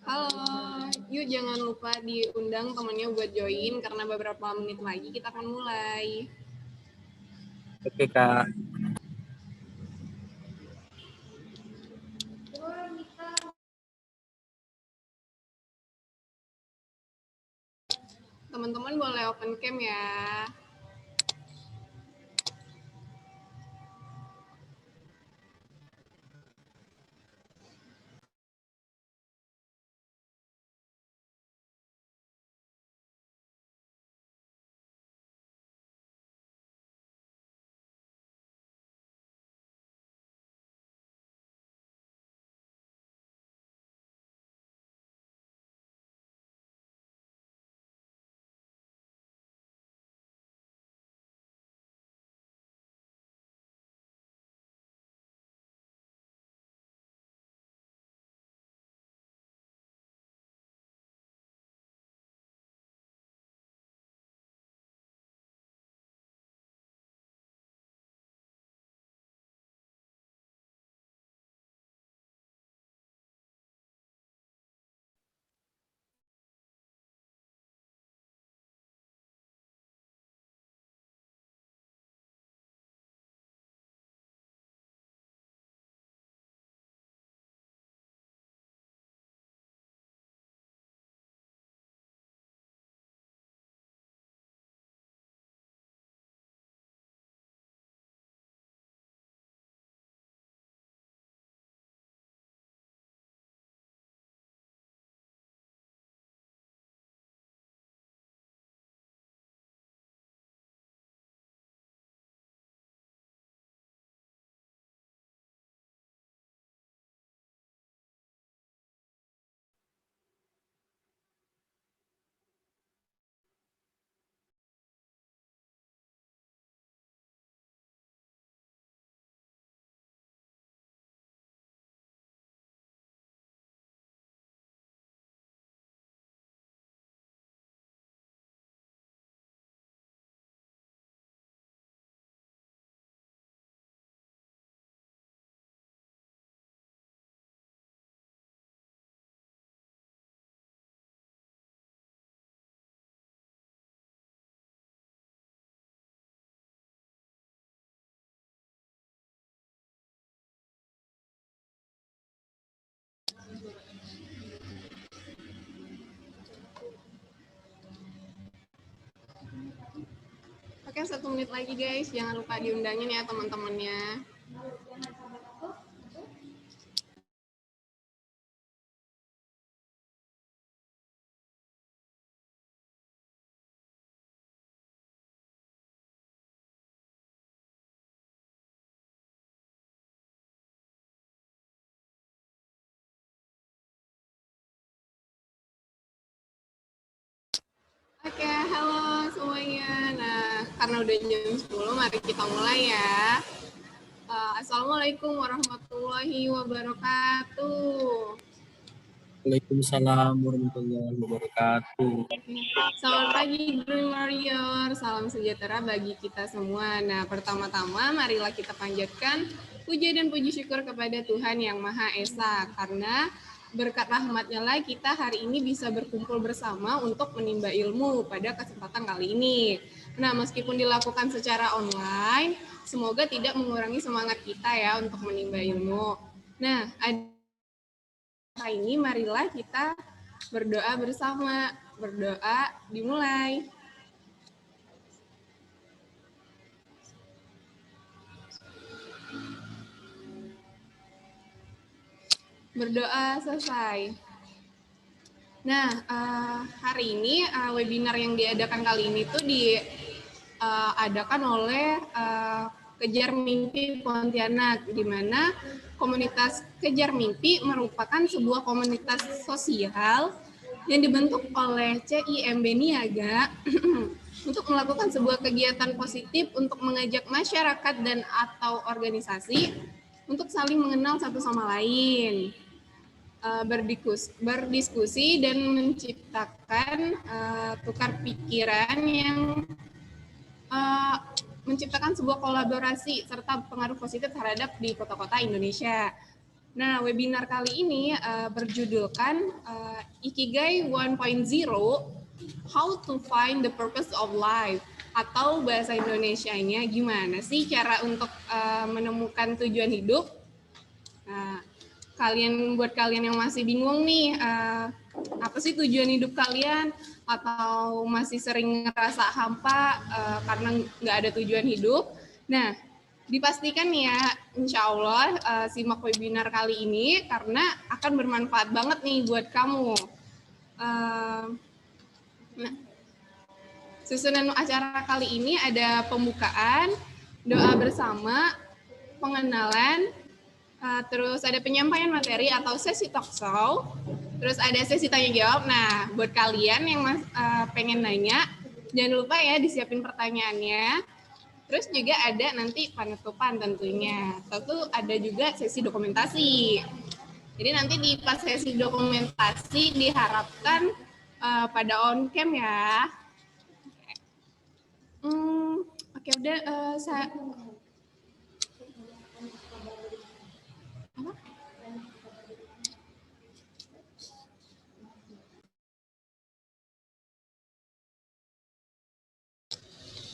Halo, yuk jangan lupa diundang temannya buat join karena beberapa menit lagi kita akan mulai. Oke, Kak. Teman-teman boleh open cam ya. Oke, 1 menit lagi guys. Jangan lupa diundangin ya teman-temannya. Oke, halo semuanya. Nah, karena udah jam 10, mari kita mulai ya. Assalamualaikum warahmatullahi wabarakatuh. Waalaikumsalam warahmatullahi wabarakatuh. Selamat pagi Dream Warrior, salam sejahtera bagi kita semua. Nah, pertama-tama marilah kita panjatkan puji dan puji syukur kepada Tuhan Yang Maha Esa, karena berkat rahmat-Nya lah kita hari ini bisa berkumpul bersama untuk menimba ilmu pada kesempatan kali ini. Nah, meskipun dilakukan secara online, semoga tidak mengurangi semangat kita ya untuk menimba ilmu. Nah, hari ini marilah kita berdoa bersama. Berdoa dimulai. Berdoa selesai. Nah, hari ini webinar yang diadakan kali ini tuh diadakan oleh Kejar Mimpi Pontianak, di mana komunitas Kejar Mimpi merupakan sebuah komunitas sosial yang dibentuk oleh CIMB Niaga untuk melakukan sebuah kegiatan positif untuk mengajak masyarakat dan atau organisasi untuk saling mengenal satu sama lain, berdiskusi dan menciptakan tukar pikiran yang menciptakan sebuah kolaborasi serta pengaruh positif terhadap di kota-kota Indonesia. Nah, webinar kali ini berjudulkan Ikigai 1.0, How to Find the Purpose of Life, atau bahasa Indonesianya gimana sih cara untuk menemukan tujuan hidup. Nah, buat kalian yang masih bingung nih, apa sih tujuan hidup kalian, atau masih sering ngerasa hampa karena nggak ada tujuan hidup. Nah, dipastikan ya, insya Allah simak webinar kali ini karena akan bermanfaat banget nih buat kamu. Nah, susunan acara kali ini ada pembukaan, doa bersama, pengenalan, terus ada penyampaian materi atau sesi talk show, terus ada sesi tanya jawab. Nah, buat kalian yang pengen nanya, jangan lupa ya disiapin pertanyaannya. Terus juga ada nanti penutupan tentunya. Tentu ada juga sesi dokumentasi. Jadi nanti di pas sesi dokumentasi diharapkan pada on cam ya. Oke, udah saya.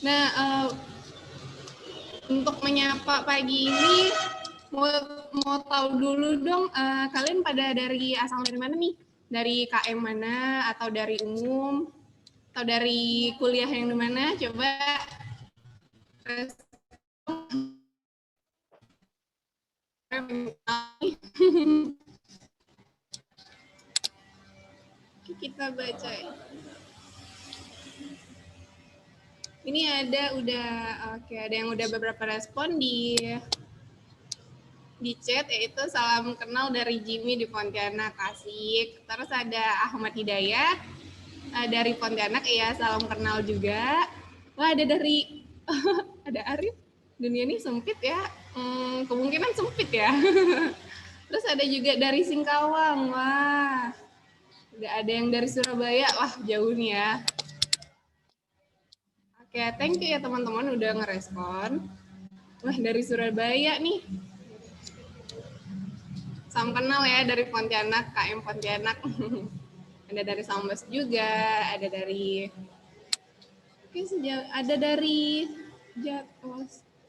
Nah, untuk menyapa pagi ini, mau tahu dulu dong, kalian pada asal dari mana nih? Dari KM mana, atau dari umum, atau dari kuliah yang di mana? Coba kita baca. Ini ada yang udah beberapa respon di chat, yaitu salam kenal dari Jimmy di Pontianak, asik. Terus ada Ahmad Hidayat dari Pontianak, ya salam kenal juga. Wah, ada dari ada Arif, dunia ini sempit ya, kemungkinan sempit ya. Terus ada juga dari Singkawang, wah udah ada yang dari Surabaya, wah jauh nih ya. Oke, thank you ya teman-teman udah ngerespon. Wah, dari Surabaya nih. Salam kenal ya dari Pontianak, KM Pontianak. Ada dari Sambas juga, ada dari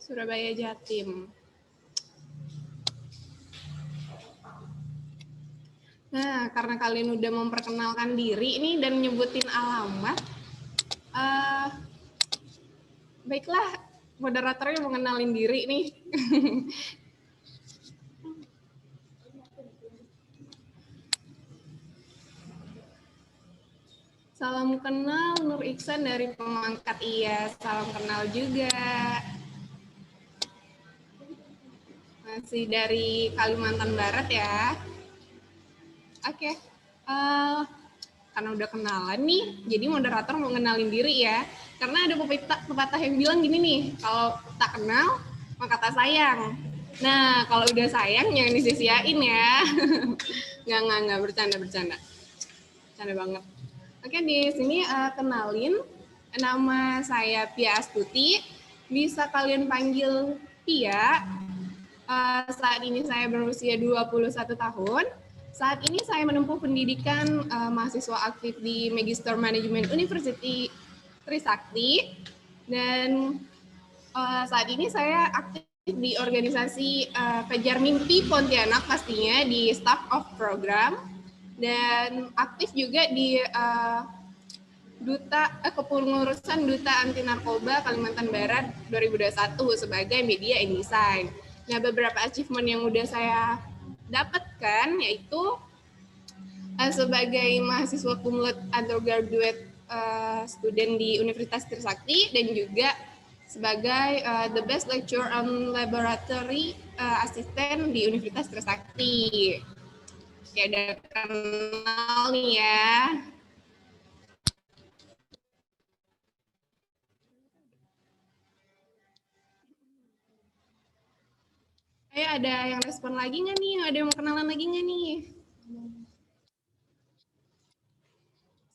Surabaya Jatim. Nah, karena kalian udah memperkenalkan diri nih dan nyebutin alamat, baiklah, moderatornya mau ngenalin diri nih. Salam kenal Nur Iksan dari Pemangkat, iya, salam kenal juga. Masih dari Kalimantan Barat ya. Oke, karena udah kenalan nih, jadi moderator mau ngenalin diri ya. Karena ada pepatah yang bilang gini nih, kalau tak kenal, maka tak sayang. Nah, kalau udah sayang, jangan disia-siain ya. Nggak, bercanda. Bercanda banget. Oke, di sini kenalin, nama saya Pia Astuti, bisa kalian panggil Pia. Saat ini saya berusia 21 tahun. Saat ini saya menempuh pendidikan mahasiswa aktif di Magister Management University Trisakti, dan saat ini saya aktif di organisasi Kejar Mimpi Pontianak, pastinya di Staff of Program, dan aktif juga di Kepengurusan Duta Anti Narkoba Kalimantan Barat 2021 sebagai Media and Design. Nah, beberapa achievement yang udah saya dapatkan yaitu sebagai mahasiswa kumlot undergraduate student di Universitas Trisakti, dan juga sebagai the best lecturer on laboratory assistant di Universitas Trisakti. Ya, udah kenal nih ya. Ada yang respon lagi nggak nih? Ada yang mau kenalan lagi nggak nih?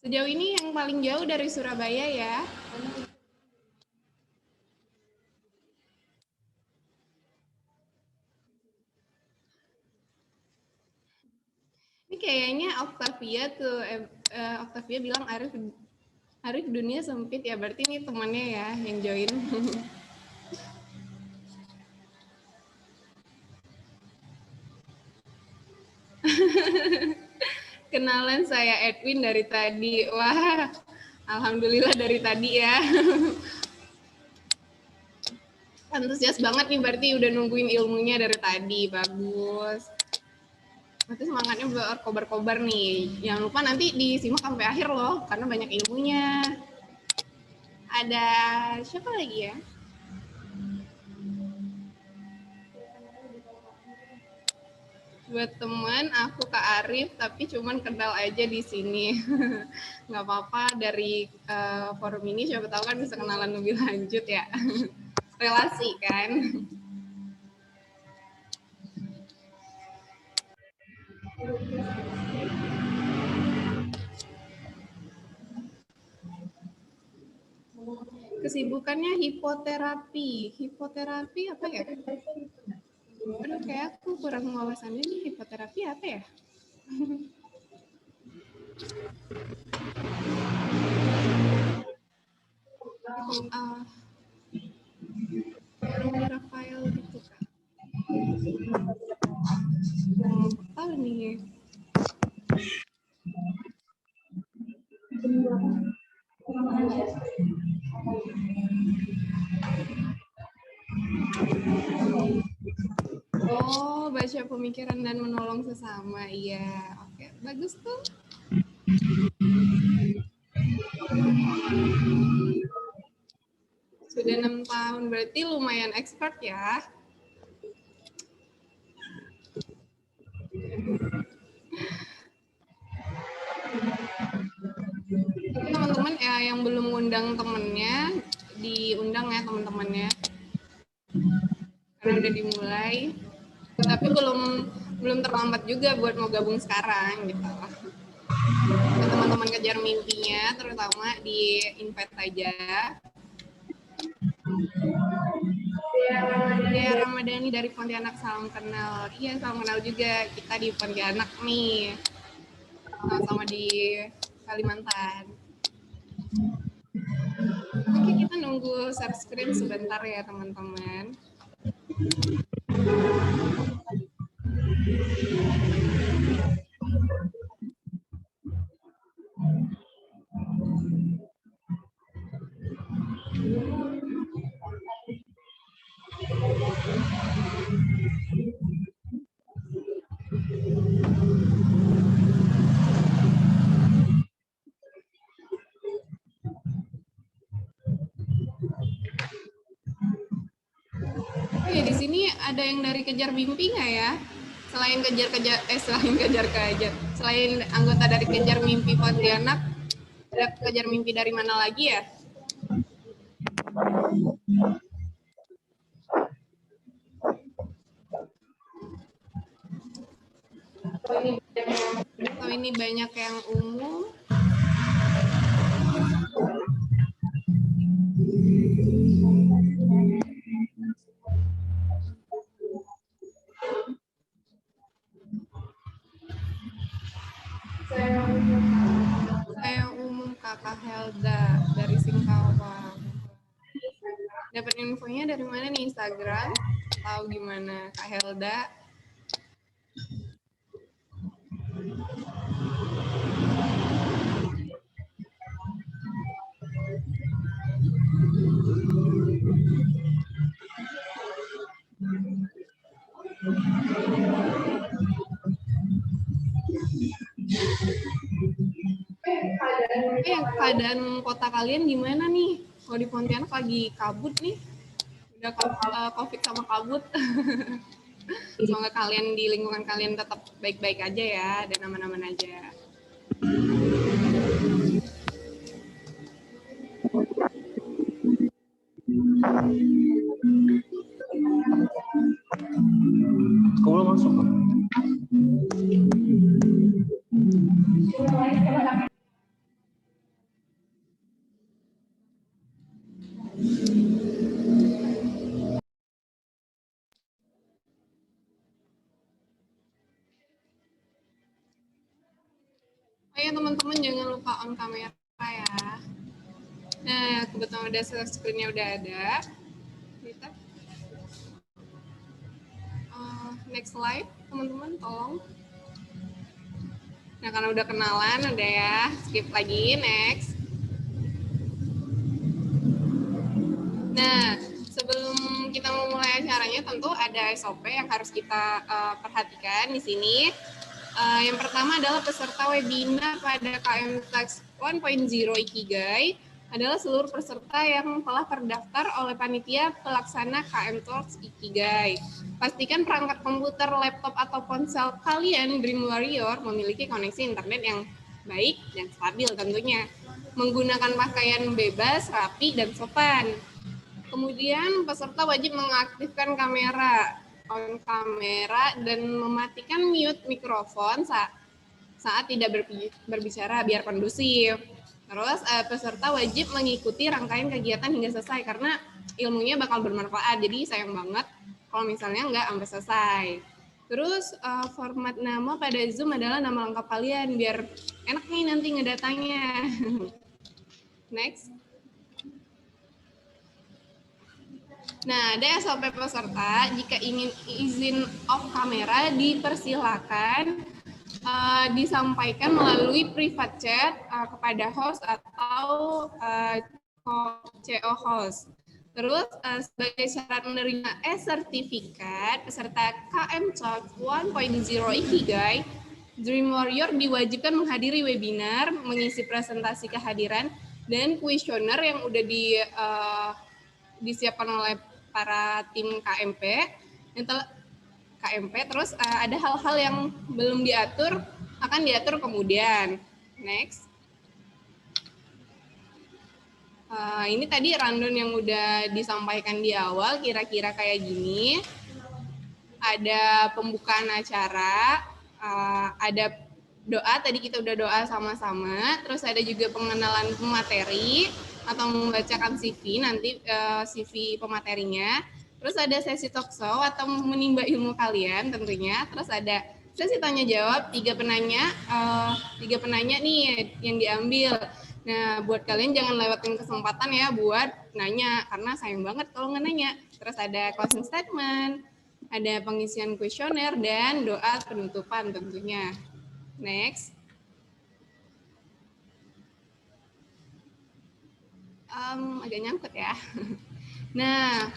Sejauh ini yang paling jauh dari Surabaya ya. kayaknya Octavia bilang Arif dunia sempit ya, berarti ini temannya ya yang join. Kenalan, saya Edwin dari tadi. Wah, alhamdulillah dari tadi ya. Antusias banget nih, berarti udah nungguin ilmunya dari tadi. Bagus. Berarti semangatnya berkobar-kobar nih. Jangan lupa nanti disimak sampai akhir loh, karena banyak ilmunya. Ada siapa lagi ya? Buat teman, aku Kak Arif, tapi cuman kenal aja di sini. Nggak apa-apa, dari forum ini siapa tahu kan bisa kenalan lebih lanjut ya. Relasi kan. Kesibukannya hipoterapi. Hipoterapi apa ya? Aduh, kayak aku kurang wawasannya nih, hipoterapi apa ya? Rafael gitu kan. Tahu nih. Oh, baca pemikiran dan menolong sesama. Iya, oke, bagus tuh. Sudah 6 tahun, berarti lumayan expert ya. Teman-teman ya, yang belum ngundang temennya, diundang ya teman-temannya. Karena udah dimulai, tapi belum terlambat juga buat mau gabung sekarang gitu. Nah, teman-teman kejar mimpinya, terutama di invite aja. Ya, Ramadhani dari Pontianak, salam kenal. Iya, salam kenal juga. Kita di Pontianak nih, sama-sama di Kalimantan. Oke, kita nunggu share screen sebentar ya teman-teman. Oh ya, di sini ada yang dari Kejar Mimpi nggak ya? Selain selain anggota dari Kejar Mimpi Pontianak, ada Kejar Mimpi dari mana lagi ya? Atau ini banyak yang umum? Saya umum Kakak Helda dari Singkawang. Dapat infonya dari mana nih, Instagram? Tahu gimana Kak Helda? Keadaan kota kalian gimana nih? Kalau di Pontianak lagi kabut nih, udah COVID sama kabut. Semoga kalian di lingkungan kalian tetap baik-baik aja ya, dan aman-aman aja. Kau belum masuk? Pokoknya teman-teman jangan lupa on kamera ya. Nah, kebetulan udah screen-nya udah ada. Kita next slide, teman-teman, tolong. Nah, karena udah kenalan, udah ya, skip lagi, next. Nah, sebelum kita memulai acaranya, tentu ada SOP yang harus kita perhatikan di sini. Yang pertama adalah peserta webinar pada KM Talks 1.0 Ikigai adalah seluruh peserta yang telah terdaftar oleh panitia pelaksana KM Talks Ikigai. Pastikan perangkat komputer, laptop, atau ponsel kalian Dream Warrior memiliki koneksi internet yang baik dan stabil tentunya. Menggunakan pakaian bebas, rapi, dan sopan. Kemudian peserta wajib mengaktifkan kamera, on kamera, dan mematikan mute mikrofon saat tidak berbicara biar kondusif. Terus peserta wajib mengikuti rangkaian kegiatan hingga selesai karena ilmunya bakal bermanfaat. Jadi sayang banget kalau misalnya nggak sampai selesai. Terus format nama pada Zoom adalah nama lengkap kalian biar enak nih nanti ngedatanya. Next. Nah, ada SOP peserta, jika ingin izin off kamera dipersilakan disampaikan melalui private chat kepada host atau CO host. Terus sebagai syarat menerima sertifikat peserta KM Talks 1.0 Ikigai, Dream Warrior diwajibkan menghadiri webinar, mengisi presentasi kehadiran, dan kuesioner yang udah disiapkan oleh para tim KMP. Terus ada hal-hal yang belum diatur, akan diatur kemudian. Next. Ini tadi rundown yang udah disampaikan di awal, kira-kira kayak gini. Ada pembukaan acara, ada doa, tadi kita udah doa sama-sama, terus ada juga pengenalan pemateri, atau membacakan CV, nanti CV pematerinya. Terus ada sesi talk show atau menimba ilmu kalian tentunya. Terus ada sesi tanya jawab, tiga penanya nih yang diambil. Nah, buat kalian jangan lewatin kesempatan ya buat nanya, karena sayang banget kalau nggak nanya. Terus ada closing statement, ada pengisian kuesioner, dan doa penutupan tentunya. Next. Agak nyangkut ya. Nah,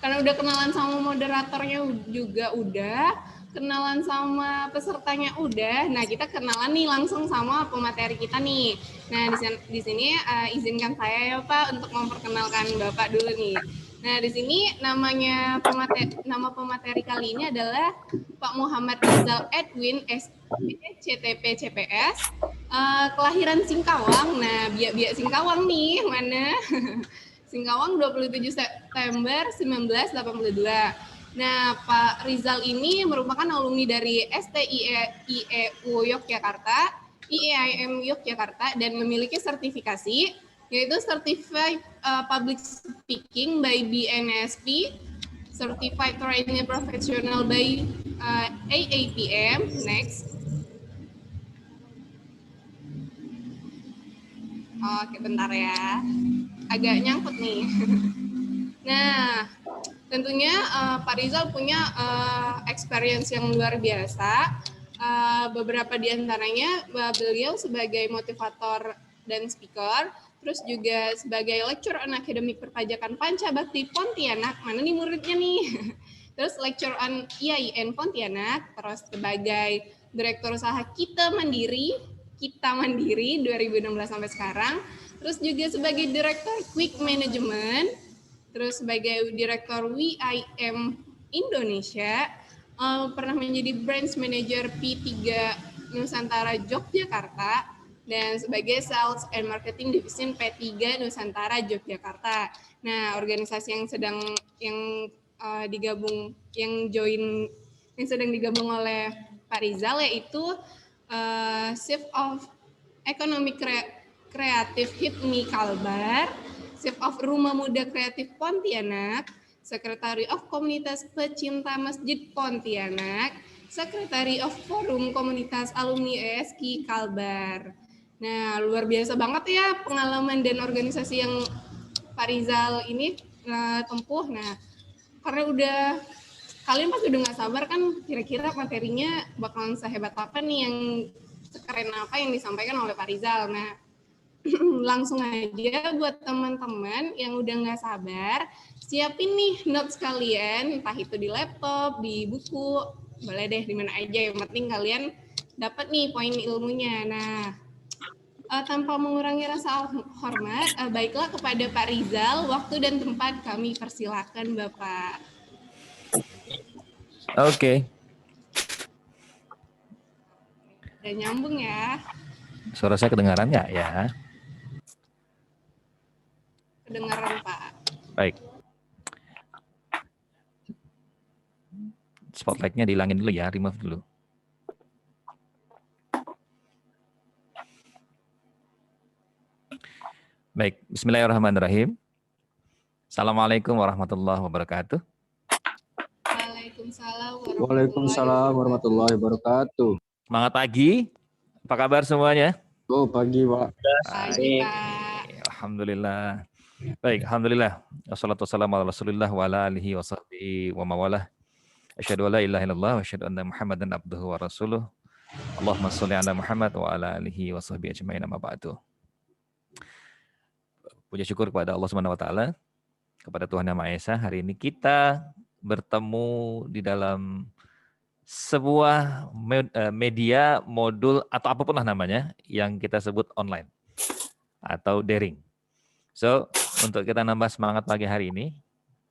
karena udah kenalan sama moderatornya juga udah, kenalan sama pesertanya udah, nah kita kenalan nih langsung sama pemateri kita nih. Nah, di sini izinkan saya ya Pak untuk memperkenalkan Bapak dulu nih. Nah, di sini nama pemateri kali ini adalah Pak Muhammad Rizal Edwin CTP CPS, kelahiran Singkawang. Nah, biak Singkawang nih, mana? Singkawang 27 September 1982. Nah, Pak Rizal ini merupakan alumni dari STIEU Yogyakarta, IAIM Yogyakarta, dan memiliki sertifikasi, yaitu Certified Public Speaking by BNSP, Certified Training Professional by AAPM. Next. Oke, bentar ya. Agak nyangkut nih. Nah, tentunya Pak Rizal punya experience yang luar biasa. Beberapa di antaranya beliau sebagai motivator dan speaker, terus juga sebagai lecturer on akademik perpajakan Pancabakti Pontianak. Mana nih muridnya nih? Terus lecturer on IAIN Pontianak, terus sebagai direktur usaha Kita Mandiri 2016 sampai sekarang. Terus juga sebagai direktur Quick Management, terus sebagai direktur WIM Indonesia, pernah menjadi branch manager P3 Nusantara Yogyakarta, dan sebagai sales and marketing division P3 Nusantara Yogyakarta. Nah, organisasi yang sedang digabung oleh Pak Rizal yaitu Chief of Economic Kreatif HIPMI Kalbar, Chief of Rumah Muda Kreatif Pontianak, Secretary of Komunitas Pecinta Masjid Pontianak, Secretary of Forum Komunitas Alumni ESKI Kalbar. Nah, luar biasa banget ya pengalaman dan organisasi yang Pak Rizal ini tempuh. Nah, karena kalian pasti udah nggak sabar kan kira-kira materinya bakalan sehebat apa nih, yang sekeren apa yang disampaikan oleh Pak Rizal. Nah, langsung aja buat teman-teman yang udah nggak sabar, siapin nih notes kalian, entah itu di laptop, di buku, boleh deh di mana aja, yang penting kalian dapat nih poin ilmunya. Nah, tanpa mengurangi rasa hormat, baiklah kepada Pak Rizal, waktu dan tempat kami persilakan Bapak. Oke. Udah nyambung ya? Suara saya kedengaran nggak ya? Kedengaran Pak. Baik. Spotlight-nya dihilangin dulu ya, remove dulu. Baik, bismillahirrahmanirrahim. Assalamualaikum warahmatullahi wabarakatuh. Waalaikumsalam warahmatullahi wabarakatuh. Semangat pagi. Apa kabar semuanya? Oh, pagi, Pak. Pagi, Pak. Alhamdulillah. Baik, alhamdulillah. Wassalatu wassalamu ala Rasulillah wa ala alihi wa sahbihi wa mawalah. Asyhadu an la ilaha illallah wa asyhadu anna Muhammadan abduhu wa rasuluh. Allahumma sholli ala Muhammad wa ala alihi wa sahbihi ajma'in, amma ba'du. Puji syukur kepada Allah Subhanahu wa taala, kepada Tuhan Yang Maha Esa. Hari ini kita bertemu di dalam sebuah media, modul atau apapun lah namanya yang kita sebut online atau daring. So, untuk kita nambah semangat pagi hari ini,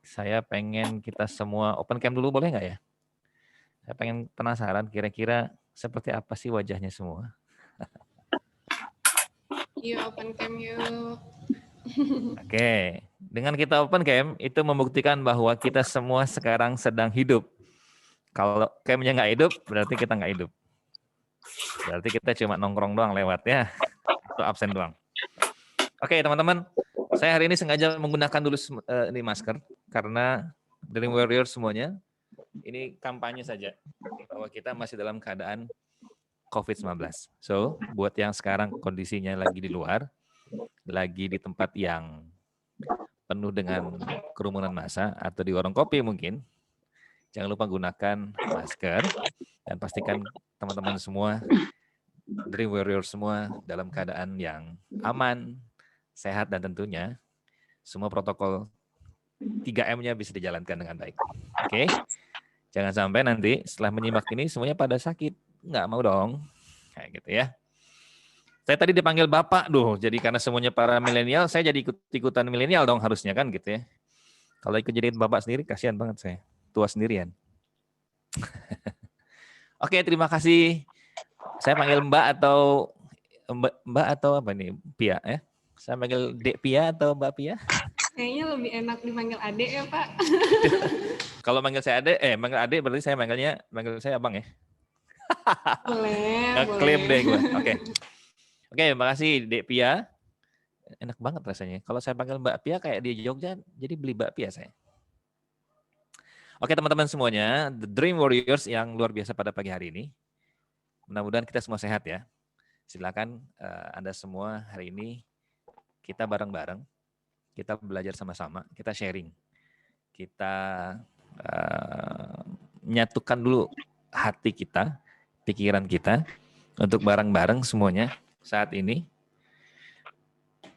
saya pengen kita semua open cam dulu, boleh nggak ya? Saya pengen penasaran kira-kira seperti apa sih wajahnya semua. Yuk open cam yuk. Oke, dengan kita open cam itu membuktikan bahwa kita semua sekarang sedang hidup. Kalau camnya nggak hidup, berarti kita nggak hidup. Berarti kita cuma nongkrong doang lewat ya, atau absen doang. Oke teman-teman, saya hari ini sengaja menggunakan dulu ini masker karena Dream Warrior semuanya ini kampanye saja bahwa kita masih dalam keadaan COVID-19. So, buat yang sekarang kondisinya lagi di luar, lagi di tempat yang penuh dengan kerumunan massa atau di warung kopi mungkin, jangan lupa gunakan masker dan pastikan teman-teman semua, Dream Warrior semua dalam keadaan yang aman, sehat, dan tentunya semua protokol 3M-nya bisa dijalankan dengan baik. Oke? Jangan sampai nanti setelah menyimak ini semuanya pada sakit. Nggak mau dong. Kayak gitu ya. Saya tadi dipanggil Bapak, jadi karena semuanya para milenial, saya jadi ikut-ikutan milenial dong harusnya kan gitu ya. Kalau ikut jadi Bapak sendiri, kasihan banget saya. Tua sendirian. Oke, terima kasih. Saya panggil Mbak atau apa nih? Pia ya? Saya panggil Dek Pia atau Mbak Pia? Kayaknya lebih enak dipanggil adek ya Pak. Kalau manggil saya adek, manggil adek berarti saya manggil saya abang ya? Boleh. Klaim deh gue. Oke, makasih Dek Pia. Enak banget rasanya. Kalau saya panggil Mbak Pia kayak di Jogja, jadi beli Mbak Pia saya. Oke teman-teman semuanya, The Dream Warriors yang luar biasa pada pagi hari ini. Mudah-mudahan kita semua sehat ya. Silakan Anda semua hari ini kita bareng-bareng, kita belajar sama-sama, kita sharing. Kita menyatukan dulu hati kita, pikiran kita, untuk bareng-bareng semuanya saat ini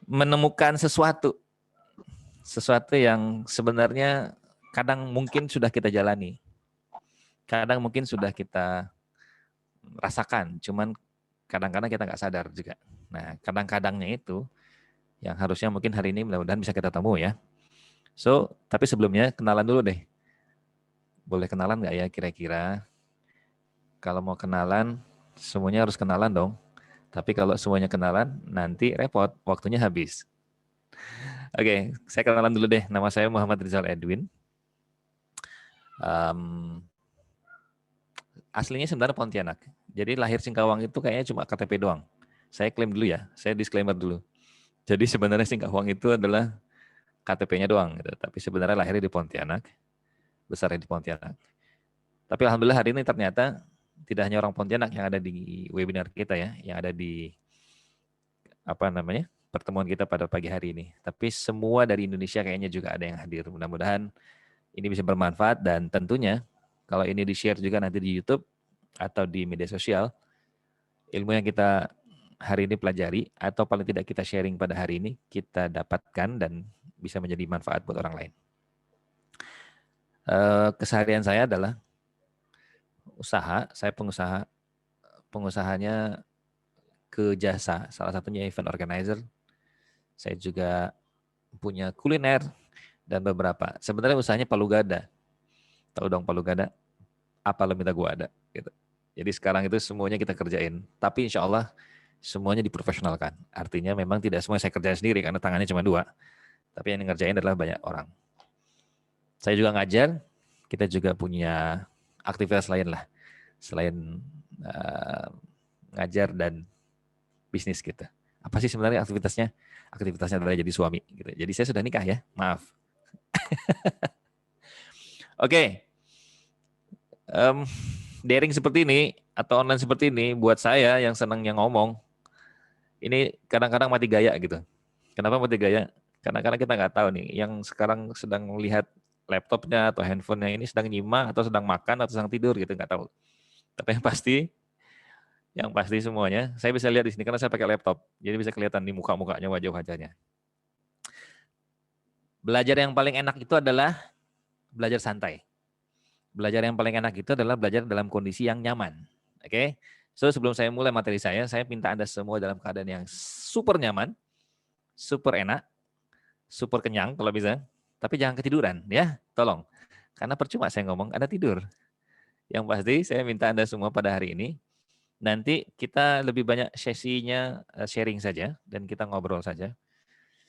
menemukan sesuatu yang sebenarnya kadang mungkin sudah kita jalani, kadang mungkin sudah kita rasakan, cuman kadang-kadang kita nggak sadar juga. Nah, kadang-kadangnya itu yang harusnya mungkin hari ini mudah-mudahan bisa kita temu ya. So, tapi sebelumnya kenalan dulu deh. Boleh kenalan nggak ya kira-kira? Kalau mau kenalan, semuanya harus kenalan dong. Tapi kalau semuanya kenalan, nanti repot, waktunya habis. Oke, saya kenalan dulu deh. Nama saya Muhammad Rizal Edwin. Aslinya sebenarnya Pontianak. Jadi lahir Singkawang itu kayaknya cuma KTP doang. Saya klaim dulu ya, saya disclaimer dulu. Jadi sebenarnya Singkawang itu adalah KTP-nya doang. Gitu. Tapi sebenarnya lahirnya di Pontianak, besarnya di Pontianak. Tapi alhamdulillah hari ini ternyata tidak hanya orang Pontianak yang ada di webinar kita ya, yang ada di pertemuan kita pada pagi hari ini, tapi semua dari Indonesia kayaknya juga ada yang hadir. Mudah-mudahan ini bisa bermanfaat, dan tentunya kalau ini di-share juga nanti di YouTube atau di media sosial, ilmu yang kita hari ini pelajari atau paling tidak kita sharing pada hari ini kita dapatkan dan bisa menjadi manfaat buat orang lain. Keseharian saya adalah usaha, saya pengusahanya ke jasa, salah satunya event organizer. Saya juga punya kuliner dan beberapa. Sebenarnya usahanya palu gada. Tahu dong palu gada? Apa lo minta gua ada? Gitu. Jadi sekarang itu semuanya kita kerjain. Tapi insya Allah semuanya diprofesionalkan. Artinya memang tidak semua saya kerjain sendiri karena tangannya cuma 2. Tapi yang ngerjain adalah banyak orang. Saya juga ngajar. Kita juga punya aktivitas lain lah. Selain ngajar dan bisnis kita. Apa sih sebenarnya aktivitasnya? Aktivitasnya adalah jadi suami. Gitu. Jadi saya sudah nikah ya, maaf. Oke. Daring seperti ini atau online seperti ini buat saya yang senang yang ngomong, ini kadang-kadang mati gaya gitu. Kenapa mati gaya? Karena kita nggak tahu nih, yang sekarang sedang melihat laptopnya atau handphonenya ini sedang nyimak atau sedang makan atau sedang tidur gitu, nggak tahu. Tapi yang pasti semuanya, saya bisa lihat di sini karena saya pakai laptop, jadi bisa kelihatan di muka-mukanya, wajah-wajahnya. Belajar yang paling enak itu adalah belajar santai. Belajar yang paling enak itu adalah belajar dalam kondisi yang nyaman. Oke? So, sebelum saya mulai materi saya minta Anda semua dalam keadaan yang super nyaman, super enak, super kenyang kalau bisa, tapi jangan ketiduran ya, tolong. Karena percuma saya ngomong, Anda tidur. Yang pasti saya minta Anda semua pada hari ini, nanti kita lebih banyak sesinya sharing saja, dan kita ngobrol saja.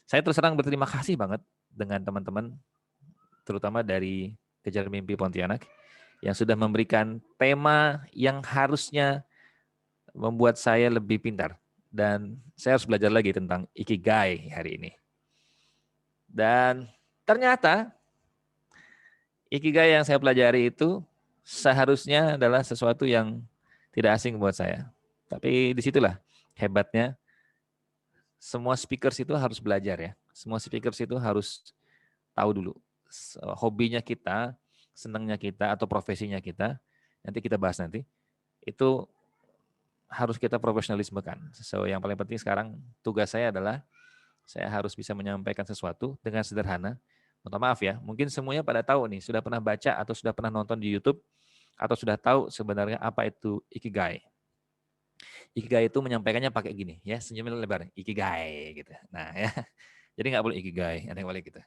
Saya terus terang berterima kasih banget dengan teman-teman, terutama dari Kejar Mimpi Pontianak, yang sudah memberikan tema yang harusnya membuat saya lebih pintar. Dan saya harus belajar lagi tentang Ikigai hari ini. Dan ternyata Ikigai yang saya pelajari itu seharusnya adalah sesuatu yang tidak asing buat saya. Tapi disitulah hebatnya, semua speakers itu harus belajar ya. Semua speakers itu harus tahu dulu hobinya kita, senangnya kita, atau profesinya kita, nanti kita bahas nanti, itu harus kita profesionalismekan. So, yang paling penting sekarang tugas saya adalah saya harus bisa menyampaikan sesuatu dengan sederhana. Minta maaf ya, mungkin semuanya pada tahu nih, sudah pernah baca atau sudah pernah nonton di YouTube, atau sudah tahu sebenarnya apa itu Ikigai. Ikigai itu menyampaikannya pakai gini, ya, senyumnya lebar, Ikigai gitu. Nah ya, jadi nggak boleh Ikigai, ada yang boleh gitu.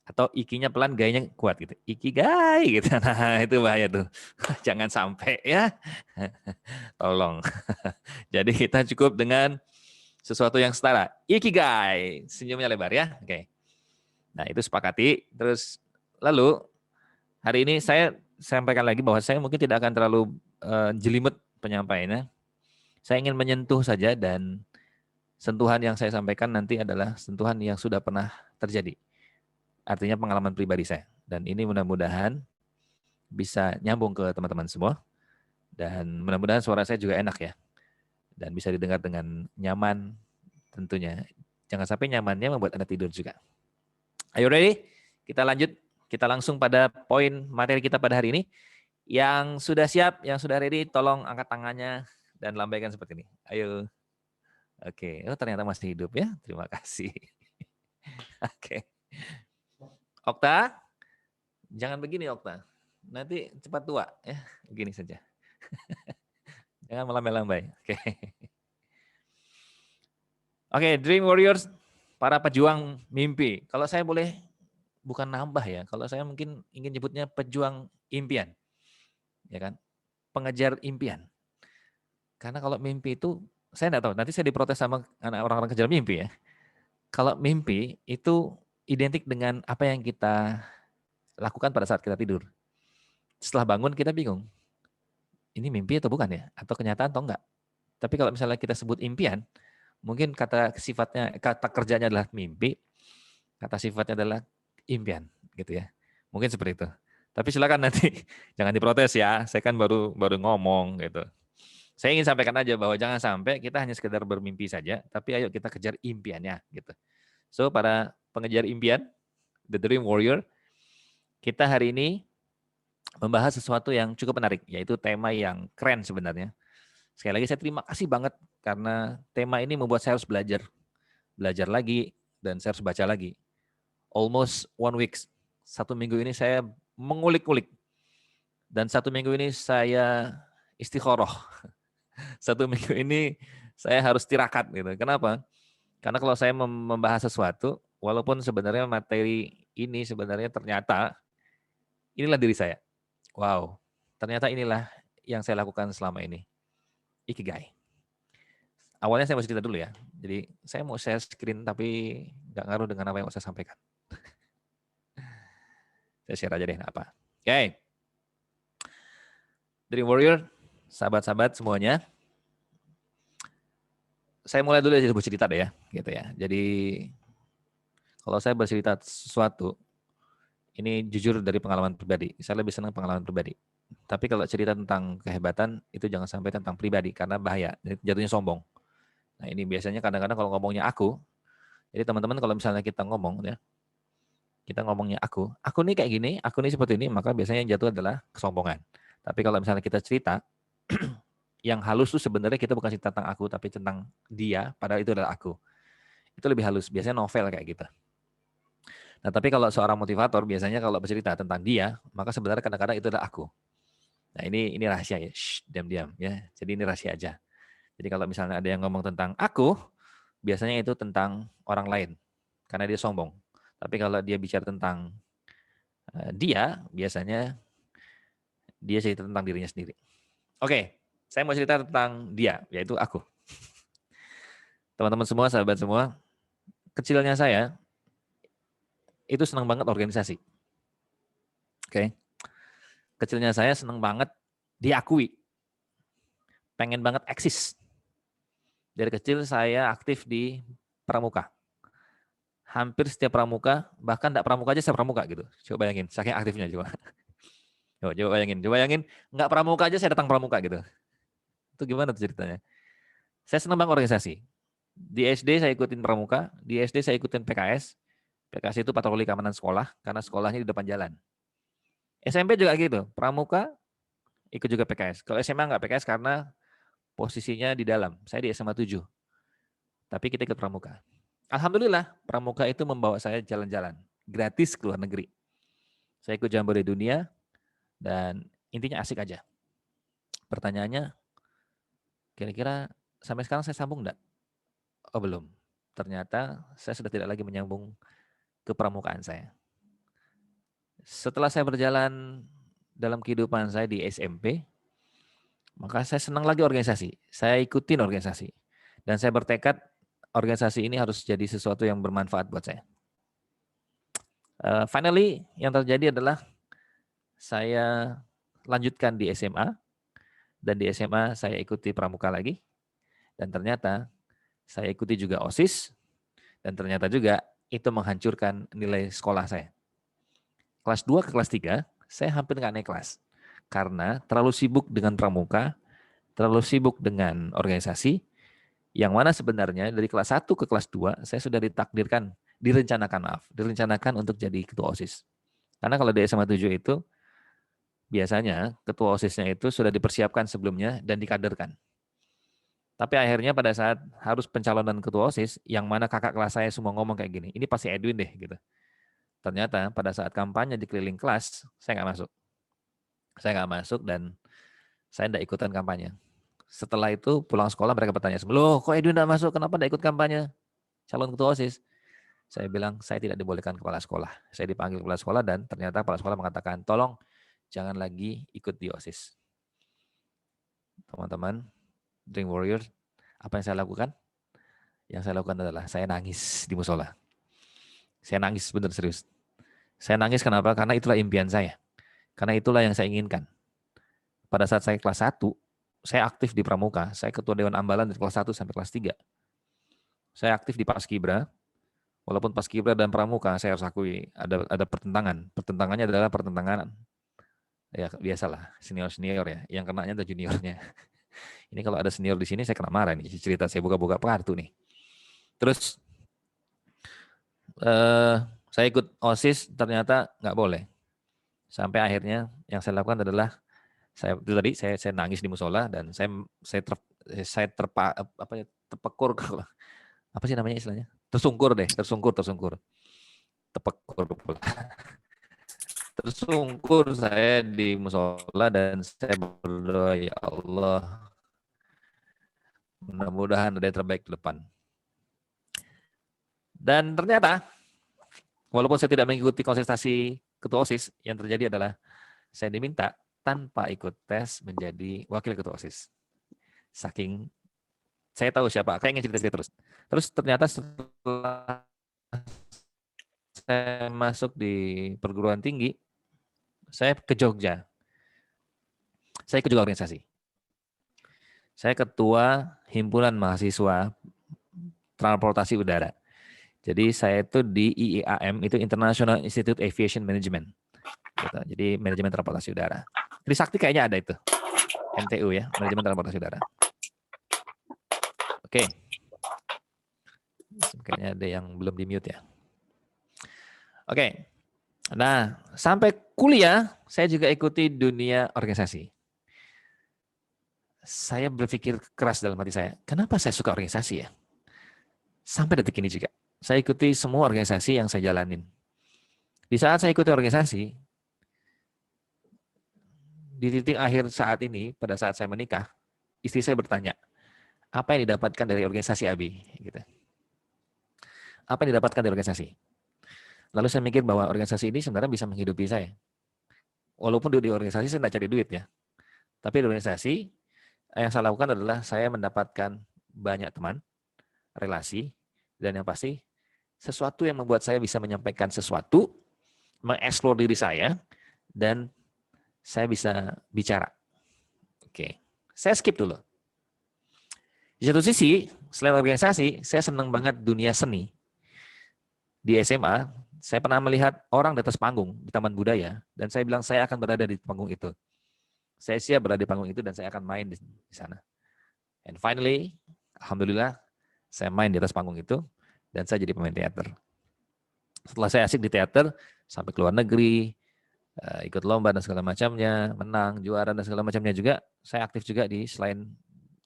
Atau ikinya pelan, gayanya kuat gitu. Ikigai gitu. Nah, itu bahaya tuh. Jangan sampai ya. Tolong. Jadi kita cukup dengan sesuatu yang setara. Ikigai. Senyumnya lebar ya. Oke. Nah, itu sepakati. Terus lalu hari ini saya sampaikan lagi bahwa saya mungkin tidak akan terlalu jelimet penyampaiannya. Saya ingin menyentuh saja, dan sentuhan yang saya sampaikan nanti adalah sentuhan yang sudah pernah terjadi. Artinya pengalaman pribadi saya. Dan ini mudah-mudahan bisa nyambung ke teman-teman semua. Dan mudah-mudahan suara saya juga enak ya. Dan bisa didengar dengan nyaman tentunya. Jangan sampai nyamannya membuat Anda tidur juga. Ayo ready? Kita lanjut. Kita langsung pada poin materi kita pada hari ini. Yang sudah siap, yang sudah ready, tolong angkat tangannya dan lambaikan seperti ini. Ayo. Oke. Oh, ternyata masih hidup ya. Terima kasih. Oke. Okta, jangan begini Okta, nanti cepat tua ya, begini saja. Jangan melambai-lambai. Oke, Dream Warriors, para pejuang mimpi. Kalau saya boleh bukan nambah ya, kalau saya mungkin ingin nyebutnya pejuang impian, ya kan, pengejar impian. Karena kalau mimpi itu, saya nggak tahu, nanti saya diprotes sama orang-orang kejar mimpi ya. Kalau mimpi itu identik dengan apa yang kita lakukan pada saat kita tidur. Setelah bangun kita bingung. Ini mimpi atau bukan ya? Atau kenyataan atau enggak? Tapi kalau misalnya kita sebut impian, mungkin kata kerjanya adalah mimpi, kata sifatnya adalah impian gitu ya. Mungkin seperti itu. Tapi silakan nanti jangan diprotes ya. Saya kan baru ngomong gitu. Saya ingin sampaikan aja bahwa jangan sampai kita hanya sekedar bermimpi saja, tapi ayo kita kejar impiannya gitu. So para pengejar impian, The Dream Warrior, kita hari ini membahas sesuatu yang cukup menarik, yaitu tema yang keren sebenarnya. Sekali lagi saya terima kasih banget karena tema ini membuat saya harus belajar lagi, dan saya harus baca lagi. Almost 1 week, 1 minggu ini saya mengulik-ulik. Dan 1 minggu ini saya istikharah. 1 minggu ini saya harus tirakat gitu. Kenapa? Karena kalau saya membahas sesuatu, walaupun sebenarnya materi ini sebenarnya ternyata inilah diri saya. Wow, ternyata inilah yang saya lakukan selama ini. Ikigai. Awalnya saya mau cerita dulu ya. Jadi saya mau share screen tapi nggak ngaruh dengan apa yang mau saya sampaikan. Saya share aja deh apa. Oke. Dream Warrior, sahabat-sahabat semuanya. Saya mulai dulu dari bercerita deh ya, gitu ya. Jadi kalau saya bercerita sesuatu, ini jujur dari pengalaman pribadi. Saya lebih senang pengalaman pribadi. Tapi kalau cerita tentang kehebatan, itu jangan sampai tentang pribadi, karena bahaya, jatuhnya sombong. Nah ini biasanya kadang-kadang kalau ngomongnya aku, jadi teman-teman kalau misalnya kita ngomong ya, kita ngomongnya aku nih kayak gini, aku nih seperti ini, maka biasanya yang jatuh adalah kesombongan. Tapi kalau misalnya kita cerita, yang halus tuh sebenarnya kita bukan cerita tentang aku, tapi tentang dia, padahal itu adalah aku. Itu lebih halus, biasanya novel kayak gitu. Nah tapi kalau seorang motivator, biasanya kalau bercerita tentang dia, maka sebenarnya kadang-kadang itu adalah aku. Nah ini rahasia ya, diam-diam ya. Jadi ini rahasia aja. Jadi kalau misalnya ada yang ngomong tentang aku, biasanya itu tentang orang lain, karena dia sombong. Tapi kalau dia bicara tentang dia, biasanya dia cerita tentang dirinya sendiri. Oke, saya mau cerita tentang dia, yaitu aku. Teman-teman semua, sahabat semua, kecilnya saya itu senang banget organisasi. Oke, kecilnya saya senang banget diakui, pengen banget eksis. Dari kecil saya aktif di pramuka. Hampir setiap pramuka, bahkan tidak pramuka aja saya pramuka gitu. Coba bayangin, saking aktifnya coba. Coba bayangin, nggak pramuka aja saya datang pramuka gitu. Itu gimana tuh ceritanya? Saya senang banget organisasi. Di SD saya ikutin pramuka, di SD saya ikutin PKS. PKS itu patroli keamanan sekolah, karena sekolahnya di depan jalan. SMP juga gitu, pramuka ikut juga PKS. Kalau SMA nggak PKS karena posisinya di dalam. Saya di SMA 7. Tapi kita ikut pramuka. Alhamdulillah, pramuka itu membawa saya jalan-jalan, gratis ke luar negeri. Saya ikut Jambore Dunia, dan intinya asik aja. Pertanyaannya, kira-kira sampai sekarang saya sambung enggak? Oh belum. Ternyata saya sudah tidak lagi menyambung ke pramukaan saya. Setelah saya berjalan dalam kehidupan saya di SMP, maka saya senang lagi organisasi. Saya ikutin organisasi. Dan saya bertekad organisasi ini harus jadi sesuatu yang bermanfaat buat saya. Finally, yang terjadi adalah saya lanjutkan di SMA, dan di SMA saya ikuti pramuka lagi, dan ternyata saya ikuti juga OSIS, dan ternyata juga itu menghancurkan nilai sekolah saya. Kelas 2 ke kelas 3, saya hampir nggak naik kelas. Karena terlalu sibuk dengan pramuka, terlalu sibuk dengan organisasi, yang mana sebenarnya dari kelas 1 ke kelas 2, saya sudah direncanakan untuk jadi ketua OSIS. Karena kalau di SMA 7 itu, biasanya ketua OSISnya itu sudah dipersiapkan sebelumnya dan dikaderkan. Tapi akhirnya pada saat harus pencalonan ketua OSIS, yang mana kakak kelas saya semua ngomong kayak gini, ini pasti Edwin deh gitu. Ternyata pada saat kampanye di keliling kelas, saya nggak masuk. Saya nggak masuk dan saya nggak ikutan kampanye. Setelah itu pulang sekolah mereka bertanya, loh kok Edwin nggak masuk, kenapa nggak ikut kampanye calon ketua OSIS? Saya bilang, saya tidak dibolehkan kepala sekolah. Saya dipanggil kepala sekolah dan ternyata kepala sekolah mengatakan, tolong jangan lagi ikut di OSIS. Teman-teman, Dream Warrior, apa yang saya lakukan? Yang saya lakukan adalah saya nangis di musola. Saya nangis benar serius. Saya nangis kenapa? Karena itulah impian saya. Karena itulah yang saya inginkan. Pada saat saya kelas 1, saya aktif di pramuka. Saya ketua Dewan Ambalan dari kelas 1 sampai kelas 3. Saya aktif di Paskibra. Walaupun Paskibra dan pramuka saya harus akui ada pertentangan. Pertentangannya adalah pertentangan Ya biasalah senior ya, yang kenanya tuh juniornya. Ini kalau ada senior di sini saya kena marah nih, cerita saya buka-buka kartu nih. Terus saya ikut OSIS ternyata nggak boleh. Sampai akhirnya yang saya lakukan adalah saya nangis di musola dan saya terpekur kalau apa sih namanya istilahnya? Tersungkur. Tepekur pula. Tersungkur saya di musola dan saya berdoa, ya Allah, mudah-mudahan ada yang terbaik di depan. Dan ternyata walaupun saya tidak mengikuti konsultasi ketua OSIS, yang terjadi adalah saya diminta tanpa ikut tes menjadi wakil ketua OSIS. Saking saya tahu siapa, saya ingin cerita terus. Terus ternyata setelah saya masuk di perguruan tinggi, saya ke Jogja. Saya ikut juga organisasi. Saya ketua himpunan mahasiswa transportasi udara. Jadi saya itu di IIAM, itu International Institute Aviation Management. Gitu. Jadi manajemen transportasi udara. Trisakti kayaknya ada itu. MTU ya, manajemen transportasi udara. Oke. Kayaknya ada yang belum di-mute ya. Oke. Nah, sampai kuliah saya juga ikuti dunia organisasi. Saya berpikir keras dalam hati saya, kenapa saya suka organisasi ya? Sampai detik ini juga. Saya ikuti semua organisasi yang saya jalanin. Di saat saya ikuti organisasi, di titik akhir saat ini, pada saat saya menikah, istri saya bertanya, apa yang didapatkan dari organisasi Abi? Gitu. Apa yang didapatkan dari organisasi? Lalu saya mikir bahwa organisasi ini sebenarnya bisa menghidupi saya. Walaupun di organisasi saya tidak cari duit ya. Tapi di organisasi, yang saya lakukan adalah saya mendapatkan banyak teman, relasi, dan yang pasti sesuatu yang membuat saya bisa menyampaikan sesuatu, mengeksplor diri saya, dan saya bisa bicara. Oke, saya skip dulu. Di satu sisi, selain organisasi, saya senang banget dunia seni. Di SMA, saya pernah melihat orang di atas panggung di Taman Budaya, dan saya bilang saya akan berada di panggung itu. Saya siap berada di panggung itu dan saya akan main di sana. And finally, alhamdulillah, saya main di atas panggung itu, dan saya jadi pemain teater. Setelah saya asik di teater, sampai ke luar negeri, ikut lomba dan segala macamnya, menang, juara dan segala macamnya juga, saya aktif juga selain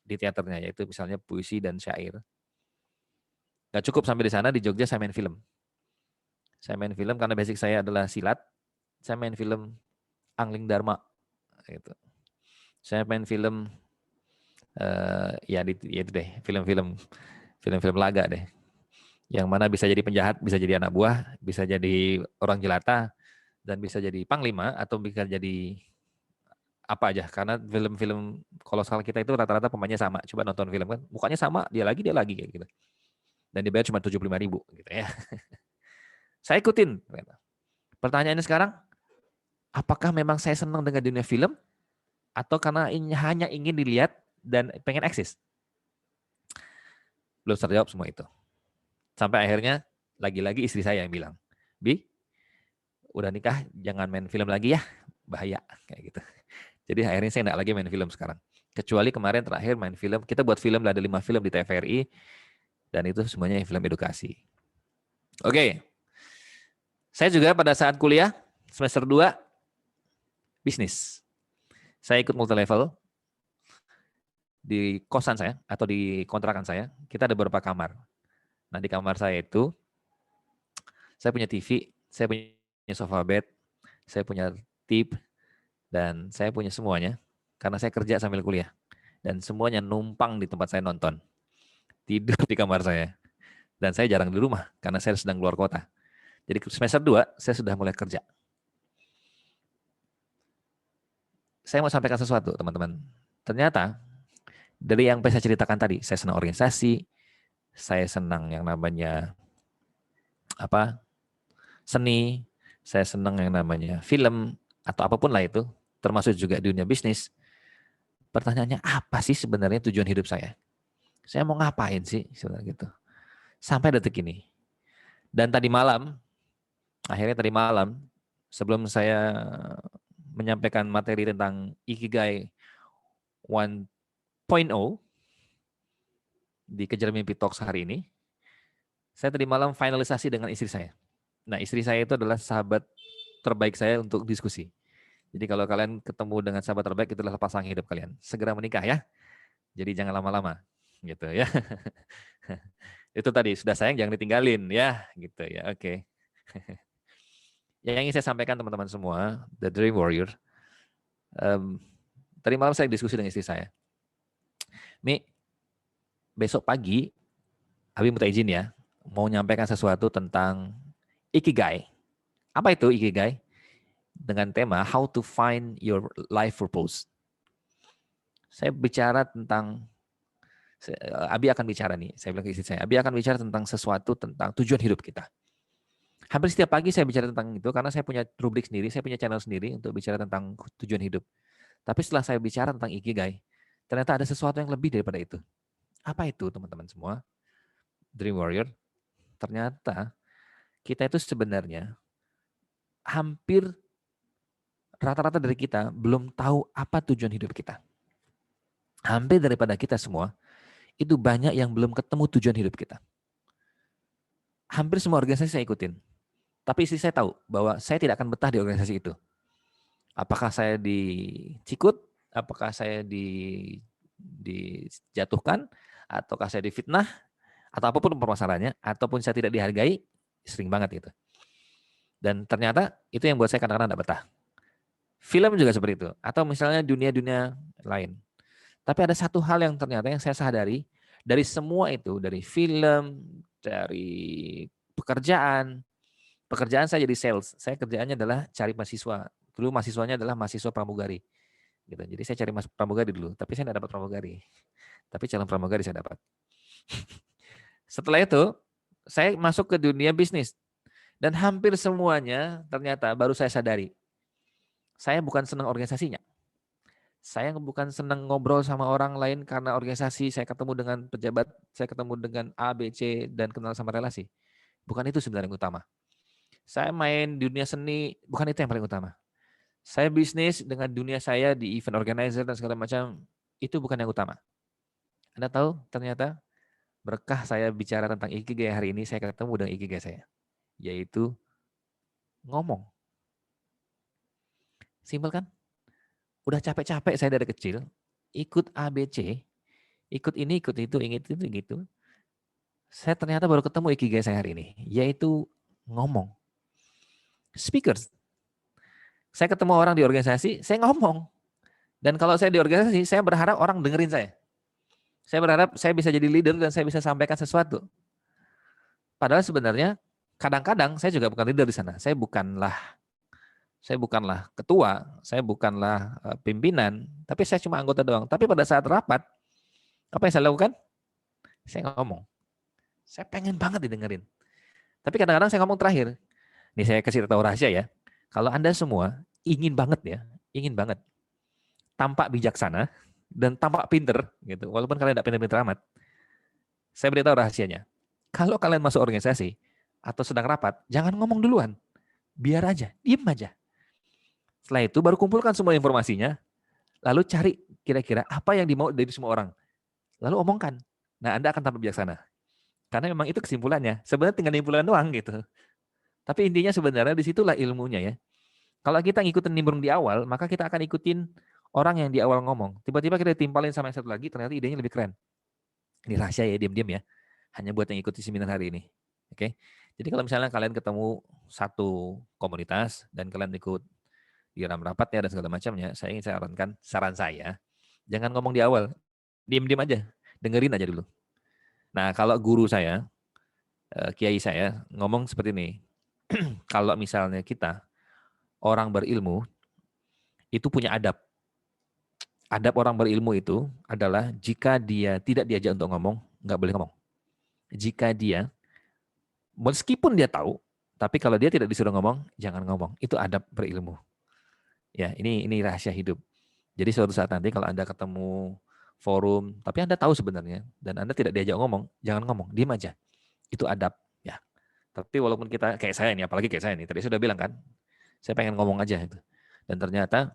di teaternya, yaitu misalnya puisi dan syair. Gak cukup sampai di sana, di Jogja saya main film. Saya main film karena basic saya adalah silat. Saya main film Angling Dharma. Gitu. Saya main film, ya itu deh, film-film laga deh. Yang mana bisa jadi penjahat, bisa jadi anak buah, bisa jadi orang jelata, dan bisa jadi panglima, atau bisa jadi apa aja. Karena film-film kolosal kita itu rata-rata pemainnya sama. Coba nonton film kan, mukanya sama, dia lagi kayak gitu. Dan dibayar cuma 75.000 gitu ya. Saya ikutin. Pertanyaannya sekarang, apakah memang saya senang dengan dunia film atau karena hanya ingin dilihat dan pengen eksis? Belum terjawab semua itu. Sampai akhirnya lagi-lagi istri saya yang bilang, Bi, udah nikah jangan main film lagi ya, bahaya kayak gitu. Jadi akhirnya saya nggak lagi main film sekarang. Kecuali kemarin terakhir main film, kita buat film ada 5 film di TVRI dan itu semuanya film edukasi. Oke. Saya juga pada saat kuliah semester 2 bisnis. Saya ikut multi level di kosan saya atau di kontrakan saya. Kita ada beberapa kamar. Nah, di kamar saya itu saya punya TV, saya punya sofa bed, saya punya tip, dan saya punya semuanya karena saya kerja sambil kuliah. Dan semuanya numpang di tempat saya nonton. Tidur di kamar saya. Dan saya jarang di rumah karena saya sedang keluar kota. Jadi semester 2 saya sudah mulai kerja. Saya mau sampaikan sesuatu, teman-teman. Ternyata dari yang saya ceritakan tadi, saya senang organisasi, saya senang yang namanya seni, saya senang yang namanya film atau apapun lah itu, termasuk juga dunia bisnis. Pertanyaannya apa sih sebenarnya tujuan hidup saya? Saya mau ngapain sih sebenarnya gitu. Sampai detik ini. Dan akhirnya tadi malam sebelum saya menyampaikan materi tentang Ikigai 1.0 di Kejar Mimpi Talks hari ini. Saya tadi malam finalisasi dengan istri saya. Nah, istri saya itu adalah sahabat terbaik saya untuk diskusi. Jadi kalau kalian ketemu dengan sahabat terbaik, itu adalah pasangan hidup kalian. Segera menikah ya. Jadi jangan lama-lama, gitu ya. Itu tadi, sudah sayang jangan ditinggalin ya, gitu ya. Oke. Yang ingin saya sampaikan teman-teman semua, The Dream Warrior. Tadi malam saya diskusi dengan istri saya. Mi, besok pagi, Abi minta izin ya, mau nyampaikan sesuatu tentang Ikigai. Apa itu Ikigai? Dengan tema How to Find Your Life Purpose. Saya bicara tentang, Abi akan bicara nih, saya bilang ke istri saya, Abi akan bicara tentang sesuatu tentang tujuan hidup kita. Hampir setiap pagi saya bicara tentang itu, karena saya punya rubrik sendiri, saya punya channel sendiri untuk bicara tentang tujuan hidup. Tapi setelah saya bicara tentang Ikigai, ternyata ada sesuatu yang lebih daripada itu. Apa itu teman-teman semua? Dream Warrior, ternyata kita itu sebenarnya hampir rata-rata dari kita belum tahu apa tujuan hidup kita. Hampir daripada kita semua, itu banyak yang belum ketemu tujuan hidup kita. Hampir semua organisasi saya ikutin. Tapi istri saya tahu bahwa saya tidak akan betah di organisasi itu. Apakah saya dicikut, apakah saya dijatuhkan, ataukah saya difitnah, atau apapun permasalahannya, ataupun saya tidak dihargai, sering banget gitu. Dan ternyata itu yang buat saya kadang-kadang tidak betah. Film juga seperti itu, atau misalnya dunia-dunia lain. Tapi ada satu hal yang ternyata yang saya sadari, dari semua itu, dari film, dari pekerjaan saya jadi sales. Saya kerjaannya adalah cari mahasiswa. Dulu mahasiswanya adalah mahasiswa pramugari. Gitu. Jadi saya cari pramugari dulu, tapi saya tidak dapat pramugari. Tapi calon pramugari saya dapat. Setelah itu, saya masuk ke dunia bisnis. Dan hampir semuanya ternyata baru saya sadari. Saya bukan senang organisasinya. Saya bukan senang ngobrol sama orang lain karena organisasi, saya ketemu dengan pejabat, saya ketemu dengan A, B, C, dan kenal sama relasi. Bukan itu sebenarnya yang utama. Saya main di dunia seni, bukan itu yang paling utama. Saya bisnis dengan dunia saya di event organizer dan segala macam, itu bukan yang utama. Anda tahu ternyata berkah saya bicara tentang Ikigai hari ini, saya ketemu dengan Ikigai saya. Yaitu ngomong. Simpel kan? Udah capek-capek saya dari kecil, ikut ABC, ikut ini, ikut itu, gitu. Saya ternyata baru ketemu Ikigai saya hari ini, yaitu ngomong. Speakers. Saya ketemu orang di organisasi, saya ngomong. Dan kalau saya di organisasi, saya berharap orang dengerin saya. Saya berharap saya bisa jadi leader dan saya bisa sampaikan sesuatu. Padahal sebenarnya kadang-kadang saya juga bukan leader di sana. Saya bukanlah ketua, saya bukanlah pimpinan, tapi saya cuma anggota doang. Tapi pada saat rapat, apa yang saya lakukan? Saya ngomong. Saya pengen banget didengerin. Tapi kadang-kadang saya ngomong terakhir. Nih saya kasih tahu rahasia ya. Kalau Anda semua ingin banget tampak bijaksana dan tampak pinter, gitu. Walaupun kalian tidak pinter-pinter amat, saya beritahu rahasianya. Kalau kalian masuk organisasi atau sedang rapat, jangan ngomong duluan. Biar aja, diem aja. Setelah itu baru kumpulkan semua informasinya, lalu cari kira-kira apa yang dimau dari semua orang. Lalu omongkan. Nah, Anda akan tampak bijaksana. Karena memang itu kesimpulannya. Sebenarnya tinggal kesimpulan doang gitu. Tapi intinya sebenarnya disitulah ilmunya ya. Kalau kita ngikutin nimbrung di awal, maka kita akan ikutin orang yang di awal ngomong. Tiba-tiba kita timpalin sama yang satu lagi, ternyata idenya lebih keren. Ini rahasia ya, diam-diam ya. Hanya buat yang ikuti seminar hari ini. Oke. Jadi kalau misalnya kalian ketemu satu komunitas dan kalian ikut di dalam rapatnya dan segala macamnya, saya ingin sarankan, saran saya, jangan ngomong di awal. Diam-diam aja, dengerin aja dulu. Nah, kalau guru saya, kiai saya ngomong seperti ini. Kalau misalnya kita orang berilmu itu punya adab. Adab orang berilmu itu adalah jika dia tidak diajak untuk ngomong, nggak boleh ngomong. Jika dia, meskipun dia tahu, tapi kalau dia tidak disuruh ngomong, jangan ngomong. Itu adab berilmu. Ya, ini rahasia hidup. Jadi suatu saat nanti kalau Anda ketemu forum, tapi Anda tahu sebenarnya, dan Anda tidak diajak ngomong, jangan ngomong, diam aja. Itu adab. Ya. Tapi walaupun kita, kayak saya ini, apalagi kayak saya ini, tadi sudah bilang kan, saya pengen ngomong aja. Gitu. Dan ternyata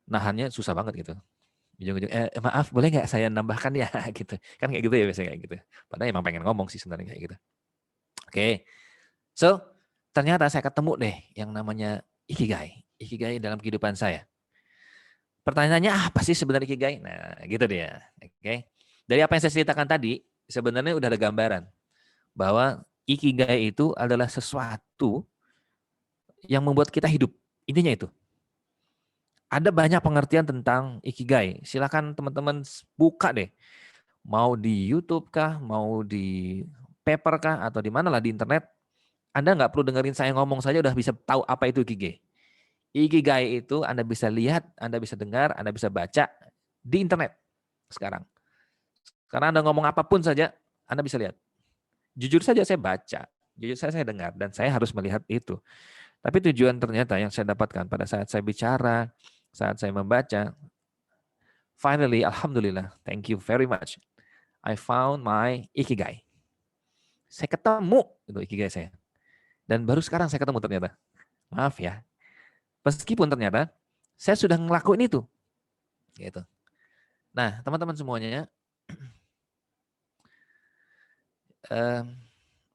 nahannya susah banget gitu. Ujung-ujung, maaf boleh nggak saya nambahkan ya gitu. Kan kayak gitu ya biasanya kayak gitu. Padahal emang pengen ngomong sih sebenarnya kayak gitu. Oke. So, ternyata saya ketemu deh yang namanya ikigai. Ikigai dalam kehidupan saya. Pertanyaannya apa sih sebenarnya ikigai? Nah, gitu dia. Oke. Dari apa yang saya ceritakan tadi, sebenarnya udah ada gambaran bahwa ikigai itu adalah sesuatu yang membuat kita hidup. Intinya itu. Ada banyak pengertian tentang ikigai. Silakan teman-teman buka deh. Mau di YouTube kah, mau di paper kah, atau di mana lah di internet. Anda nggak perlu dengerin saya ngomong saja udah bisa tahu apa itu ikigai. Ikigai itu Anda bisa lihat, Anda bisa dengar, Anda bisa baca di internet sekarang. Karena Anda ngomong apapun saja, Anda bisa lihat. Jujur saja saya baca, jujur saya dengar, dan saya harus melihat itu. Tapi tujuan ternyata yang saya dapatkan pada saat saya bicara, saat saya membaca, finally, alhamdulillah, thank you very much. I found my ikigai. Saya ketemu itu ikigai saya. Dan baru sekarang saya ketemu ternyata. Maaf ya. Meskipun ternyata saya sudah ngelakuin itu. Gitu. Nah, teman-teman semuanya,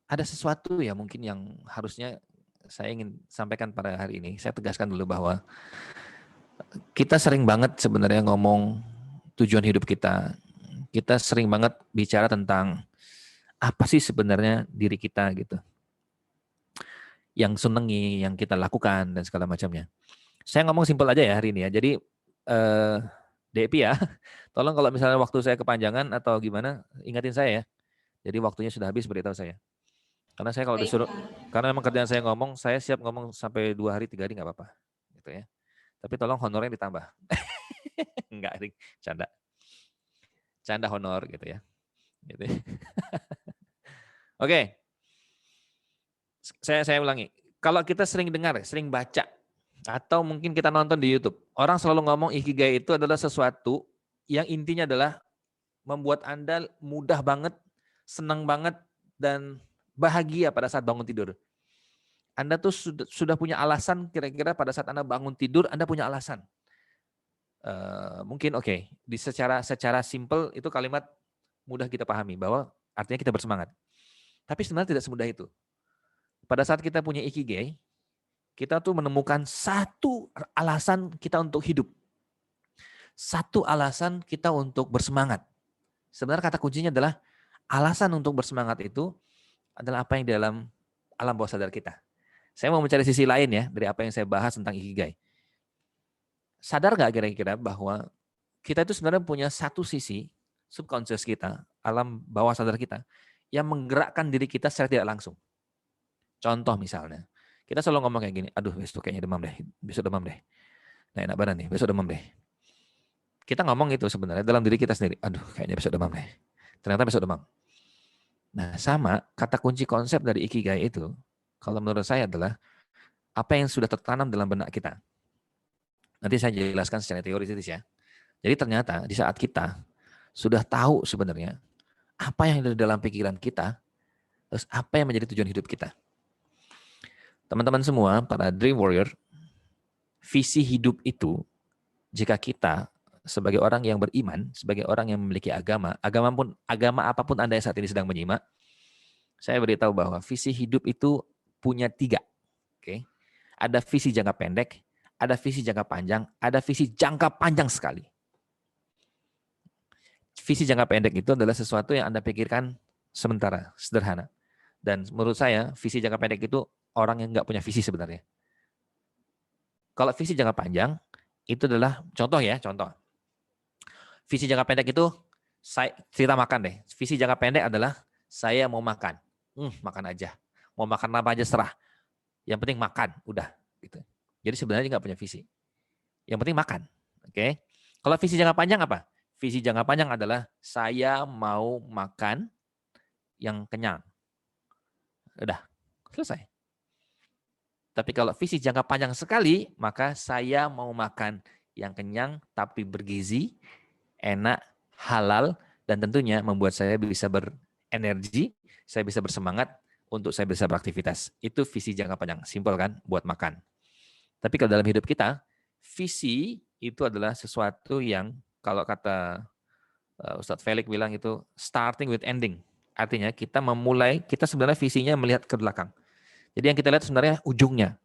ada sesuatu ya mungkin yang harusnya saya ingin sampaikan pada hari ini. Saya tegaskan dulu bahwa kita sering banget sebenarnya ngomong tujuan hidup kita. Kita sering banget bicara tentang apa sih sebenarnya diri kita gitu. Yang senengi, yang kita lakukan dan segala macamnya. Saya ngomong simpel aja ya hari ini ya. Jadi DP ya, tolong kalau misalnya waktu saya kepanjangan atau gimana, ingatin saya ya. Jadi waktunya sudah habis, beritahu saya. Karena saya kalau disuruh, karena memang kerjaan saya ngomong, saya siap ngomong sampai 2 hari, 3 hari nggak apa-apa. Gitu ya. Tapi tolong honornya ditambah. Enggak, canda. Canda honor gitu ya. Gitu ya. Oke. Saya ulangi. Kalau kita sering dengar, sering baca, atau mungkin kita nonton di YouTube, orang selalu ngomong ikigai itu adalah sesuatu yang intinya adalah membuat Anda mudah banget, senang banget, dan bahagia pada saat bangun tidur. Anda tuh sudah punya alasan kira-kira pada saat Anda bangun tidur, Anda punya alasan. Mungkin oke, di secara simple itu kalimat mudah kita pahami bahwa artinya kita bersemangat. Tapi sebenarnya tidak semudah itu. Pada saat kita punya ikigai, kita tuh menemukan satu alasan kita untuk hidup. Satu alasan kita untuk bersemangat. Sebenarnya kata kuncinya adalah alasan untuk bersemangat itu adalah apa yang di dalam alam bawah sadar kita. Saya mau mencari sisi lain ya dari apa yang saya bahas tentang ikigai. Sadar nggak kira-kira bahwa kita itu sebenarnya punya satu sisi subconscious kita, alam bawah sadar kita, yang menggerakkan diri kita secara tidak langsung. Contoh misalnya, kita selalu ngomong kayak gini, aduh besok kayaknya demam deh, besok demam deh. Nah enak badan nih, besok demam deh. Kita ngomong itu sebenarnya dalam diri kita sendiri, aduh kayaknya besok demam deh. Ternyata besok demam. Nah sama, kata kunci konsep dari ikigai itu, kalau menurut saya adalah apa yang sudah tertanam dalam benak kita. Nanti saya jelaskan secara teoritis ya. Jadi ternyata di saat kita sudah tahu sebenarnya apa yang ada di dalam pikiran kita, terus apa yang menjadi tujuan hidup kita. Teman-teman semua, para Dream Warrior, visi hidup itu, jika kita sebagai orang yang beriman, sebagai orang yang memiliki agama apapun Anda yang saat ini sedang menyimak, saya beritahu bahwa visi hidup itu punya 3. Oke. Ada visi jangka pendek, ada visi jangka panjang, ada visi jangka panjang sekali. Visi jangka pendek itu adalah sesuatu yang Anda pikirkan sementara, sederhana. Dan menurut saya, visi jangka pendek itu orang yang nggak punya visi sebenarnya. Kalau visi jangka panjang, itu adalah contoh. Visi jangka pendek itu, saya cerita makan deh. Visi jangka pendek adalah saya mau makan. Makan aja. Mau makan apa aja serah. Yang penting makan, udah. Gitu. Jadi sebenarnya nggak punya visi. Yang penting makan. Oke. Kalau visi jangka panjang apa? Visi jangka panjang adalah saya mau makan yang kenyang. Udah, selesai. Tapi kalau visi jangka panjang sekali, maka saya mau makan yang kenyang tapi bergizi, enak, halal, dan tentunya membuat saya bisa berenergi, saya bisa bersemangat untuk saya bisa beraktivitas. Itu visi jangka panjang. Simpel kan buat makan. Tapi kalau dalam hidup kita, visi itu adalah sesuatu yang kalau kata Ustadz Felix bilang itu starting with ending. Artinya kita sebenarnya visinya melihat ke belakang. Jadi yang kita lihat sebenarnya ujungnya.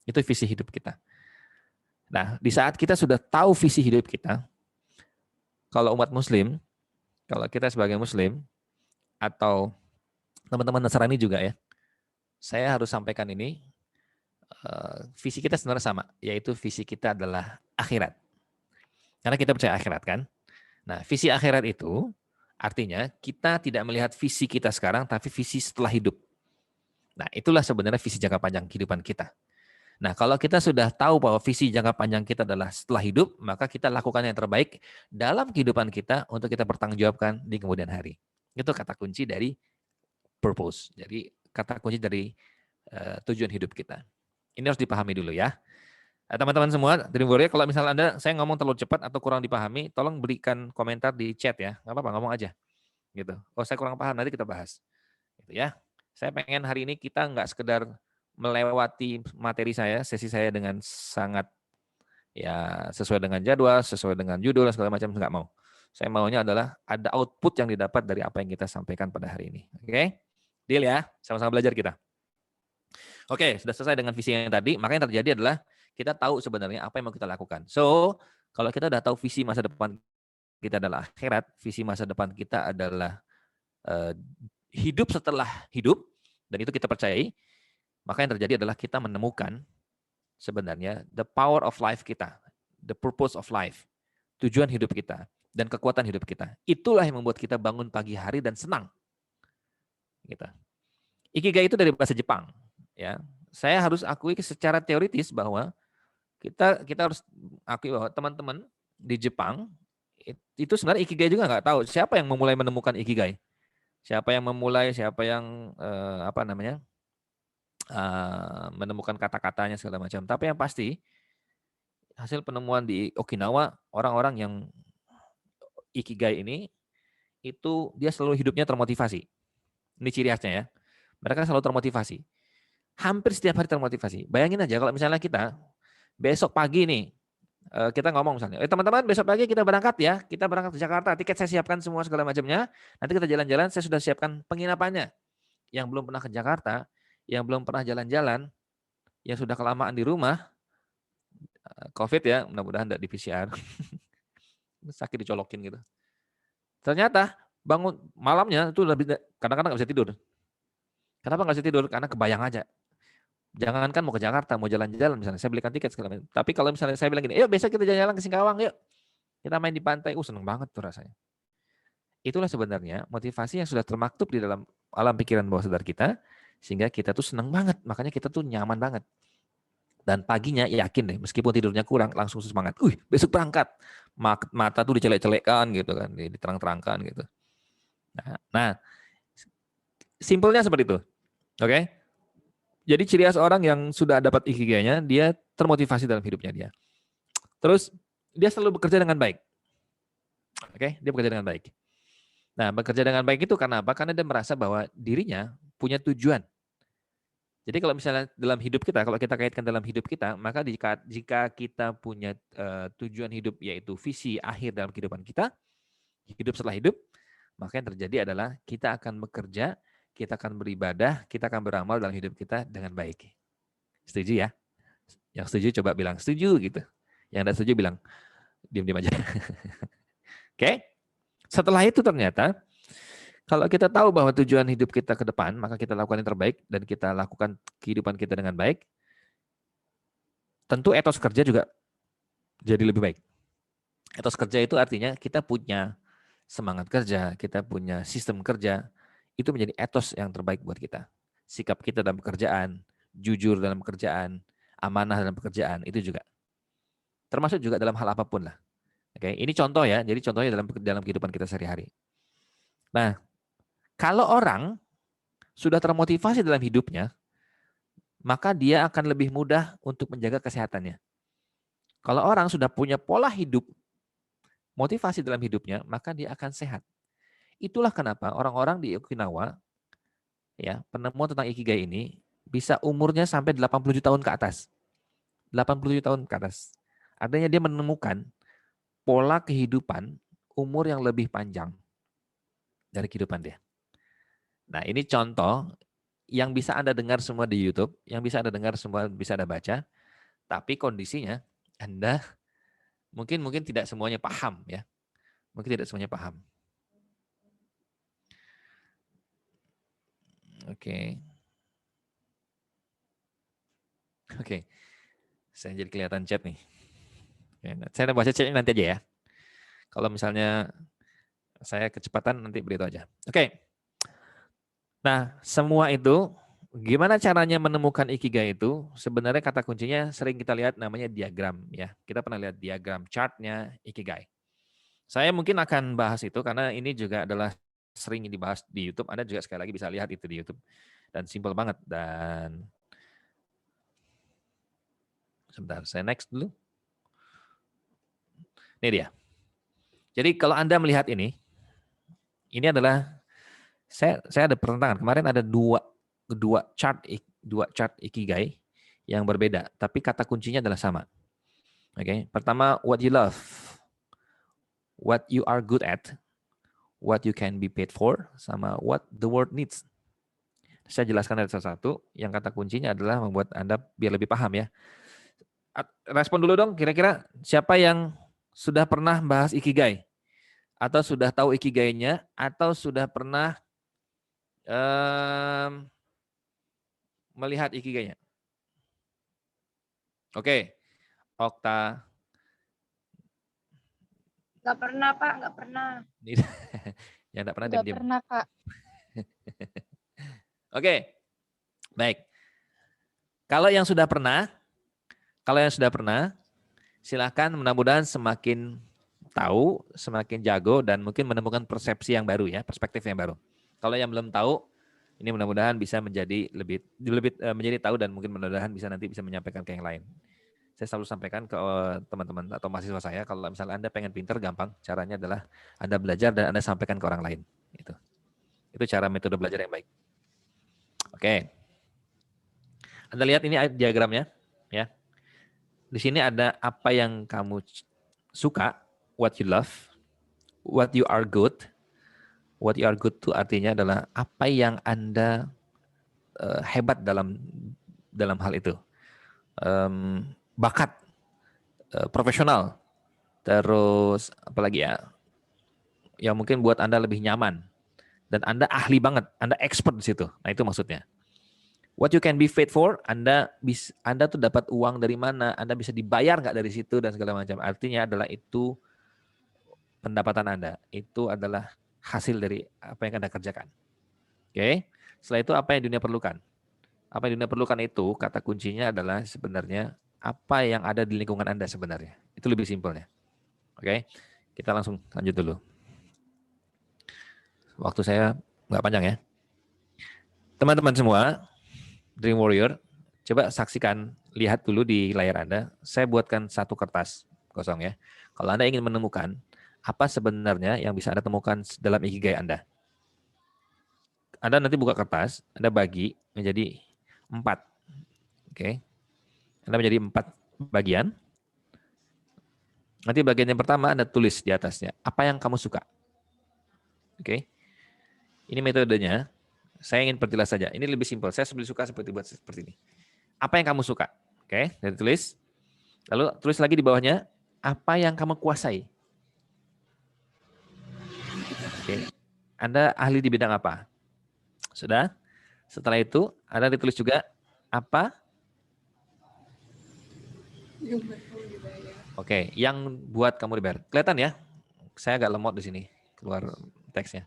Itu visi hidup kita. Nah, di saat kita sudah tahu visi hidup kita, kalau umat muslim, kalau kita sebagai muslim, atau teman-teman Nasrani juga ya, saya harus sampaikan ini, visi kita sebenarnya sama, yaitu visi kita adalah akhirat. Karena kita percaya akhirat kan. Nah, visi akhirat itu artinya kita tidak melihat visi kita sekarang, tapi visi setelah hidup. Nah, itulah sebenarnya visi jangka panjang kehidupan kita. Nah, kalau kita sudah tahu bahwa visi jangka panjang kita adalah setelah hidup, maka kita lakukan yang terbaik dalam kehidupan kita untuk kita pertanggungjawabkan di kemudian hari. Itu kata kunci dari purpose. Jadi kata kunci dari tujuan hidup kita. Ini harus dipahami dulu ya. Teman-teman semua, Dream Warrior, kalau misalnya saya ngomong terlalu cepat atau kurang dipahami, tolong berikan komentar di chat ya. Nggak apa-apa, ngomong aja. Gitu. Oh, saya kurang paham, nanti kita bahas. Gitu ya. Saya pengen hari ini kita nggak sekedar melewati materi saya, sesi saya dengan sangat ya sesuai dengan jadwal, sesuai dengan judul, segala macam, nggak mau. Saya maunya adalah ada output yang didapat dari apa yang kita sampaikan pada hari ini. Oke? Deal ya? Sama-sama belajar kita. Oke, sudah selesai dengan visi yang tadi, maka yang terjadi adalah kita tahu sebenarnya apa yang mau kita lakukan. So, kalau kita udah tahu visi masa depan kita adalah akhirat, visi masa depan kita adalah hidup setelah hidup, dan itu kita percayai, maka yang terjadi adalah kita menemukan sebenarnya the power of life kita, the purpose of life, tujuan hidup kita, dan kekuatan hidup kita. Itulah yang membuat kita bangun pagi hari dan senang. Gitu. Ikigai itu dari bahasa Jepang. Ya, saya harus akui secara teoritis bahwa kita harus akui bahwa teman-teman di Jepang itu sebenarnya ikigai juga nggak tahu siapa yang memulai menemukan ikigai, siapa yang memulai, siapa yang menemukan kata-katanya segala macam. Tapi yang pasti hasil penemuan di Okinawa, orang-orang yang ikigai ini itu dia selalu hidupnya termotivasi. Ini ciri khasnya ya. Mereka selalu termotivasi. Hampir setiap hari termotivasi. Bayangin aja kalau misalnya kita besok pagi nih, kita ngomong misalnya, teman-teman besok pagi kita berangkat ya, kita berangkat ke Jakarta, tiket saya siapkan semua segala macamnya, nanti kita jalan-jalan, saya sudah siapkan penginapannya. Yang belum pernah ke Jakarta, yang belum pernah jalan-jalan, yang sudah kelamaan di rumah, COVID ya, mudah-mudahan tidak di PCR, sakit dicolokin gitu. Ternyata bangun malamnya itu lebih kadang-kadang nggak bisa tidur. Kenapa nggak bisa tidur? Karena kebayang aja. Jangankan mau ke Jakarta, mau jalan-jalan misalnya, saya belikan tiket segala macam. Tapi kalau misalnya saya bilang gini, yuk besok kita jalan-jalan ke Singkawang, yuk. Kita main di pantai, seneng banget tuh rasanya. Itulah sebenarnya motivasi yang sudah termaktub di dalam alam pikiran bawah sadar kita, sehingga kita tuh seneng banget, makanya kita tuh nyaman banget. Dan paginya yakin deh, meskipun tidurnya kurang, langsung semangat. Besok berangkat. Mata tuh dicelek-celekkan gitu kan, diterang-terangkan gitu. Nah, simpelnya seperti itu. Oke? Jadi ciri khas orang yang sudah dapat ikigainya, dia termotivasi dalam hidupnya dia. Terus dia selalu bekerja dengan baik. Oke, dia bekerja dengan baik. Nah, bekerja dengan baik itu karena apa? Karena dia merasa bahwa dirinya punya tujuan. Jadi kalau misalnya dalam hidup kita, kalau kita kaitkan dalam hidup kita, maka jika kita punya tujuan hidup, yaitu visi akhir dalam kehidupan kita, hidup setelah hidup, maka yang terjadi adalah kita akan bekerja, kita akan beribadah, kita akan beramal dalam hidup kita dengan baik. Setuju ya? Yang setuju coba bilang setuju gitu. Yang tidak setuju bilang diam-diam aja. Oke? Setelah itu ternyata kalau kita tahu bahwa tujuan hidup kita ke depan, maka kita lakukan yang terbaik dan kita lakukan kehidupan kita dengan baik. Tentu etos kerja juga jadi lebih baik. Etos kerja itu artinya kita punya semangat kerja, kita punya sistem kerja, itu menjadi etos yang terbaik buat kita. Sikap kita dalam pekerjaan, jujur dalam pekerjaan, amanah dalam pekerjaan, itu juga. Termasuk juga dalam hal apapun lah. Oke, ini contoh ya, jadi contohnya dalam kehidupan kita sehari-hari. Nah, kalau orang sudah termotivasi dalam hidupnya, maka dia akan lebih mudah untuk menjaga kesehatannya. Kalau orang sudah punya pola hidup, motivasi dalam hidupnya, maka dia akan sehat. Itulah kenapa orang-orang di Okinawa, ya, penemuan tentang Ikigai ini bisa umurnya sampai 87 tahun ke atas. 87 tahun ke atas. Artinya dia menemukan pola kehidupan umur yang lebih panjang dari kehidupan dia. Nah, ini contoh yang bisa Anda dengar semua di YouTube, yang bisa Anda dengar semua bisa Anda baca, tapi kondisinya Anda mungkin tidak semuanya paham ya. Mungkin tidak semuanya paham. Oke. Oke. Saya jadi kelihatan chat nih. Saya baca chatnya nanti aja ya. Kalau misalnya saya kecepatan nanti beritahu aja. Oke. Nah, semua itu gimana caranya menemukan ikigai itu? Sebenarnya kata kuncinya sering kita lihat namanya diagram ya. Kita pernah lihat diagram chartnya ikigai. Saya mungkin akan bahas itu karena ini juga adalah sering dibahas di YouTube. Anda juga sekali lagi bisa lihat itu di YouTube. Dan simple banget. Dan sebentar, saya next dulu. Ini dia. Jadi kalau Anda melihat ini adalah saya ada pertentangan. Kemarin ada dua chart ikigai yang berbeda, tapi kata kuncinya adalah sama. Oke, pertama what you love, what you are good at, what you can be paid for, sama what the world needs. Saya jelaskan dari satu-satu. Yang kata kuncinya adalah membuat Anda biar lebih paham ya. Respon dulu dong, kira-kira siapa yang sudah pernah bahas ikigai? Atau sudah tahu ikigainya? Atau sudah pernah melihat ikigainya? Oke, Okta. Nggak pernah, Pak. Nggak pernah. Yang nggak pernah Nggak diam-diam. pernah, Kak. Oke, baik. Kalau yang sudah pernah, silakan mudah-mudahan semakin tahu, semakin jago, dan mungkin menemukan persepsi yang baru ya, perspektif yang baru. Kalau yang belum tahu, ini mudah-mudahan bisa menjadi lebih menjadi tahu dan mungkin mudah-mudahan nanti bisa menyampaikan ke yang lain. Saya selalu sampaikan ke teman-teman atau mahasiswa saya, kalau misalnya Anda pengen pinter, gampang. Caranya adalah Anda belajar dan Anda sampaikan ke orang lain. Itu cara metode belajar yang baik. Oke. Anda lihat ini diagramnya, ya. Di sini ada apa yang kamu suka, what you love, what you are good. What you are good itu artinya adalah apa yang Anda hebat dalam hal itu. Bakat, profesional, terus apalagi ya, yang mungkin buat Anda lebih nyaman. Dan Anda ahli banget, Anda expert di situ. Nah itu maksudnya. What you can be paid for, Anda tuh dapat uang dari mana, Anda bisa dibayar nggak dari situ dan segala macam. Artinya adalah itu pendapatan Anda, itu adalah hasil dari apa yang Anda kerjakan. Oke. Setelah itu apa yang dunia perlukan? Apa yang dunia perlukan itu kata kuncinya adalah sebenarnya apa yang ada di lingkungan Anda sebenarnya. Itu lebih simpelnya. Oke. Kita langsung lanjut dulu. Waktu saya nggak panjang ya. Teman-teman semua, Dream Warrior, coba saksikan, lihat dulu di layar Anda. Saya buatkan satu kertas kosong ya. Kalau Anda ingin menemukan apa sebenarnya yang bisa Anda temukan dalam ikigai Anda. Anda nanti buka kertas, Anda bagi menjadi 4. Oke. Anda menjadi 4 bagian. Nanti bagian yang pertama Anda tulis di atasnya, apa yang kamu suka. Oke. Ini metodenya. Saya ingin perjelas saja. Ini lebih simpel. Saya lebih suka seperti ini. Apa yang kamu suka? Oke, dan tulis. Lalu tulis lagi di bawahnya, apa yang kamu kuasai? Oke. Anda ahli di bidang apa? Sudah? Setelah itu, Anda ditulis juga apa? Oke, yang buat kamu dibayar. Kelihatan ya? Saya agak lemot di sini keluar teksnya.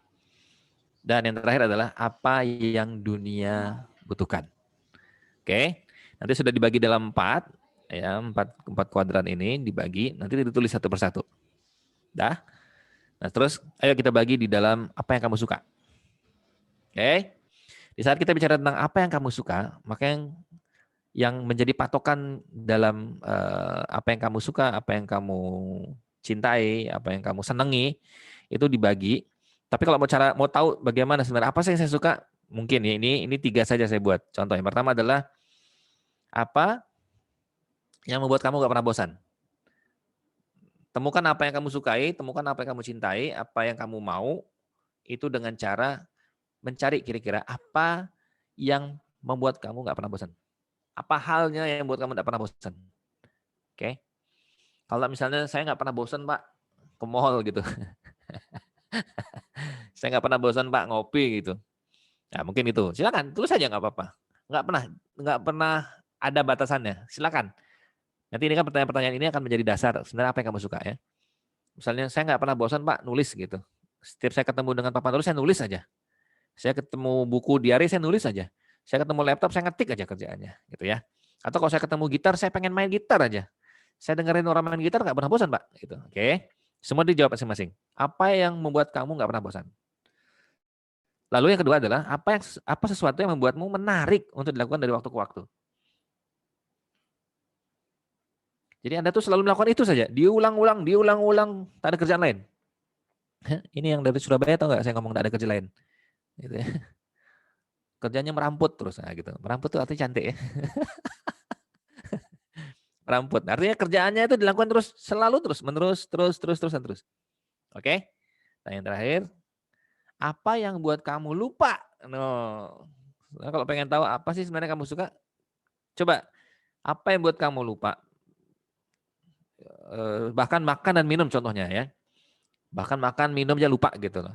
Dan yang terakhir adalah apa yang dunia butuhkan. Oke, nanti sudah dibagi dalam 4, ya, 4 kuadran ini dibagi, nanti ditulis satu persatu. Dah? Nah, terus ayo kita bagi di dalam apa yang kamu suka. Oke? Di saat kita bicara tentang apa yang kamu suka, maka yang menjadi patokan dalam apa yang kamu suka, apa yang kamu cintai, apa yang kamu senangi, itu dibagi. Tapi kalau mau tahu bagaimana sebenarnya apa sih yang saya suka, mungkin ya ini 3 saja saya buat. Contoh yang pertama adalah apa yang membuat kamu gak pernah bosan. Temukan apa yang kamu sukai, temukan apa yang kamu cintai, apa yang kamu mau, itu dengan cara mencari kira-kira apa yang membuat kamu nggak pernah bosan. Apa halnya yang membuat kamu nggak pernah bosan. Oke. Kalau misalnya saya nggak pernah bosan Pak ke mall gitu. Saya nggak pernah bosan Pak ngopi gitu. Nah, mungkin itu. Silakan, tulis saja nggak apa-apa. Nggak pernah ada batasannya. Silakan. Nanti ini kan pertanyaan-pertanyaan ini akan menjadi dasar sebenarnya apa yang kamu suka ya. Misalnya saya nggak pernah bosan Pak nulis gitu. Setiap saya ketemu dengan papan tulis saya nulis saja. Saya ketemu buku diary saya nulis saja. Saya ketemu laptop saya ngetik aja kerjaannya gitu ya. Atau kalau saya ketemu gitar saya pengen main gitar aja. Saya dengerin orang main gitar nggak pernah bosan Pak gitu. Oke. Semua dijawab masing-masing. Apa yang membuat kamu nggak pernah bosan? Lalu yang kedua adalah apa sesuatu yang membuatmu menarik untuk dilakukan dari waktu ke waktu. Jadi Anda tuh selalu melakukan itu saja, diulang-ulang, tak ada kerjaan lain. Ini yang dari Surabaya tau nggak saya ngomong tak ada kerja lain. Gitu ya. Kerjanya meramput terus, nah gitu. Meramput tuh artinya cantik ya. Meramput, artinya kerjaannya itu dilakukan terus, selalu terus, menerus, terus. Oke? Nah yang terakhir, apa yang buat kamu lupa? Nah, kalau pengen tahu apa sih sebenarnya kamu suka, coba apa yang buat kamu lupa? Bahkan makan dan minum contohnya ya. Bahkan makan, minum aja lupa gitu loh.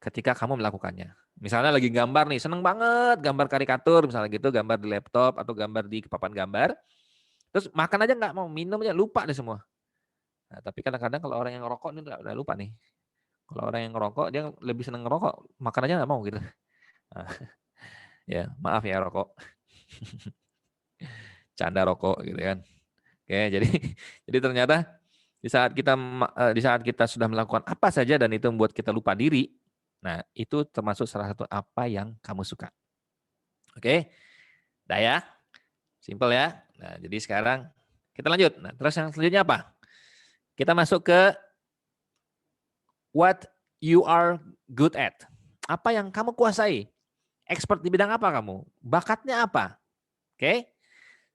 Ketika kamu melakukannya. Misalnya lagi gambar nih, seneng banget gambar karikatur misalnya gitu, gambar di laptop atau gambar di papan gambar. Terus makan aja nggak mau, minum aja lupa deh semua. Nah, tapi kadang-kadang kalau orang yang ngerokok ini udah lupa nih. Kalau orang yang ngerokok dia lebih seneng ngerokok, makan aja nggak mau gitu. Nah, ya maaf ya rokok. Canda rokok gitu kan. Oke, jadi jadi ternyata di saat kita sudah melakukan apa saja dan itu membuat kita lupa diri, nah itu termasuk salah satu apa yang kamu suka. Oke, dah ya, simple ya. Nah jadi sekarang kita lanjut. Nah terus yang selanjutnya apa? Kita masuk ke what you are good at. Apa yang kamu kuasai? Expert di bidang apa kamu? Bakatnya apa? Oke,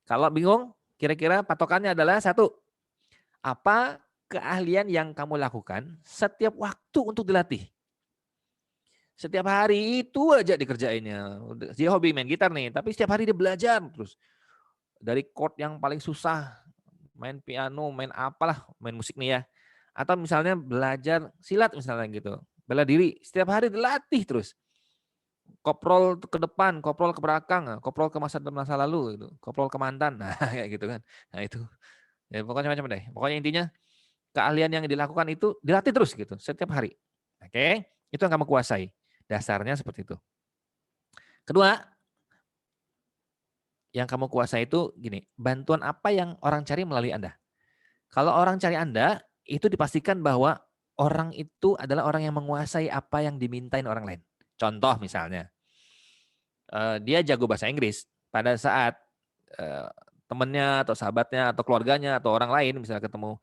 kalau bingung, kira-kira patokannya adalah satu. Apa keahlian yang kamu lakukan setiap waktu untuk dilatih? Setiap hari itu aja dikerjainnya. Dia hobi main gitar nih, tapi setiap hari dia belajar terus. Dari chord yang paling susah, main piano, main apalah, main musik nih ya. Atau misalnya belajar silat misalnya gitu. Bela diri, setiap hari dilatih terus. Koprol ke depan, koprol ke belakang, koprol ke masa lalu gitu. Koprol ke mantan. Nah, kayak gitu kan. Nah, itu. Ya, pokoknya macam deh. Pokoknya intinya keahlian yang dilakukan itu dilatih terus gitu setiap hari. Oke, itu yang kamu kuasai. Dasarnya seperti itu. Kedua, yang kamu kuasai itu gini, bantuan apa yang orang cari melalui Anda. Kalau orang cari Anda, itu dipastikan bahwa orang itu adalah orang yang menguasai apa yang dimintain orang lain. Contoh misalnya, dia jago bahasa Inggris. Pada saat temannya atau sahabatnya atau keluarganya atau orang lain misalnya ketemu,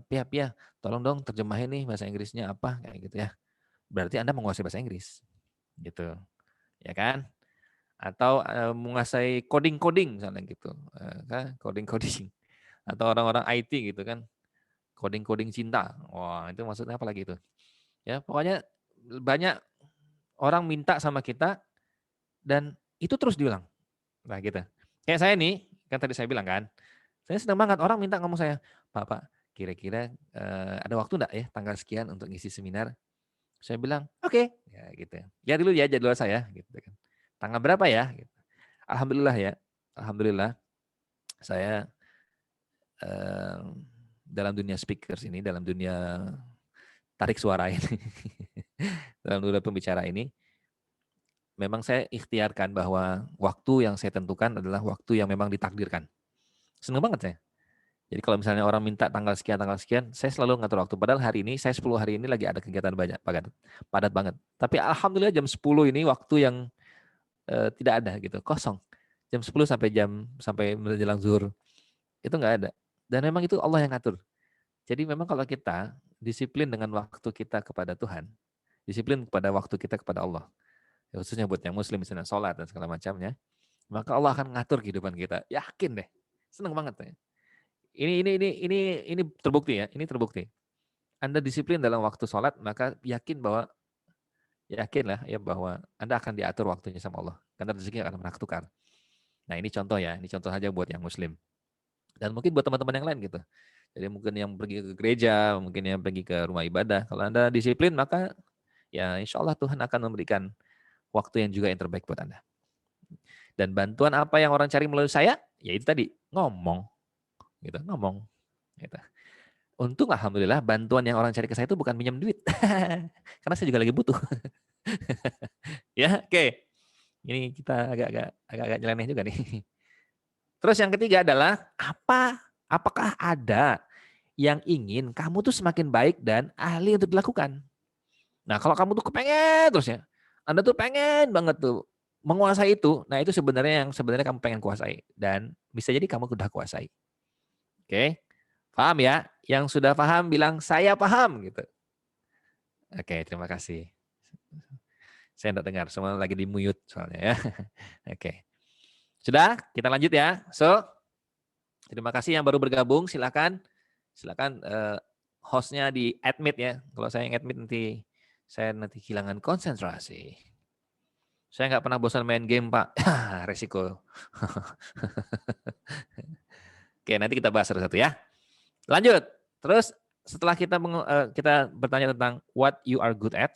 Pia, tolong dong terjemahin nih bahasa Inggrisnya apa, kayak gitu ya. Berarti Anda menguasai bahasa Inggris, gitu, ya kan? Atau menguasai coding misalnya gitu, kan coding atau orang-orang IT gitu kan, coding cinta, wah itu maksudnya apa lagi itu? Ya pokoknya banyak orang minta sama kita dan itu terus diulang, nah gitu. Kayak saya nih, kan tadi saya bilang kan, saya senang banget orang minta ngomong saya, Pak, kira-kira ada waktu enggak ya tanggal sekian untuk ngisi seminar? Saya bilang, oke, ya gitu. Ya dulu ya jadwal saya, gitu kan. Tanggal berapa ya? Gitu. Alhamdulillah ya, alhamdulillah saya dalam dunia speakers ini, dalam dunia tarik suara ini, dalam dunia pembicara ini, memang saya ikhtiarkan bahwa waktu yang saya tentukan adalah waktu yang memang ditakdirkan. Senang banget saya. Jadi kalau misalnya orang minta tanggal sekian, saya selalu ngatur waktu. Padahal hari ini, saya 10 hari ini lagi ada kegiatan banyak, padat banget. Tapi alhamdulillah jam 10 ini waktu yang tidak ada gitu, kosong. Jam 10 sampai menjelang zuhur, itu nggak ada. Dan memang itu Allah yang ngatur. Jadi memang kalau kita disiplin dengan waktu kita kepada Tuhan, disiplin kepada waktu kita kepada Allah, khususnya buat yang muslim, misalnya sholat dan segala macamnya, maka Allah akan ngatur kehidupan kita. Yakin deh, senang banget ya. Ini terbukti ya, ini terbukti. Anda disiplin dalam waktu sholat, maka yakinlah ya bahwa Anda akan diatur waktunya sama Allah. Karena rezeki akan pernah tukar. Nah ini contoh ya, ini contoh saja buat yang muslim. Dan mungkin buat teman-teman yang lain gitu. Jadi mungkin yang pergi ke gereja, mungkin yang pergi ke rumah ibadah. Kalau Anda disiplin, maka ya insya Allah Tuhan akan memberikan waktu yang juga yang terbaik buat Anda. Dan bantuan apa yang orang cari melalui saya? Ya itu tadi, ngomong. Gitu, ngomong. Gitu. Untung alhamdulillah bantuan yang orang cari ke saya itu bukan pinjam duit. Karena saya juga lagi butuh. Ya, oke. Ini kita agak nyeleneh juga nih. Terus yang ketiga adalah apakah ada yang ingin kamu tuh semakin baik dan ahli untuk dilakukan? Nah, kalau kamu tuh kepengen terus ya, Anda tuh pengen banget tuh menguasai itu, nah itu sebenarnya kamu pengen kuasai dan bisa jadi kamu udah kuasai. Oke. Paham ya? Yang sudah paham bilang saya paham gitu. Oke, terima kasih. Saya enggak dengar, semua lagi di mute soalnya ya. Oke. Sudah, kita lanjut ya. So, terima kasih yang baru bergabung, silakan hostnya di admit ya. Kalau saya yang admit saya nanti kehilangan konsentrasi. Saya nggak pernah bosan main game, Pak. Resiko. Oke, nanti kita bahas satu-satu ya. Lanjut. Terus setelah kita bertanya tentang what you are good at,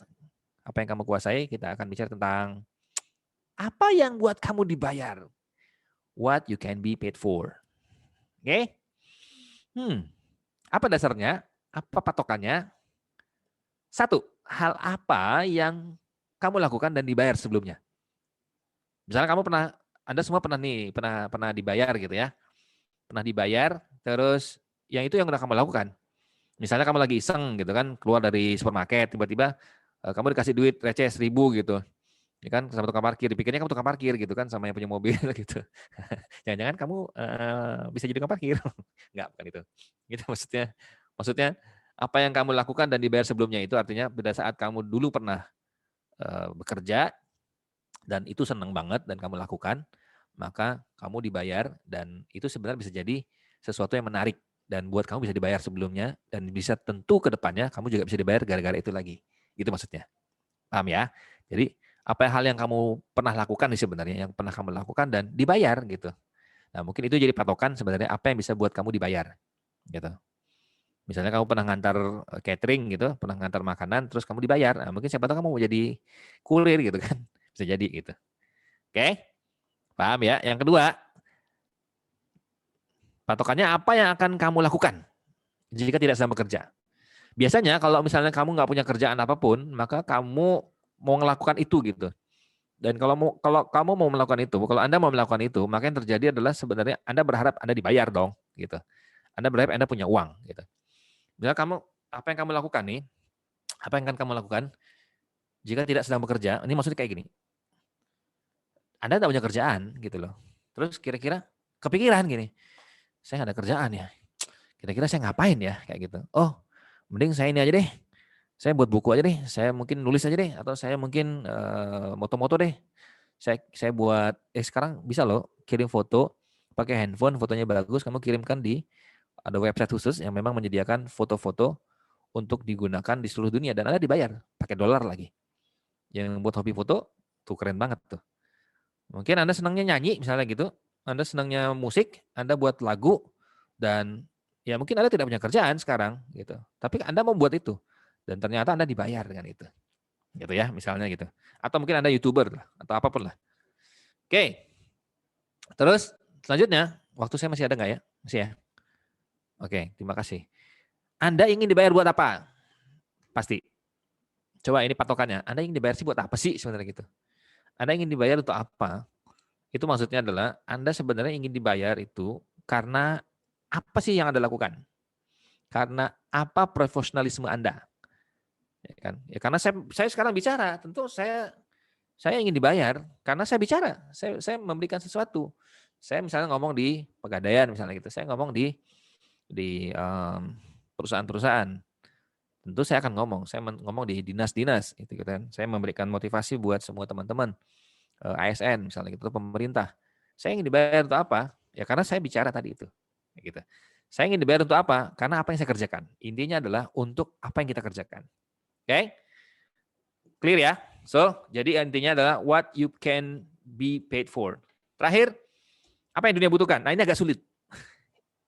apa yang kamu kuasai, kita akan bicara tentang apa yang buat kamu dibayar. What you can be paid for. Oke? Apa dasarnya? Apa patokannya? Satu, hal apa yang kamu lakukan dan dibayar sebelumnya? Misalnya Anda semua pernah dibayar gitu ya. Pernah dibayar, terus yang itu yang udah kamu lakukan. Misalnya kamu lagi iseng gitu kan, keluar dari supermarket, tiba-tiba kamu dikasih duit receh 1.000 gitu. Ya kan, sama tukang parkir, dipikirnya kamu tukang parkir gitu kan, sama yang punya mobil gitu. Jangan-jangan kamu bisa jadi tukang parkir. Enggak, bukan itu. Gitu maksudnya apa yang kamu lakukan dan dibayar sebelumnya itu artinya pada saat kamu dulu pernah bekerja dan itu senang banget dan kamu lakukan, maka kamu dibayar dan itu sebenarnya bisa jadi sesuatu yang menarik dan buat kamu bisa dibayar sebelumnya dan bisa tentu ke depannya kamu juga bisa dibayar gara-gara itu lagi. Gitu maksudnya. Paham ya? Jadi apa hal yang kamu pernah lakukan nih sebenarnya, yang pernah kamu lakukan dan dibayar gitu. Nah mungkin itu jadi patokan sebenarnya apa yang bisa buat kamu dibayar. Gitu. Misalnya kamu pernah ngantar catering gitu, pernah ngantar makanan, terus kamu dibayar. Nah, mungkin siapa tahu kamu mau jadi kurir gitu kan. Bisa jadi gitu. Oke? Paham ya? Yang kedua, patokannya apa yang akan kamu lakukan jika tidak sedang bekerja. Biasanya kalau misalnya kamu nggak punya kerjaan apapun, maka kamu mau melakukan itu gitu. Dan kalau kamu mau melakukan itu, kalau Anda mau melakukan itu, maka yang terjadi adalah sebenarnya Anda berharap Anda dibayar dong, gitu. Anda berharap Anda punya uang, gitu. Misalnya apa yang kamu lakukan nih, apa yang akan kamu lakukan jika tidak sedang bekerja, ini maksudnya kayak gini. Anda tidak punya kerjaan, gitu loh. Terus kira-kira kepikiran gini, saya nggak ada kerjaan ya, kira-kira saya ngapain ya, kayak gitu. Oh, mending saya ini aja deh, saya buat buku aja deh, saya mungkin nulis aja deh, atau saya mungkin moto-moto deh. Saya buat, sekarang bisa loh kirim foto pakai handphone, fotonya bagus, kamu kirimkan ada website khusus yang memang menyediakan foto-foto untuk digunakan di seluruh dunia dan Anda dibayar pakai dolar lagi. Yang buat hobi foto tuh keren banget tuh. Mungkin Anda senangnya nyanyi misalnya gitu, Anda senangnya musik, Anda buat lagu dan ya mungkin Anda tidak punya kerjaan sekarang gitu. Tapi Anda mau buat itu dan ternyata Anda dibayar dengan itu. Gitu ya, misalnya gitu. Atau mungkin Anda YouTuber lah, atau apapun lah. Oke. Terus selanjutnya, waktu saya masih ada nggak ya? Masih ya? Oke, terima kasih. Anda ingin dibayar buat apa? Pasti. Coba ini patokannya. Anda ingin dibayar sih buat apa sih sebenarnya gitu? Anda ingin dibayar untuk apa? Itu maksudnya adalah Anda sebenarnya ingin dibayar itu karena apa sih yang Anda lakukan? Karena apa profesionalisme Anda? Ya kan? Ya karena saya sekarang bicara, tentu saya ingin dibayar karena saya bicara, saya memberikan sesuatu. Saya misalnya ngomong di Pegadaian misalnya gitu, saya ngomong di perusahaan-perusahaan. Tentu saya akan saya ngomong di dinas-dinas gitu kan. Saya memberikan motivasi buat semua teman-teman ASN misalnya gitu, pemerintah. Saya ingin dibayar untuk apa? Ya karena saya bicara tadi itu. Gitu. Saya ingin dibayar untuk apa? Karena apa yang saya kerjakan. Intinya adalah untuk apa yang kita kerjakan. Oke? Clear ya? So, jadi intinya adalah what you can be paid for. Terakhir, apa yang dunia butuhkan? Nah, ini agak sulit.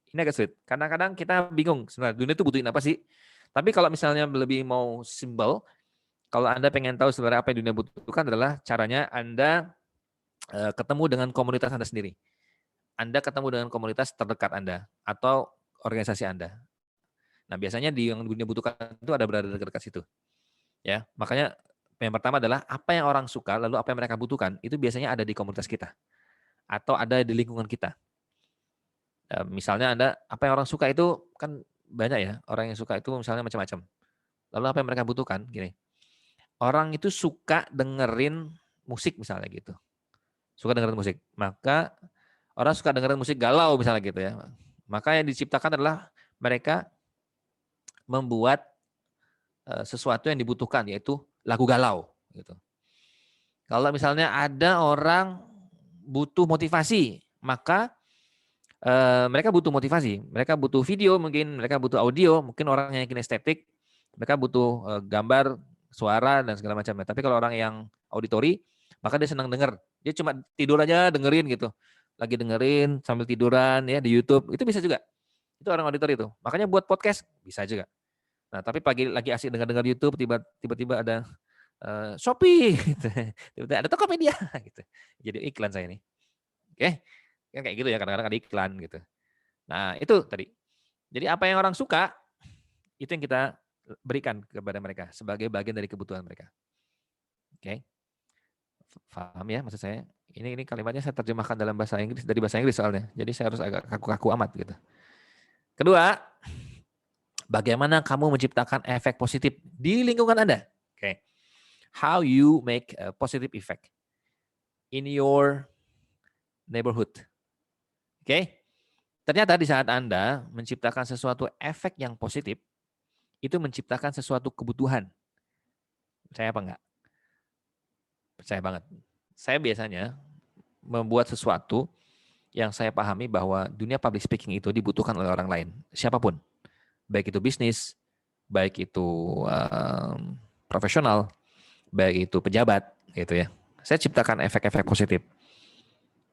Ini agak sulit. Kadang-kadang kita bingung sebenarnya dunia itu butuhin apa sih? Tapi kalau misalnya lebih mau simple, kalau Anda pengen tahu sebenarnya apa yang dunia butuhkan adalah caranya Anda ketemu dengan komunitas Anda sendiri. Anda ketemu dengan komunitas terdekat Anda atau organisasi Anda. Nah, biasanya di yang dunia butuhkan itu ada berada dekat situ. Ya, makanya yang pertama adalah apa yang orang suka lalu apa yang mereka butuhkan itu biasanya ada di komunitas kita atau ada di lingkungan kita. Misalnya Anda apa yang orang suka itu kan banyak ya, orang yang suka itu misalnya macam-macam. Lalu apa yang mereka butuhkan? Gini. Orang itu suka dengerin musik misalnya gitu. Suka dengerin musik. Maka orang suka dengerin musik galau misalnya gitu ya. Maka yang diciptakan adalah mereka membuat sesuatu yang dibutuhkan yaitu lagu galau gitu. Kalau misalnya ada orang butuh motivasi, maka mereka butuh motivasi, mereka butuh video mungkin, mereka butuh audio, mungkin orang yang kinestetik, mereka butuh gambar, suara dan segala macamnya. Tapi kalau orang yang auditori, maka dia senang denger. Dia cuma tidur aja dengerin gitu. Lagi dengerin sambil tiduran ya di YouTube, itu bisa juga. Itu orang auditori itu. Makanya buat podcast bisa juga. Nah, tapi pagi lagi asik dengar-dengar YouTube, tiba-tiba ada Shopee, gitu. Tiba-tiba ada Tokopedia, gitu. Jadi iklan saya nih. Oke, kan kayak gitu ya, kadang-kadang ada iklan gitu. Nah, itu tadi. Jadi apa yang orang suka, itu yang kita berikan kepada mereka sebagai bagian dari kebutuhan mereka. Oke, paham ya maksud saya? Ini kalimatnya saya terjemahkan dalam bahasa Inggris, dari bahasa Inggris soalnya. Jadi saya harus agak kaku-kaku amat gitu. Kedua, bagaimana kamu menciptakan efek positif di lingkungan Anda? Oke. How you make a positive effect in your neighborhood. Oke. Ternyata di saat Anda menciptakan sesuatu efek yang positif, itu menciptakan sesuatu kebutuhan. Percaya apa enggak? Percaya banget. Saya biasanya membuat sesuatu yang saya pahami bahwa dunia public speaking itu dibutuhkan oleh orang lain. Siapapun. Baik itu bisnis, baik itu profesional, baik itu pejabat, gitu ya. Saya ciptakan efek-efek positif.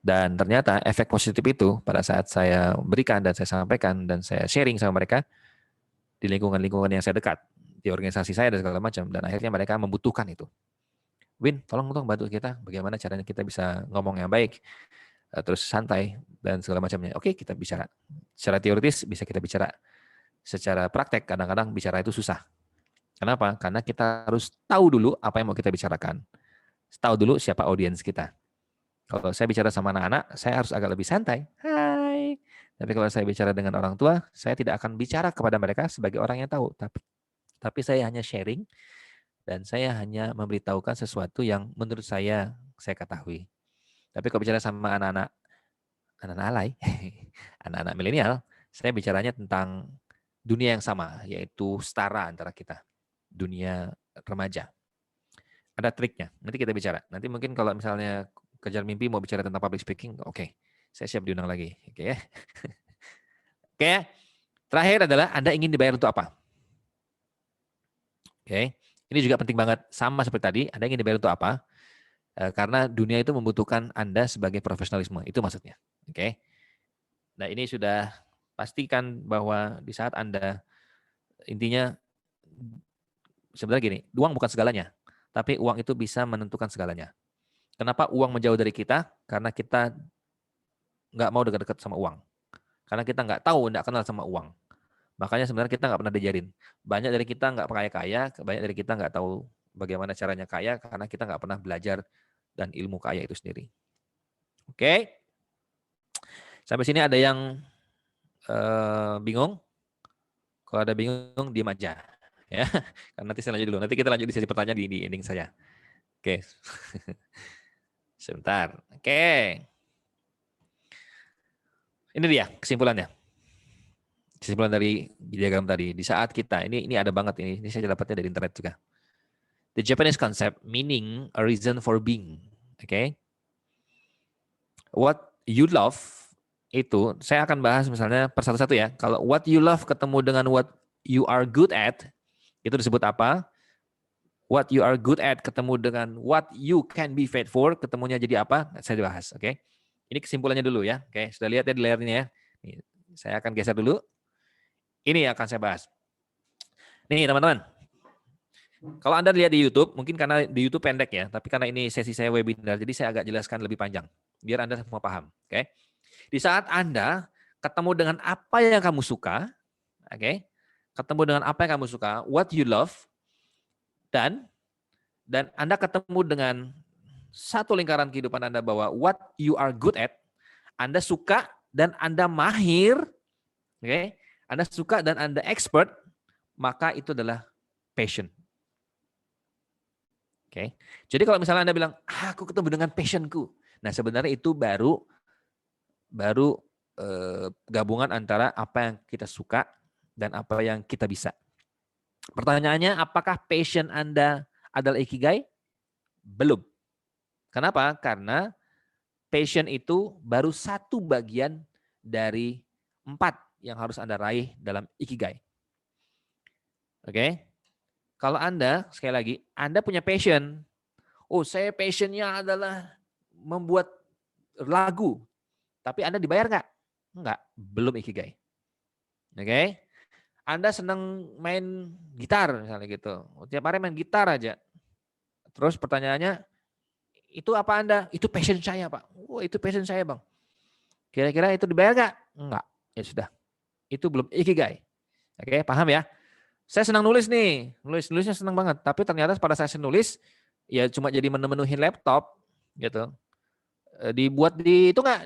Dan ternyata efek positif itu pada saat saya berikan dan saya sampaikan dan saya sharing sama mereka di lingkungan-lingkungan yang saya dekat, di organisasi saya dan segala macam, dan akhirnya mereka membutuhkan itu. Win, tolong dong bantu kita, bagaimana caranya kita bisa ngomong yang baik, terus santai, dan segala macamnya. Oke, kita bicara. Secara teoritis bisa kita bicara. Secara praktek kadang-kadang bicara itu susah. Kenapa? Karena kita harus tahu dulu apa yang mau kita bicarakan. Tahu dulu siapa audiens kita. Kalau saya bicara sama anak-anak, saya harus agak lebih santai. Hai. Tapi kalau saya bicara dengan orang tua, saya tidak akan bicara kepada mereka sebagai orang yang tahu. Tapi saya hanya sharing dan saya hanya memberitahukan sesuatu yang menurut saya ketahui. Tapi kalau bicara sama anak-anak alay, anak-anak milenial, saya bicaranya tentang dunia yang sama, yaitu setara antara kita. Dunia remaja. Ada triknya, nanti kita bicara. Nanti mungkin kalau misalnya kejar mimpi mau bicara tentang public speaking, oke. Saya siap diundang lagi. Oke ya. Oke. Terakhir adalah Anda ingin dibayar untuk apa? Oke. Ini juga penting banget. Sama seperti tadi, Anda ingin dibayar untuk apa? Karena dunia itu membutuhkan Anda sebagai profesionalisme. Itu maksudnya. Oke. Nah, ini sudah pastikan bahwa di saat Anda, intinya sebenarnya gini, uang bukan segalanya. Tapi uang itu bisa menentukan segalanya. Kenapa uang menjauh dari kita? Karena kita nggak mau dekat-dekat sama uang. Karena kita nggak tahu, nggak kenal sama uang. Makanya sebenarnya kita nggak pernah diajarin. Banyak dari kita nggak kaya-kaya, banyak dari kita nggak tahu bagaimana caranya kaya, karena kita nggak pernah belajar dan ilmu kaya itu sendiri. Oke? Sampai sini ada yang bingung? Kalau ada bingung, diam aja. Ya, karena nanti saya lanjut dulu. Nanti kita lanjut di sesi pertanyaan di ending saya. Oke. Sebentar. Oke. Ini dia kesimpulannya. Kesimpulan dari diagram tadi. Di saat kita, ini ada banget ini saya dapatnya dari internet juga. The Japanese concept meaning a reason for being. Okay? What you love itu saya akan bahas misalnya per satu-satu ya. Kalau what you love ketemu dengan what you are good at, itu disebut apa? What you are good at ketemu dengan what you can be paid for, ketemunya jadi apa? Saya bahas, oke? Ini kesimpulannya dulu ya. Oke, sudah lihat ya di layarnya ya. Nih, saya akan geser dulu. Ini yang akan saya bahas. Nih teman-teman. Kalau Anda lihat di YouTube, mungkin karena di YouTube pendek ya, tapi karena ini sesi saya webinar, jadi saya agak jelaskan lebih panjang, biar Anda semua paham. Oke? Di saat Anda ketemu dengan apa yang kamu suka, oke? Ketemu dengan apa yang kamu suka, what you love, dan Anda ketemu dengan satu lingkaran kehidupan Anda bahwa what you are good at, Anda suka dan Anda mahir, oke? Anda suka dan Anda expert, maka itu adalah passion. Oke. Jadi kalau misalnya Anda bilang, aku ketemu dengan passionku. Nah sebenarnya itu baru gabungan antara apa yang kita suka dan apa yang kita bisa. Pertanyaannya, apakah passion Anda adalah ikigai? Belum. Kenapa? Karena passion itu baru satu bagian dari 4 yang harus Anda raih dalam ikigai. Oke. Kalau Anda, sekali lagi, Anda punya passion. Oh, saya passionnya adalah membuat lagu. Tapi Anda dibayar nggak? Enggak, belum ikigai. Oke. Anda senang main gitar misalnya gitu. Tiap hari main gitar aja. Terus pertanyaannya, itu apa Anda? Itu passion saya, Pak. Oh, itu passion saya, Bang. Kira-kira itu dibayar nggak? Enggak. Ya sudah. Itu belum ikigai. Oke, paham ya? Saya senang nulis nih. Nulisnya senang banget. Tapi ternyata pada saya nulis, ya cuma jadi memenuhi laptop gitu. Dibuat di itu nggak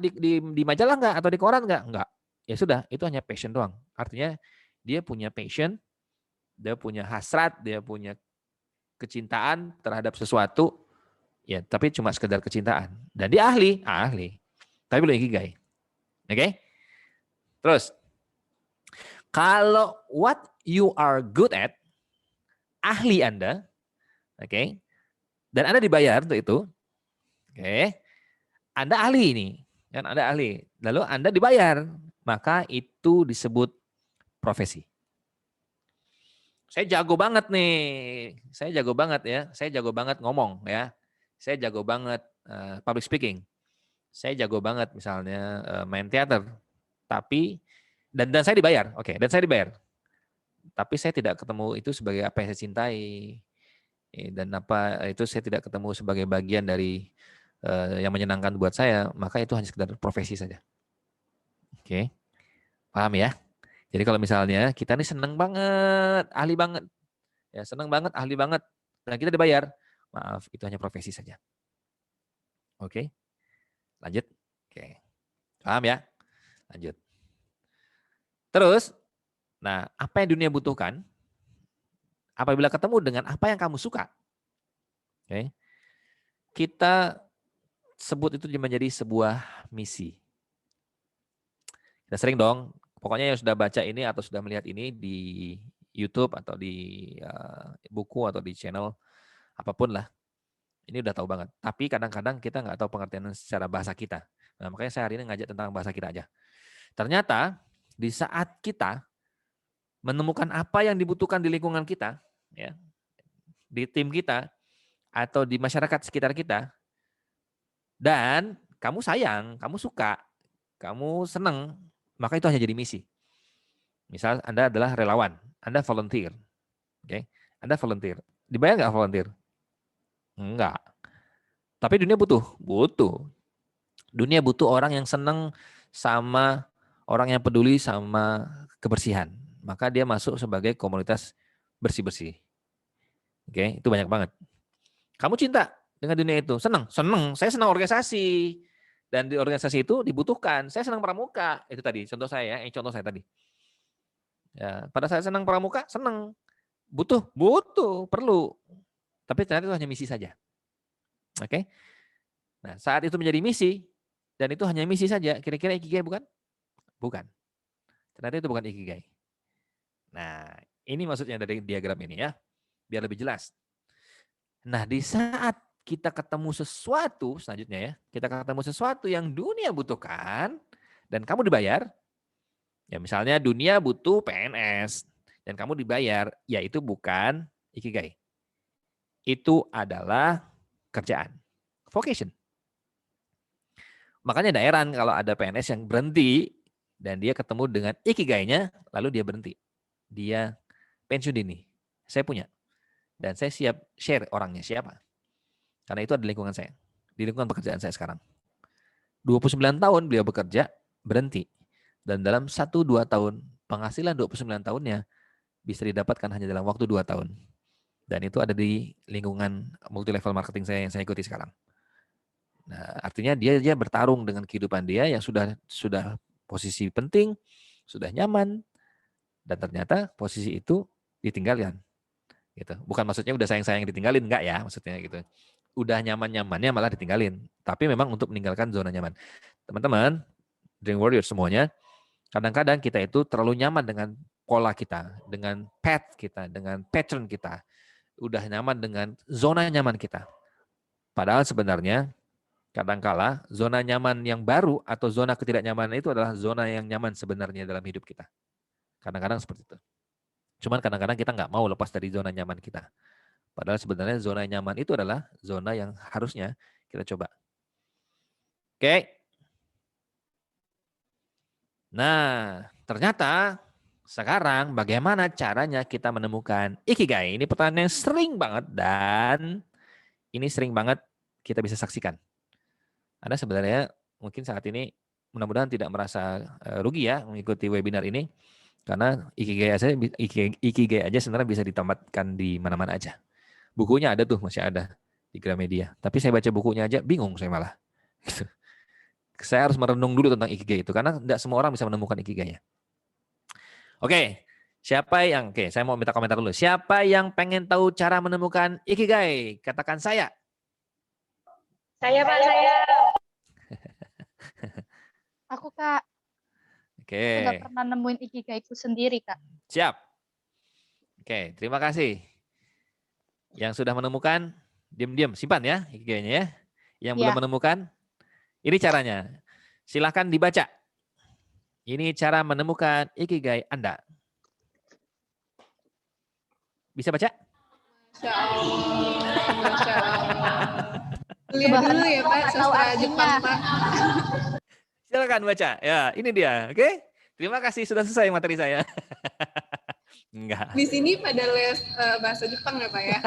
di majalah nggak atau di koran nggak, ya sudah, itu hanya passion doang. Artinya dia punya passion, dia punya hasrat, dia punya kecintaan terhadap sesuatu, ya tapi cuma sekedar kecintaan, dan dia ahli tapi belum ikigai. Oke. Terus kalau what you are good at, ahli Anda, oke, dan Anda dibayar untuk itu, oke, Anda ahli ini, kan Anda ahli, lalu Anda dibayar, maka itu disebut profesi. Saya jago banget nih, saya jago banget ya, saya jago banget ngomong ya, saya jago banget public speaking, saya jago banget misalnya main teater, tapi dan saya dibayar, oke, dan saya dibayar, tapi saya tidak ketemu itu sebagai apa yang saya cintai, dan apa itu saya tidak ketemu sebagai bagian dari yang menyenangkan buat saya, maka itu hanya sekedar profesi saja. Oke, paham ya? Jadi kalau misalnya kita nih seneng banget, ahli banget, ya seneng banget, ahli banget, dan kita dibayar, maaf, itu hanya profesi saja. Oke, lanjut. Oke, paham ya? Lanjut. Terus, nah apa yang dunia butuhkan, apabila ketemu dengan apa yang kamu suka, oke, kita sebut itu menjadi sebuah misi. Kita sering dong, pokoknya yang sudah baca ini atau sudah melihat ini di YouTube atau di buku atau di channel apapun lah, ini udah tahu banget. Tapi kadang-kadang kita nggak tahu pengertian secara bahasa kita. Nah, makanya saya hari ini ngajak tentang bahasa kita aja. Ternyata di saat kita menemukan apa yang dibutuhkan di lingkungan kita, ya, di tim kita atau di masyarakat sekitar kita, dan kamu sayang, kamu suka, kamu senang, maka itu hanya jadi misi. Misal Anda adalah relawan, Anda volunteer. Oke, Anda volunteer. Dibayar nggak volunteer? Enggak. Tapi dunia butuh. Dunia butuh orang yang senang sama orang yang peduli sama kebersihan. Maka dia masuk sebagai komunitas bersih-bersih. Oke, itu banyak banget. Kamu cinta dengan dunia itu? Senang? Senang. Saya senang organisasi. Dan di organisasi itu dibutuhkan. Saya senang pramuka. Itu tadi contoh saya, contoh saya tadi. Ya, pada saat senang pramuka, senang. Butuh, perlu. Tapi ternyata itu hanya misi saja. Oke. Nah, saat itu menjadi misi dan itu hanya misi saja, kira-kira ikigai bukan? Bukan. Ternyata itu bukan ikigai. Nah, ini maksudnya dari diagram ini ya, biar lebih jelas. Nah, di saat kita ketemu sesuatu selanjutnya ya, kita ketemu sesuatu yang dunia butuhkan dan kamu dibayar, ya misalnya dunia butuh PNS dan kamu dibayar, ya itu bukan ikigai. Itu adalah kerjaan, vocation. Makanya tidak heran kalau ada PNS yang berhenti dan dia ketemu dengan ikigainya, lalu dia berhenti. Dia pensiun dini. Saya punya. Dan saya siap share orangnya siapa. Karena itu ada di lingkungan saya. Di lingkungan pekerjaan saya sekarang. 29 tahun beliau bekerja, berhenti. Dan dalam 1-2 tahun, penghasilan 29 tahunnya bisa didapatkan hanya dalam waktu 2 tahun. Dan itu ada di lingkungan multi level marketing saya yang saya ikuti sekarang. Nah, artinya dia bertarung dengan kehidupan dia yang sudah posisi penting, sudah nyaman, dan ternyata posisi itu ditinggalkan. Gitu. Bukan maksudnya udah sayang-sayang ditinggalin, enggak ya maksudnya gitu. Udah nyaman-nyamannya malah ditinggalin. Tapi memang untuk meninggalkan zona nyaman. Teman-teman, Dream Warrior semuanya, kadang-kadang kita itu terlalu nyaman dengan pola kita, dengan path kita, dengan pattern kita. Udah nyaman dengan zona nyaman kita. Padahal sebenarnya kadangkala zona nyaman yang baru atau zona ketidaknyamanan itu adalah zona yang nyaman sebenarnya dalam hidup kita. Kadang-kadang seperti itu. Cuman kadang-kadang kita nggak mau lepas dari zona nyaman kita. Padahal sebenarnya zona nyaman itu adalah zona yang harusnya kita coba. Oke. Nah, ternyata sekarang bagaimana caranya kita menemukan ikigai? Ini pertanyaan yang sering banget dan ini sering banget kita bisa saksikan. Anda sebenarnya mungkin saat ini mudah-mudahan tidak merasa rugi ya mengikuti webinar ini. Karena ikigai aja sebenarnya bisa ditamatkan di mana-mana aja. Bukunya ada tuh, masih ada di Gramedia. Tapi saya baca bukunya aja bingung saya malah. Saya harus merenung dulu tentang ikigai itu karena tidak semua orang bisa menemukan ikigainya. Oke, saya mau minta komentar dulu. Siapa yang pengen tahu cara menemukan ikigai? Katakan saya. Saya, Pak, saya. Aku, Kak. Oke. Aku nggak pernah nemuin ikigaiku sendiri, Kak. Siap. Oke, terima kasih. Yang sudah menemukan, diam-diam simpan ya ikigainya ya. Yang belum menemukan, ini caranya. Silahkan dibaca. Ini cara menemukan ikigai Anda. Bisa baca? Masya Allah. Masya Allah. Lihat dulu ya Pak, sastra Jepang Pak. Silakan baca. Ya, ini dia. Oke. Terima kasih sudah selesai materi saya. Enggak. Di sini pada les bahasa Jepang ya Pak ya.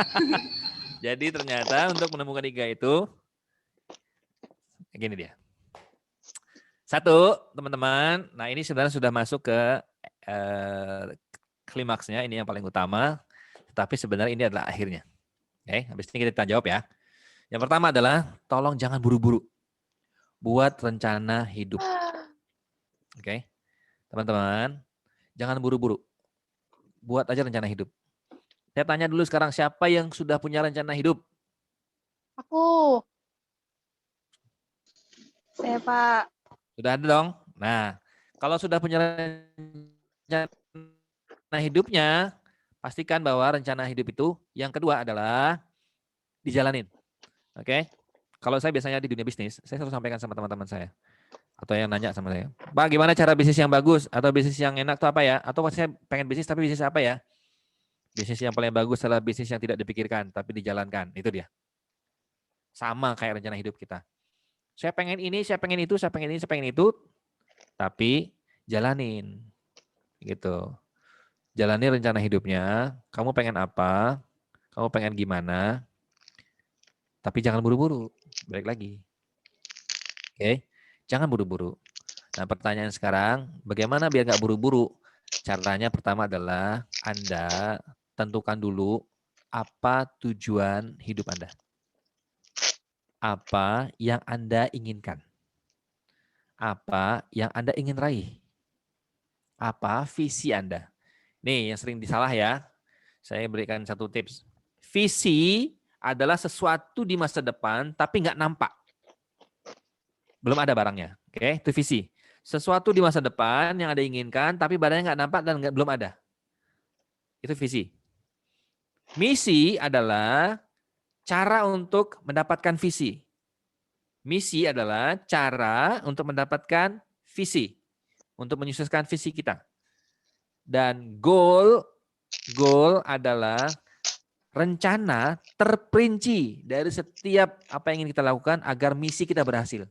Jadi ternyata untuk menemukan ikigai itu gini dia. Satu, teman-teman. Nah, ini sebenarnya sudah masuk ke klimaksnya, ini yang paling utama. Tapi sebenarnya ini adalah akhirnya. Oke, habis ini kita jawab ya. Yang pertama adalah tolong jangan buru-buru. Buat rencana hidup. Oke. Teman-teman, jangan buru-buru. Buat aja rencana hidup. Saya tanya dulu sekarang, siapa yang sudah punya rencana hidup? Aku. Saya, Pak. Sudah ada dong? Nah, kalau sudah punya rencana hidupnya, pastikan bahwa rencana hidup itu yang kedua adalah dijalanin. Oke? Kalau saya biasanya di dunia bisnis, saya selalu sampaikan sama teman-teman saya. Atau yang nanya sama saya, Pak gimana cara bisnis yang bagus? Atau bisnis yang enak itu apa ya? Atau saya pengen bisnis tapi bisnis apa ya? Bisnis yang paling bagus adalah bisnis yang tidak dipikirkan tapi dijalankan. Itu dia. Sama kayak rencana hidup kita. Saya pengen ini, saya pengen itu, saya pengen ini, saya pengen itu. Tapi jalanin. Gitu. Jalani rencana hidupnya. Kamu pengen apa? Kamu pengen gimana? Tapi jangan buru-buru. Balik lagi. Oke. Jangan buru-buru. Nah pertanyaan sekarang, bagaimana biar nggak buru-buru? Caranya pertama adalah Anda tentukan dulu apa tujuan hidup Anda. Apa yang Anda inginkan. Apa yang Anda ingin raih. Apa visi Anda. Nih yang sering disalah ya. Saya berikan satu tips. Visi adalah sesuatu di masa depan tapi nggak nampak. Belum ada barangnya. Oke, itu visi. Sesuatu di masa depan yang Anda inginkan, tapi barangnya nggak nampak dan belum ada. Itu visi. Misi adalah cara untuk mendapatkan visi. Misi adalah cara untuk mendapatkan visi, untuk menyukseskan visi kita. Dan goal adalah rencana terperinci dari setiap apa yang ingin kita lakukan agar misi kita berhasil.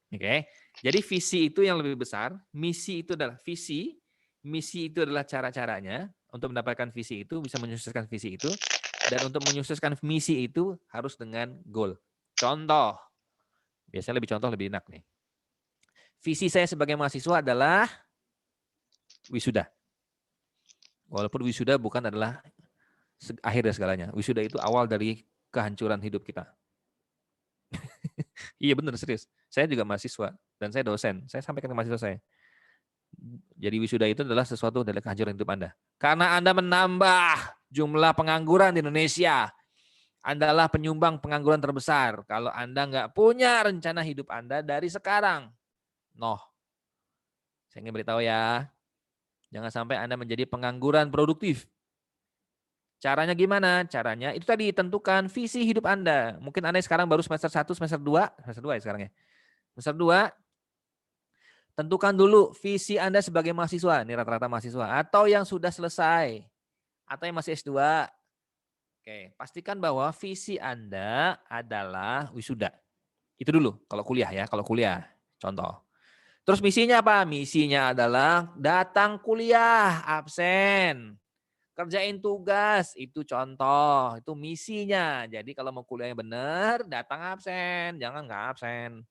Oke. Jadi visi itu yang lebih besar, misi itu adalah visi, misi itu adalah cara-caranya untuk mendapatkan visi itu, bisa menyukseskan visi itu, dan untuk menyukseskan misi itu harus dengan goal. Contoh, biasanya lebih contoh lebih enak nih. Visi saya sebagai mahasiswa adalah wisuda. Walaupun wisuda bukan adalah akhir dari segalanya. Wisuda itu awal dari kehancuran hidup kita. Iya benar, serius. Saya juga mahasiswa dan saya dosen. Saya sampaikan ke mahasiswa saya. Jadi wisuda itu adalah sesuatu dari kehancuran hidup Anda. Karena Anda menambah jumlah pengangguran di Indonesia. Anda adalah penyumbang pengangguran terbesar. Kalau Anda nggak punya rencana hidup Anda dari sekarang. Saya ingin beritahu ya. Jangan sampai Anda menjadi pengangguran produktif. Caranya gimana? Caranya itu tadi, tentukan visi hidup Anda. Mungkin Anda sekarang baru semester 1, semester 2 ya sekarang ya. Semester 2, tentukan dulu visi Anda sebagai mahasiswa. Ini rata-rata mahasiswa. Atau yang sudah selesai. Atau yang masih S2. Oke, pastikan bahwa visi Anda adalah wisuda. Itu dulu, kalau kuliah ya. Kalau kuliah, contoh. Terus misinya apa? Misinya adalah datang kuliah, absen. Kerjain tugas, itu contoh, itu misinya. Jadi kalau mau kuliahnya benar, datang absen, jangan nggak absen.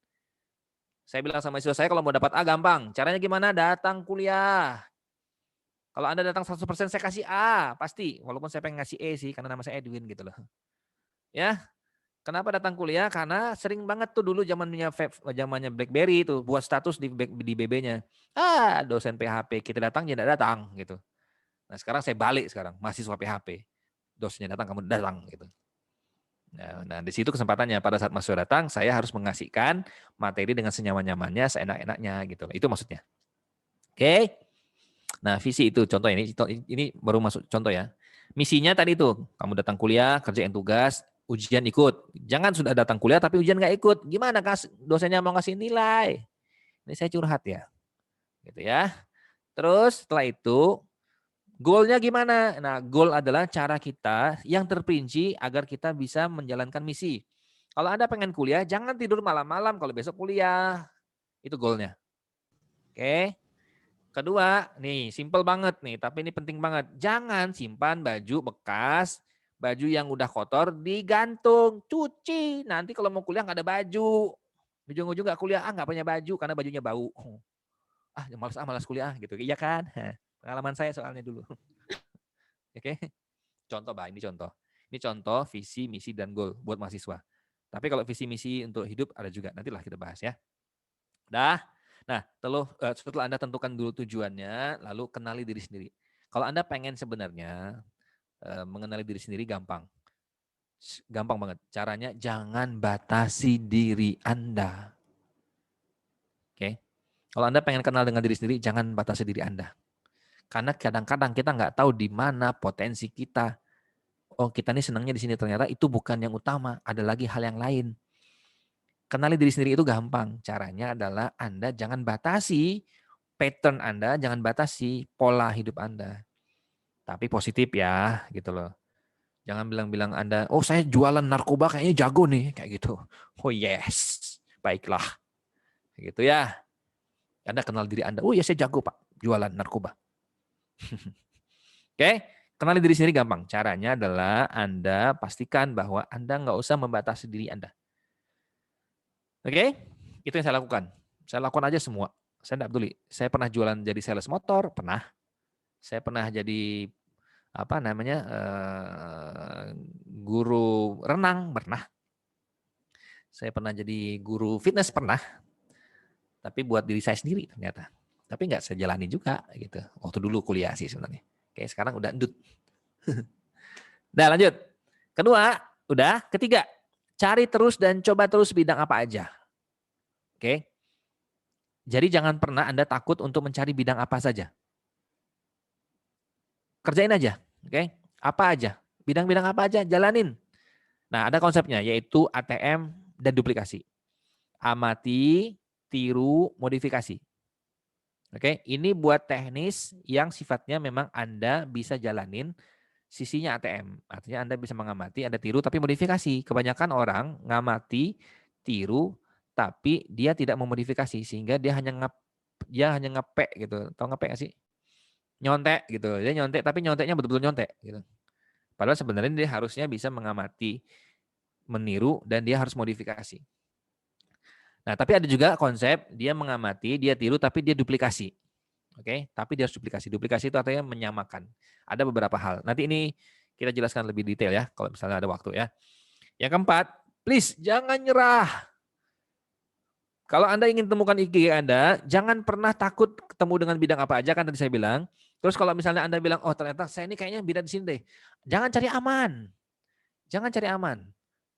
Saya bilang sama mahasiswa saya kalau mau dapat A gampang. Caranya gimana? Datang kuliah. Kalau Anda datang 100% saya kasih A, pasti. Walaupun saya pengen ngasih E sih, karena nama saya Edwin gitu loh. Ya, kenapa datang kuliah? Karena sering banget tuh dulu zamannya BlackBerry itu buat status di BB-nya. Dosen PHP kita datang, dia tidak datang gitu. Nah sekarang saya balik mahasiswa PHP. Dosennya datang, kamu datang gitu. Nah di situ kesempatannya pada saat mahasiswa datang, saya harus mengasihkan materi dengan senyaman-nyamannya, seenak-enaknya gitu. Itu maksudnya. Oke. Nah visi itu contoh ini baru masuk contoh ya. Misinya tadi itu, kamu datang kuliah, kerjain tugas, ujian ikut. Jangan sudah datang kuliah tapi ujian nggak ikut. Gimana dosennya mau ngasih nilai? Ini saya curhat ya. Gitu ya. Terus setelah itu goalnya gimana? Nah, goal adalah cara kita yang terperinci agar kita bisa menjalankan misi. Kalau Anda pengen kuliah, jangan tidur malam-malam kalau besok kuliah. Itu goalnya. Oke. Kedua, nih simple banget nih, tapi ini penting banget. Jangan simpan baju bekas, baju yang udah kotor digantung, cuci. Nanti kalau mau kuliah nggak ada baju. Ujung-ujung nggak kuliah, nggak punya baju karena bajunya bau. Malas kuliah gitu. Iya kan? Pengalaman saya soalnya dulu. Oke. Contoh, ini contoh. Ini contoh visi, misi, dan goal buat mahasiswa. Tapi kalau visi, misi untuk hidup ada juga. Nantilah kita bahas ya. Nah, setelah Anda tentukan dulu tujuannya, lalu kenali diri sendiri. Kalau Anda pengen sebenarnya mengenali diri sendiri gampang. Gampang banget. Caranya jangan batasi diri Anda. Oke. Kalau Anda pengen kenal dengan diri sendiri, jangan batasi diri Anda. Karena kadang-kadang kita nggak tahu di mana potensi kita. Oh, kita ini senangnya di sini, ternyata itu bukan yang utama. Ada lagi hal yang lain. Kenali diri sendiri itu gampang. Caranya adalah Anda jangan batasi pattern Anda, jangan batasi pola hidup Anda. Tapi positif ya, gitu loh. Jangan bilang-bilang Anda, oh saya jualan narkoba kayaknya jago nih, kayak gitu. Oh yes, baiklah. Gitu ya. Anda kenal diri Anda, oh ya saya jago Pak, jualan narkoba. Oke, kenali diri sendiri gampang. Caranya adalah Anda pastikan bahwa Anda nggak usah membatasi diri Anda. Oke, itu yang saya lakukan. Saya lakukan aja semua. Saya tidak peduli. Saya pernah jualan jadi sales motor, pernah. Saya pernah jadi guru renang, pernah. Saya pernah jadi guru fitness, pernah. Tapi buat diri saya sendiri ternyata. Tapi nggak saya jalani juga gitu. Waktu dulu kuliah sih sebenarnya. Oke, sekarang udah endut. Nah, lanjut. Kedua, udah. Ketiga, cari terus dan coba terus bidang apa aja. Oke. Jadi jangan pernah Anda takut untuk mencari bidang apa saja. Kerjain aja, oke? Apa aja? Bidang-bidang apa aja? Jalanin. Nah, ada konsepnya yaitu ATM dan duplikasi. Amati, tiru, modifikasi. Oke, ini buat teknis yang sifatnya memang Anda bisa jalanin sisinya ATM. Artinya Anda bisa mengamati, Anda tiru tapi modifikasi. Kebanyakan orang ngamati, tiru, tapi dia tidak memodifikasi sehingga dia hanya ngepek gitu. Tahu ngepek nggak sih? Nyontek gitu. Dia nyontek tapi nyonteknya betul-betul nyontek gitu. Padahal sebenarnya dia harusnya bisa mengamati, meniru, dan dia harus modifikasi. Nah, tapi ada juga konsep dia mengamati, dia tiru, tapi dia duplikasi. Oke, tapi dia harus duplikasi. Duplikasi itu artinya menyamakan. Ada beberapa hal. Nanti ini kita jelaskan lebih detail ya, kalau misalnya ada waktu ya. Yang keempat, please jangan nyerah. Kalau Anda ingin temukan ikigai Anda, jangan pernah takut ketemu dengan bidang apa aja, kan tadi saya bilang. Terus kalau misalnya Anda bilang, oh ternyata saya ini kayaknya bidang di sini deh. Jangan cari aman. Jangan cari aman.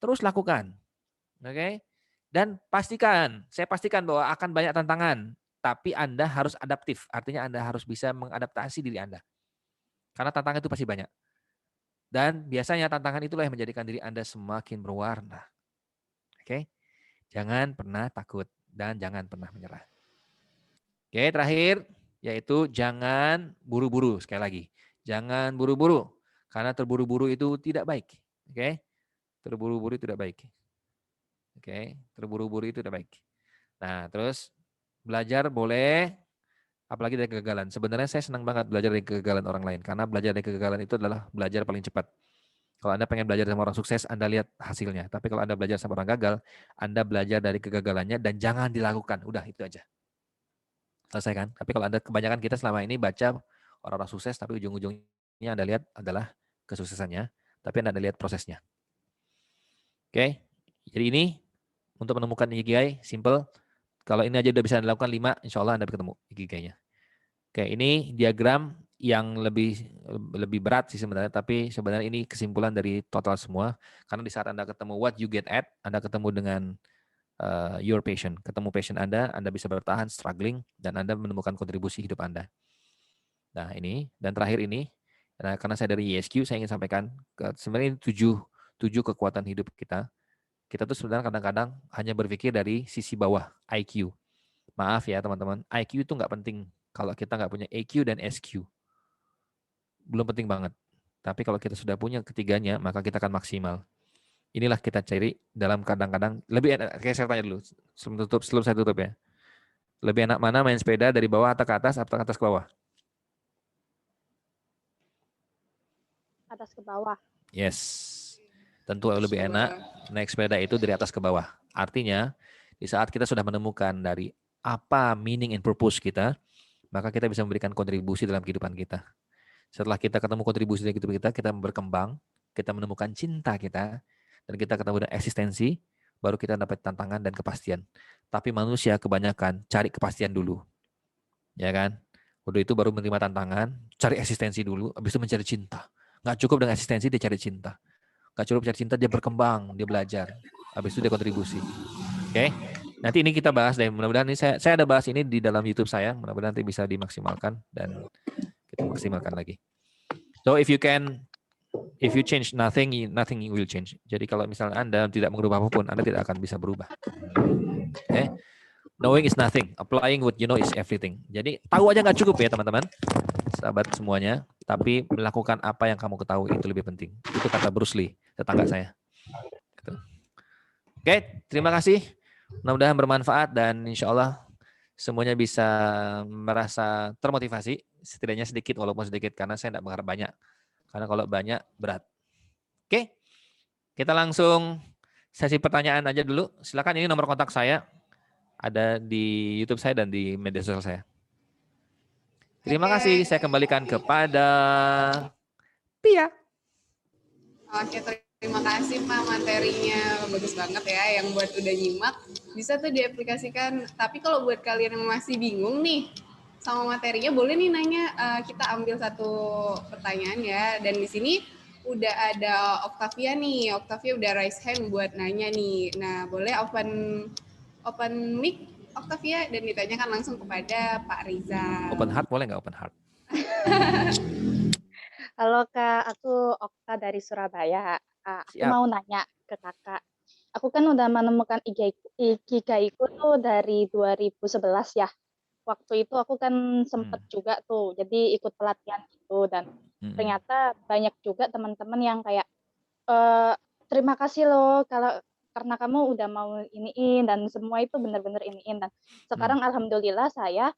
Terus lakukan. Oke? Dan saya pastikan bahwa akan banyak tantangan, tapi Anda harus adaptif. Artinya Anda harus bisa mengadaptasi diri Anda. Karena tantangan itu pasti banyak. Dan biasanya tantangan itulah yang menjadikan diri Anda semakin berwarna. Oke? Jangan pernah takut dan jangan pernah menyerah. Oke, terakhir yaitu jangan buru-buru. Sekali lagi, jangan buru-buru. Karena terburu-buru itu tidak baik. Oke? Terburu-buru tidak baik. Oke, terburu-buru itu tidak baik. Nah, terus belajar boleh, apalagi dari kegagalan. Sebenarnya saya senang banget belajar dari kegagalan orang lain, karena belajar dari kegagalan itu adalah belajar paling cepat. Kalau Anda pengen belajar sama orang sukses, Anda lihat hasilnya. Tapi kalau Anda belajar sama orang gagal, Anda belajar dari kegagalannya dan jangan dilakukan. Udah, itu aja. Selesai kan? Tapi kalau Anda, kebanyakan kita selama ini baca orang-orang sukses, tapi ujung-ujungnya Anda lihat adalah kesuksesannya, tapi Anda lihat prosesnya. Oke, jadi ini untuk menemukan ikigai, simple. Kalau ini aja udah bisa dilakukan 5, insya Allah Anda ketemu ikigainya. Oke, ini diagram yang lebih berat sih sebenarnya, tapi sebenarnya ini kesimpulan dari total semua. Karena di saat Anda ketemu what you get at, Anda ketemu dengan your passion. Ketemu passion Anda bisa bertahan, struggling, dan Anda menemukan kontribusi hidup Anda. Nah ini, dan terakhir ini, karena saya dari YSQ, saya ingin sampaikan, sebenarnya ini 7 kekuatan hidup kita. Kita tuh sebenarnya kadang-kadang hanya berpikir dari sisi bawah, IQ. Maaf ya teman-teman, IQ itu nggak penting kalau kita nggak punya EQ dan SQ. Belum penting banget. Tapi kalau kita sudah punya ketiganya, maka kita akan maksimal. Inilah kita cari dalam kadang-kadang, lebih enak, kayak saya tanya dulu, sebelum saya tutup ya. Lebih enak mana main sepeda dari bawah atau ke atas, atau atas ke bawah? Atas ke bawah. Yes. Tentu lebih enak naik sepeda itu dari atas ke bawah. Artinya, di saat kita sudah menemukan dari apa meaning and purpose kita, maka kita bisa memberikan kontribusi dalam kehidupan kita. Setelah kita ketemu kontribusi dalam kehidupan kita, kita berkembang, kita menemukan cinta kita, dan kita ketemu dengan eksistensi, baru kita dapat tantangan dan kepastian. Tapi manusia kebanyakan cari kepastian dulu. Ya kan? Udah itu baru menerima tantangan, cari eksistensi dulu, habis itu mencari cinta. Nggak cukup dengan eksistensi, dia cari cinta. Nggak cukup cari cinta, dia berkembang, dia belajar. Habis itu dia kontribusi. Oke? Nanti ini kita bahas deh. Mudah-mudahan ini saya ada bahas ini di dalam YouTube saya. Mudah-mudahan nanti bisa dimaksimalkan dan kita maksimalkan lagi. So if you change nothing will change. Jadi kalau misalnya Anda tidak mengubah apapun, Anda tidak akan bisa berubah. Okay? Knowing is nothing. Applying what you know is everything. Jadi tahu aja nggak cukup ya teman-teman, sahabat semuanya. Tapi melakukan apa yang kamu ketahui itu lebih penting. Itu kata Bruce Lee, tetangga saya. Gitu. Oke, terima kasih. Mudah-mudahan bermanfaat dan insya Allah semuanya bisa merasa termotivasi. Setidaknya sedikit walaupun sedikit karena saya tidak berharap banyak. Karena kalau banyak berat. Oke, kita langsung sesi pertanyaan aja dulu. Silakan, ini nomor kontak saya. Ada di YouTube saya dan di media sosial saya. Terima kasih. Saya kembalikan kepada Pia. Oke, terima kasih Pak, materinya bagus banget ya. Yang buat udah nyimak, bisa tuh diaplikasikan. Tapi kalau buat kalian yang masih bingung nih sama materinya, boleh nih nanya. Kita ambil satu pertanyaan ya. Dan di sini udah ada Octavia nih. Octavia udah raise hand buat nanya nih. Nah, boleh open mic Octavia dan ditanyakan langsung kepada Pak Riza. Open heart boleh nggak open heart? Halo Kak, aku Okta dari Surabaya. Aku Siap. mau nanya ke Kakak. aku kan udah menemukan ikigaiku tuh dari 2011 ya. Waktu itu aku kan sempet juga tuh, jadi ikut pelatihan gitu dan ternyata banyak juga teman-teman yang kayak terima kasih loh kalau karena kamu udah mau iniin dan semua itu benar-benar iniin dan sekarang alhamdulillah saya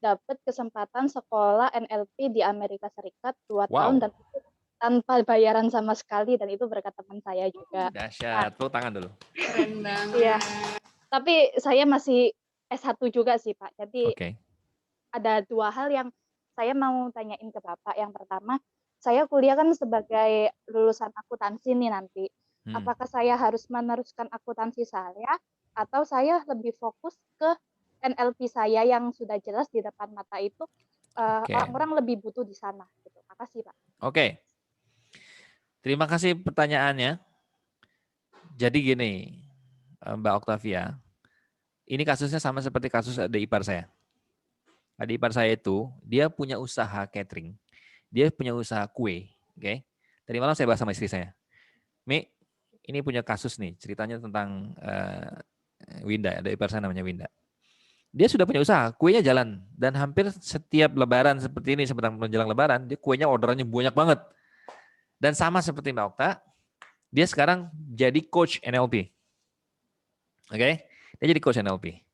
dapat kesempatan sekolah NLP di Amerika Serikat 2 tahun Wow, dan itu tanpa bayaran sama sekali dan itu berkat teman saya juga. Nah, dahsyat. Tepuk tangan dulu. Keren banget. iya, tapi saya masih S1 juga sih Pak. Jadi Oke. ada 2 hal yang saya mau tanyain ke Bapak. Yang pertama, saya kuliah kan sebagai lulusan akuntansi nih nanti. Apakah saya harus meneruskan akuntansi saya atau saya lebih fokus ke NLP saya yang sudah jelas di depan mata itu Oke. orang-orang lebih butuh di sana gitu. Makasih, Pak. Oke. Terima kasih pertanyaannya. Jadi gini, Mbak Octavia, ini kasusnya sama seperti kasus adik ipar saya. Adik ipar saya itu, dia punya usaha catering. Dia punya usaha kue. Oke. Tadi malam saya bahas sama istri saya. Mi, ini punya kasus nih, ceritanya tentang Winda, adik ipar saya namanya Winda. Dia sudah punya usaha, kuenya jalan. Dan hampir setiap lebaran seperti ini, sebentar menjelang lebaran, dia kuenya orderannya banyak banget. Dan sama seperti Mbak Okta, dia sekarang jadi coach NLP. Oke, dia jadi coach NLP.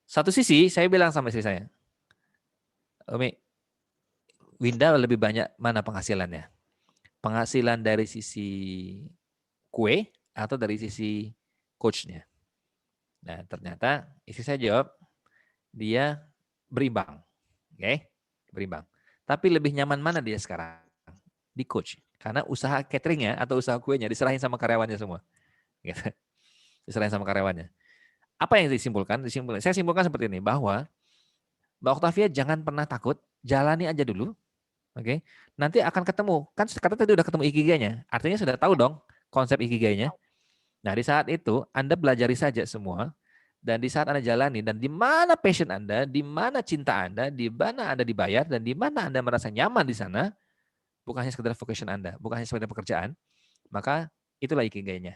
Satu sisi, saya bilang sama istri saya, Umi, Winda lebih banyak mana penghasilannya? Penghasilan dari sisi kue atau dari sisi coachnya? Nah, ternyata istri saya jawab, dia berimbang. Oke, berimbang. Tapi lebih nyaman mana dia sekarang? Di coach. Karena usaha cateringnya atau usaha kuenya diserahin sama karyawannya semua. Gitu. Diserahin sama karyawannya. Apa yang disimpulkan? Saya simpulkan seperti ini, bahwa Mbak Octavia jangan pernah takut, jalani aja dulu. Oke, nanti akan ketemu. Kan kata tadi udah ketemu ikigainya, artinya sudah tahu dong konsep ikigainya. Nah, di saat itu Anda belajari saja semua, dan di saat Anda jalani, dan di mana passion Anda, di mana cinta Anda, di mana Anda dibayar, dan di mana Anda merasa nyaman di sana, bukan hanya sekedar vocation Anda, bukan hanya sekedar pekerjaan, maka itulah ikigainya.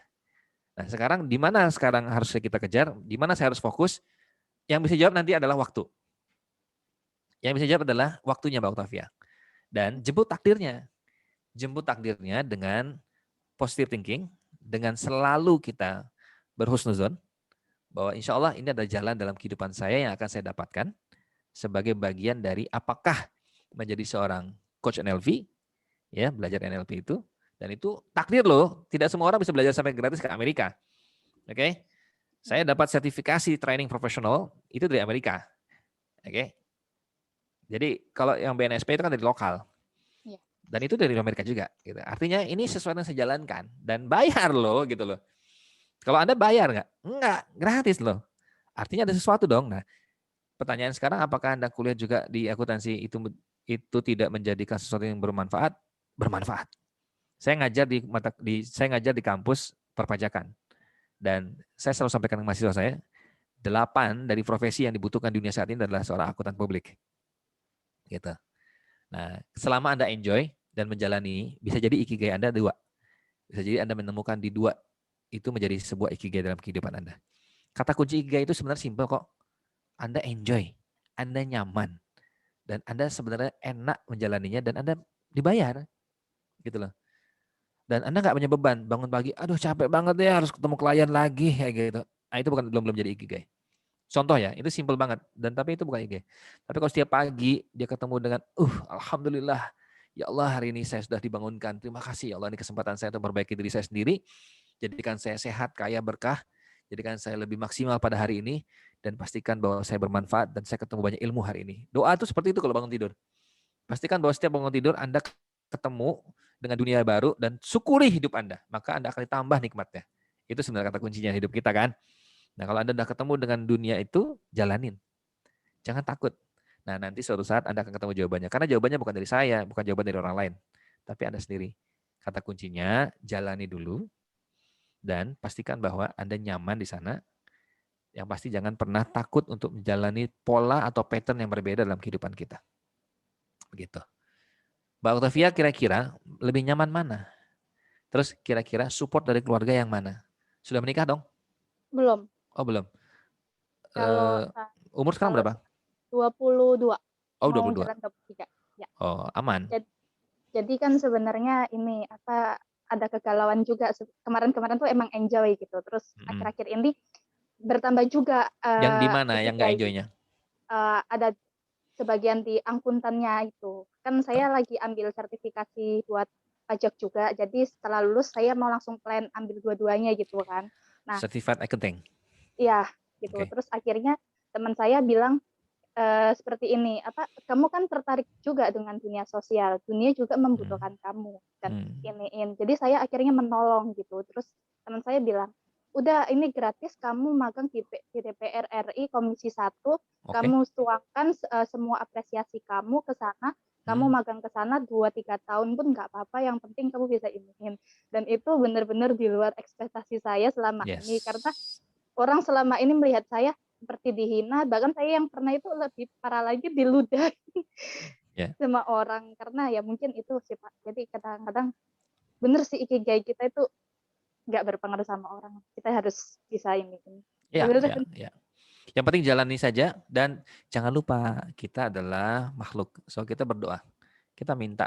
Nah, sekarang di mana sekarang harus kita kejar, di mana saya harus fokus, yang bisa jawab nanti adalah waktu. Yang bisa jawab adalah waktunya Mbak Octavia. Dan jemput takdirnya. Jemput takdirnya dengan positive thinking, dengan selalu kita berhusnuzon, bahwa insya Allah ini adalah jalan dalam kehidupan saya yang akan saya dapatkan sebagai bagian dari apakah menjadi seorang coach NLP, ya belajar NLP itu, dan itu takdir loh, tidak semua orang bisa belajar sampai gratis ke Amerika. Oke, saya dapat sertifikasi training profesional itu dari Amerika. Oke, jadi kalau yang BNSP itu kan dari lokal. Iya. Dan itu dari Amerika juga. Gitu. Artinya ini sesuatu yang saya jalankan. Dan bayar loh gitu loh. Kalau Anda bayar nggak? Enggak, gratis loh. Artinya ada sesuatu dong. Nah, pertanyaan sekarang, apakah Anda kuliah juga di akuntansi itu tidak menjadikan sesuatu yang bermanfaat? Bermanfaat. Saya ngajar saya ngajar di kampus perpajakan. Dan saya selalu sampaikan ke mahasiswa saya, 8 dari profesi yang dibutuhkan di dunia saat ini adalah seorang akuntan publik. Gitu. Nah, selama Anda enjoy dan menjalani, bisa jadi ikigai Anda 2. Bisa jadi Anda menemukan di 2 itu menjadi sebuah ikigai dalam kehidupan Anda. Kata kunci ikigai itu sebenarnya simpel kok. Anda enjoy, Anda nyaman, dan Anda sebenarnya enak menjalaninya dan Anda dibayar. Gitu loh. Dan Anda nggak punya beban, bangun pagi, aduh capek banget ya harus ketemu klien lagi kayak gitu. Nah, itu belum jadi ikigai. Contoh ya, itu simpel banget. Dan tapi itu bukan ikigai. Tapi kalau setiap pagi dia ketemu dengan, alhamdulillah, ya Allah hari ini saya sudah dibangunkan. Terima kasih ya Allah, ini kesempatan saya untuk memperbaiki diri saya sendiri. Jadikan saya sehat, kaya, berkah. Jadikan saya lebih maksimal pada hari ini. Dan pastikan bahwa saya bermanfaat dan saya ketemu banyak ilmu hari ini. Doa itu seperti itu kalau bangun tidur. Pastikan bahwa setiap bangun tidur Anda ketemu dengan dunia baru dan syukuri hidup Anda. Maka Anda akan ditambah nikmatnya. Itu sebenarnya kata kuncinya hidup kita kan. Nah, kalau Anda sudah ketemu dengan dunia itu, jalanin. Jangan takut. Nah, nanti suatu saat Anda akan ketemu jawabannya. Karena jawabannya bukan dari saya, bukan jawaban dari orang lain. Tapi Anda sendiri. Kata kuncinya, jalani dulu. Dan pastikan bahwa Anda nyaman di sana. Yang pasti jangan pernah takut untuk menjalani pola atau pattern yang berbeda dalam kehidupan kita. Begitu. Mbak Octavia kira-kira lebih nyaman mana? Terus kira-kira support dari keluarga yang mana? Sudah menikah dong? Belum. Oh, belum. Kalau Umur sekarang kalau berapa? 22, Oh, mau 22. jalan 23. Ya. Oh, aman. Jadi kan sebenarnya ini ada kegalauan juga. Kemarin-kemarin tuh emang enjoy gitu. Terus akhir-akhir ini bertambah juga Yang di mana yang nggak ikigai. enjoy-nya? Ada sebagian di akuntannya itu. Kan saya lagi ambil sertifikasi buat pajak juga. Jadi setelah lulus saya mau langsung plan ambil dua-duanya gitu kan. Nah, Certified accounting. iya gitu. Oke. Terus akhirnya teman saya bilang seperti ini, kamu kan tertarik juga dengan dunia sosial, dunia juga membutuhkan kamu dan iniin. Jadi saya akhirnya menolong gitu. Terus teman saya bilang, udah ini gratis, kamu magang di DPR RI Komisi 1, kamu tuangkan semua apresiasi kamu ke sana, kamu magang ke sana 2-3 tahun pun nggak apa-apa, yang penting kamu bisa iniin. Dan itu benar-benar di luar ekspektasi saya selama ini, karena orang selama ini melihat saya seperti dihina, bahkan saya yang pernah itu lebih parah lagi diludahi sama orang, karena ya mungkin itu sih Pak. Jadi kadang-kadang bener sih ikigai kita itu nggak berpengaruh sama orang, kita harus bisa ini. Iya. Yang penting jalani saja dan jangan lupa kita adalah makhluk. So kita berdoa, kita minta.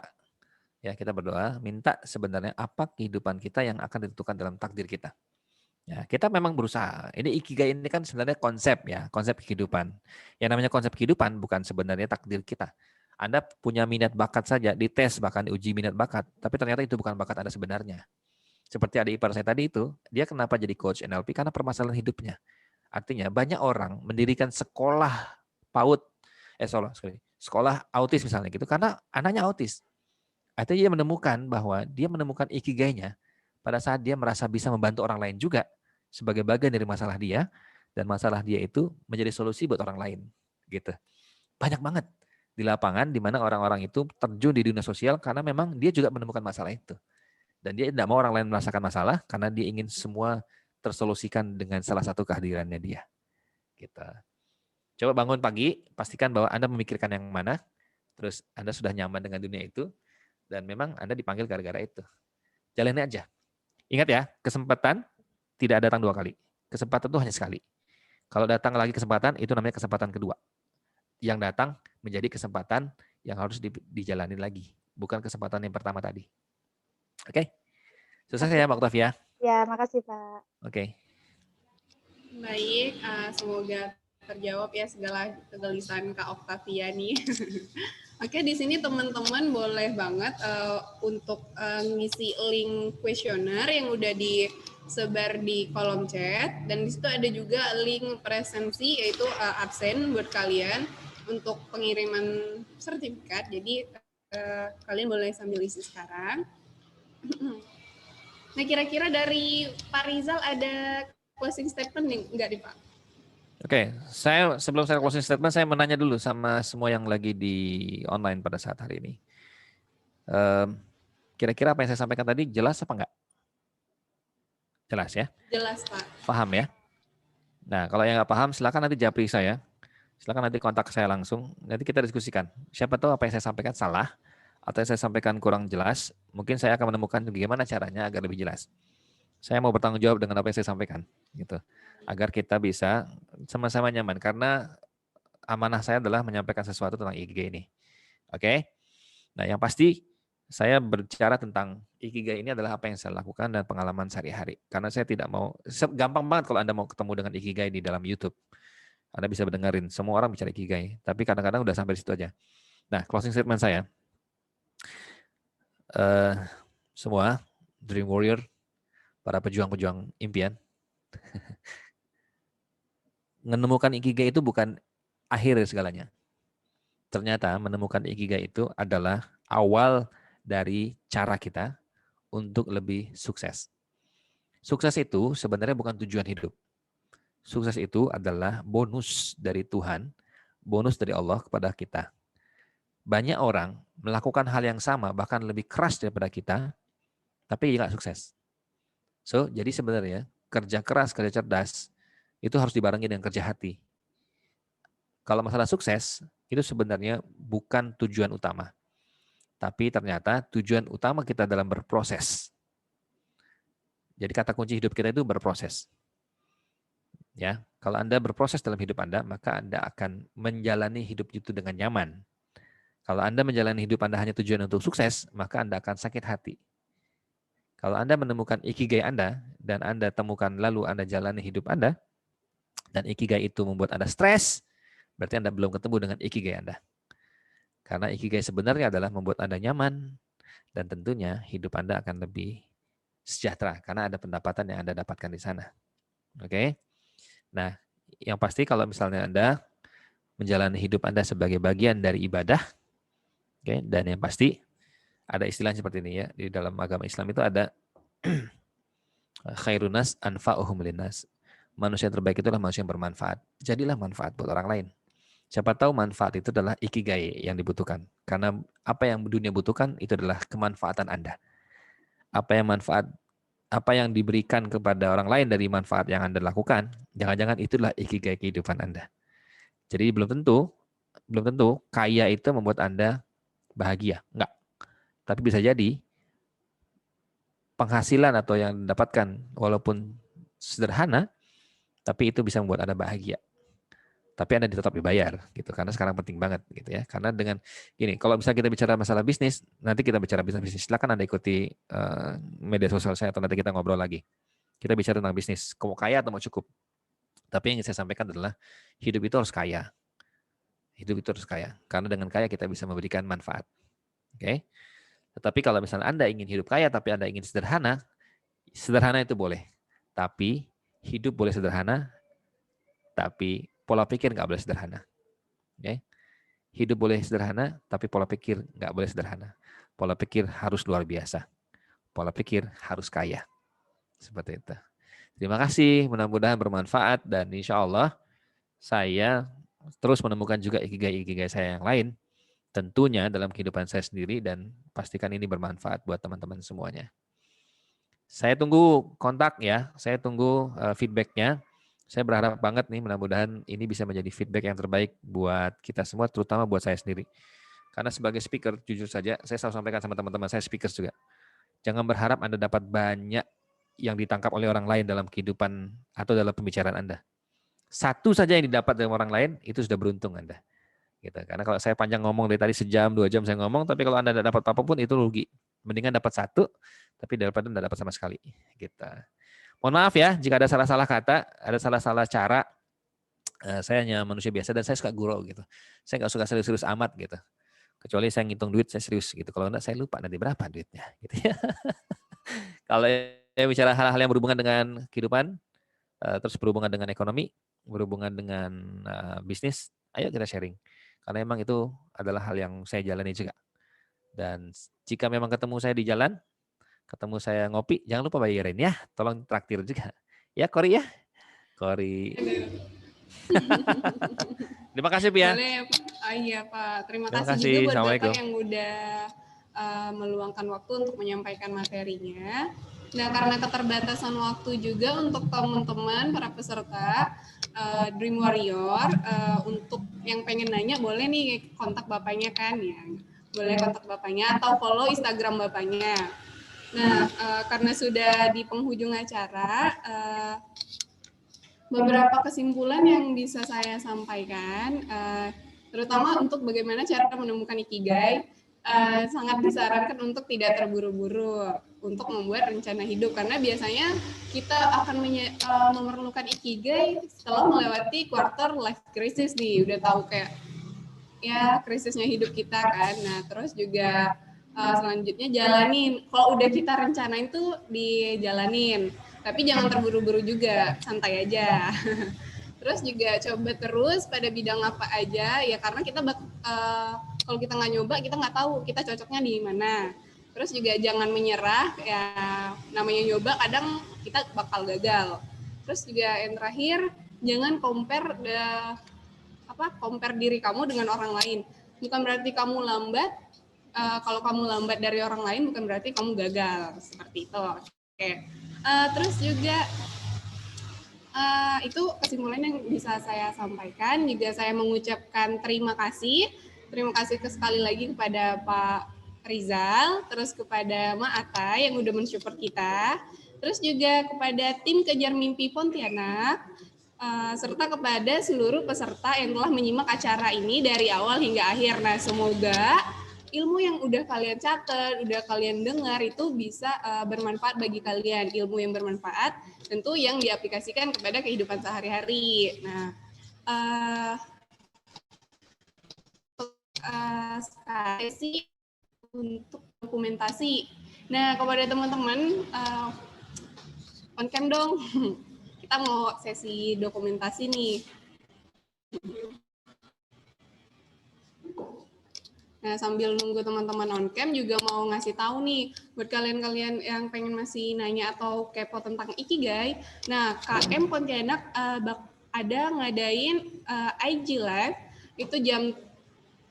Ya, kita berdoa, minta sebenarnya apa kehidupan kita yang akan ditentukan dalam takdir kita. Ya, kita memang berusaha. Ini ikigai ini kan sebenarnya konsep ya, konsep kehidupan. Yang namanya konsep kehidupan bukan sebenarnya takdir kita. Anda punya minat bakat saja, dites bahkan diuji minat bakat, tapi ternyata itu bukan bakat Anda sebenarnya. Seperti adik ipar saya tadi itu, dia kenapa jadi coach NLP? Karena permasalahan hidupnya. Artinya banyak orang mendirikan sekolah PAUD, sekolah autis misalnya gitu, karena anaknya autis. Artinya dia menemukan ikigainya pada saat dia merasa bisa membantu orang lain juga sebagai bagian dari masalah dia, dan masalah dia itu menjadi solusi buat orang lain gitu. Banyak banget di lapangan di mana orang-orang itu terjun di dunia sosial karena memang dia juga menemukan masalah itu, dan dia tidak mau orang lain merasakan masalah karena dia ingin semua tersolusikan dengan salah satu kehadirannya dia gitu. Coba bangun pagi, pastikan bahwa Anda memikirkan yang mana, terus Anda sudah nyaman dengan dunia itu, dan memang Anda dipanggil gara-gara itu. Jalani aja. Ingat ya, kesempatan tidak datang 2 kali. Kesempatan itu hanya sekali. Kalau datang lagi kesempatan, itu namanya kesempatan kedua. Yang datang menjadi kesempatan yang harus dijalani lagi. Bukan kesempatan yang pertama tadi. Oke? Sukses ya Mbak Octavia. Ya, makasih Pak. Oke. Baik, semoga terjawab ya segala kegelisahan Kak Octavia nih. Oke, di sini teman-teman boleh banget untuk ngisi link kuesioner yang udah disebar di kolom chat, dan di situ ada juga link presensi yaitu absen buat kalian untuk pengiriman sertifikat. Jadi kalian boleh sambil isi sekarang. Nah, kira-kira dari Pak Rizal ada closing statement nih, enggak nih Pak? Oke, sebelum saya closing statement, saya menanya dulu sama semua yang lagi di online pada saat hari ini. Kira-kira apa yang saya sampaikan tadi jelas apa enggak? Jelas ya? Jelas Pak. Paham ya? Nah, kalau yang nggak paham, silakan nanti japri saya. Silakan nanti kontak saya langsung. Nanti kita diskusikan. Siapa tahu apa yang saya sampaikan salah, atau yang saya sampaikan kurang jelas. Mungkin saya akan menemukan bagaimana caranya agar lebih jelas. Saya mau bertanggung jawab dengan apa yang saya sampaikan, gitu. Agar kita bisa sama-sama nyaman. Karena amanah saya adalah menyampaikan sesuatu tentang ikigai ini. Oke? Nah, yang pasti saya berbicara tentang ikigai ini adalah apa yang saya lakukan dan pengalaman sehari-hari. Karena saya tidak mau, gampang banget kalau Anda mau ketemu dengan ikigai di dalam YouTube. Anda bisa mendengarin, semua orang bicara ikigai. Tapi kadang-kadang udah sampai di situ aja. Nah, closing statement saya. Semua, Dream Warrior, para pejuang-pejuang impian, menemukan ikigai itu bukan akhir dari segalanya. Ternyata menemukan ikigai itu adalah awal dari cara kita untuk lebih sukses. Sukses itu sebenarnya bukan tujuan hidup. Sukses itu adalah bonus dari Tuhan, bonus dari Allah kepada kita. Banyak orang melakukan hal yang sama, bahkan lebih keras daripada kita, tapi nggak sukses. So, jadi sebenarnya kerja keras, kerja cerdas, itu harus dibarengi dengan kerja hati. Kalau masalah sukses, itu sebenarnya bukan tujuan utama. Tapi ternyata tujuan utama kita dalam berproses. Jadi kata kunci hidup kita itu berproses. Ya, kalau Anda berproses dalam hidup Anda, maka Anda akan menjalani hidup itu dengan nyaman. Kalau Anda menjalani hidup Anda hanya tujuan untuk sukses, maka Anda akan sakit hati. Kalau Anda menemukan ikigai Anda, dan Anda temukan lalu Anda jalani hidup Anda, dan ikigai itu membuat Anda stres, berarti Anda belum ketemu dengan ikigai Anda. Karena ikigai sebenarnya adalah membuat Anda nyaman, dan tentunya hidup Anda akan lebih sejahtera, karena ada pendapatan yang Anda dapatkan di sana. Oke? Nah, yang pasti kalau misalnya Anda menjalani hidup Anda sebagai bagian dari ibadah, oke, dan yang pasti ada istilah seperti ini ya, di dalam agama Islam itu ada khairunas anfa'uhum linnas. Manusia yang terbaik itu adalah manusia yang bermanfaat. Jadilah manfaat buat orang lain. Siapa tahu manfaat itu adalah ikigai yang dibutuhkan. Karena apa yang dunia butuhkan itu adalah kemanfaatan Anda. Apa yang diberikan kepada orang lain dari manfaat yang Anda lakukan, jangan-jangan itulah ikigai kehidupan Anda. Jadi belum tentu kaya itu membuat Anda bahagia. Enggak. Tapi bisa jadi penghasilan atau yang didapatkan walaupun sederhana, tapi itu bisa membuat Anda bahagia. Tapi Anda tetap dibayar gitu, karena sekarang penting banget gitu ya. Karena dengan gini, kalau misalnya kita bicara masalah bisnis, nanti kita bicara bisnis, silakan Anda ikuti media sosial saya atau nanti kita ngobrol lagi. Kita bicara tentang bisnis, mau kaya atau mau cukup. Tapi yang saya sampaikan adalah hidup itu harus kaya. Hidup itu harus kaya, karena dengan kaya kita bisa memberikan manfaat. Oke? Tetapi kalau misalnya Anda ingin hidup kaya tapi Anda ingin sederhana, sederhana itu boleh. Tapi hidup boleh sederhana, tapi pola pikir nggak boleh sederhana. Okay? Hidup boleh sederhana, tapi pola pikir nggak boleh sederhana. Pola pikir harus luar biasa. Pola pikir harus kaya. Seperti itu. Terima kasih, mudah-mudahan bermanfaat, dan insya Allah saya terus menemukan juga ikigai-ikigai saya yang lain, tentunya dalam kehidupan saya sendiri, dan pastikan ini bermanfaat buat teman-teman semuanya. Saya tunggu kontak ya, saya tunggu feedback-nya. Saya berharap banget nih, mudah-mudahan ini bisa menjadi feedback yang terbaik buat kita semua, terutama buat saya sendiri. Karena sebagai speaker, jujur saja, saya selalu sampaikan sama teman-teman saya speaker juga. Jangan berharap Anda dapat banyak yang ditangkap oleh orang lain dalam kehidupan atau dalam pembicaraan Anda. Satu saja yang didapat dari orang lain, itu sudah beruntung Anda. Gitu. Karena kalau saya panjang ngomong dari tadi sejam, 2 jam saya ngomong, tapi kalau Anda tidak dapat apapun, itu rugi. Mendingan dapat satu, tapi daripada tidak dapat sama sekali. Gitu. Mohon maaf ya, jika ada salah-salah kata, ada salah-salah cara. Saya hanya manusia biasa dan saya suka gurau gitu. Saya nggak suka serius-serius amat gitu. Kecuali saya ngitung duit, saya serius gitu. Kalau enggak, saya lupa nanti berapa duitnya. Gitu ya. Kalau saya bicara hal-hal yang berhubungan dengan kehidupan, terus berhubungan dengan ekonomi, berhubungan dengan bisnis, ayo kita sharing. Karena memang itu adalah hal yang saya jalani juga. Dan jika memang ketemu saya di jalan, ketemu saya ngopi, jangan lupa bayarin ya. Tolong traktir juga. Ya, Kori ya. Kori. Terima kasih, Pia. Boleh, iya Pak. Terima kasih juga buat Bapak yang udah meluangkan waktu untuk menyampaikan materinya. Nah, karena keterbatasan waktu juga untuk teman-teman para peserta Dream Warrior, untuk yang pengen nanya boleh nih kontak Bapaknya kan ya. Boleh kontak Bapaknya atau follow Instagram Bapaknya. Nah, karena sudah di penghujung acara, beberapa kesimpulan yang bisa saya sampaikan, terutama untuk bagaimana cara menemukan ikigai, sangat disarankan untuk tidak terburu-buru untuk membuat rencana hidup, karena biasanya kita akan memerlukan ikigai setelah melewati quarter life crisis nih, udah tahu kayak ya krisisnya hidup kita kan. Nah, terus juga selanjutnya jalanin. Kalau udah kita rencanain tuh dijalanin, tapi jangan terburu-buru juga, santai aja. Terus juga coba terus pada bidang apa aja ya, karena kita kalau kita nggak nyoba kita nggak tahu kita cocoknya di mana. Terus juga jangan menyerah ya, namanya nyoba kadang kita bakal gagal. Terus juga yang terakhir, jangan compare diri kamu dengan orang lain. Bukan berarti kamu lambat. Kalau kamu lambat dari orang lain bukan berarti kamu gagal, seperti itu. Oke. Terus juga itu kesimpulan yang bisa saya sampaikan. Juga saya mengucapkan terima kasih sekali lagi kepada Pak Rizal, terus kepada Ma Ata yang udah mensupport kita, Terus juga kepada tim Kejar Mimpi Pontianak, serta kepada seluruh peserta yang telah menyimak acara ini dari awal hingga akhir. Nah, semoga ilmu yang udah kalian catat, udah kalian dengar itu bisa bermanfaat bagi kalian. Ilmu yang bermanfaat tentu yang diaplikasikan kepada kehidupan sehari-hari. Nah, sesi untuk dokumentasi. Nah, kepada teman-teman, on cam dong. Kita mau sesi dokumentasi nih. Nah, sambil nunggu teman-teman on cam juga mau ngasih tahu nih buat kalian-kalian yang pengen masih nanya atau kepo tentang Ikigai. Nah, KM Pontianak ada ngadain IG Live itu jam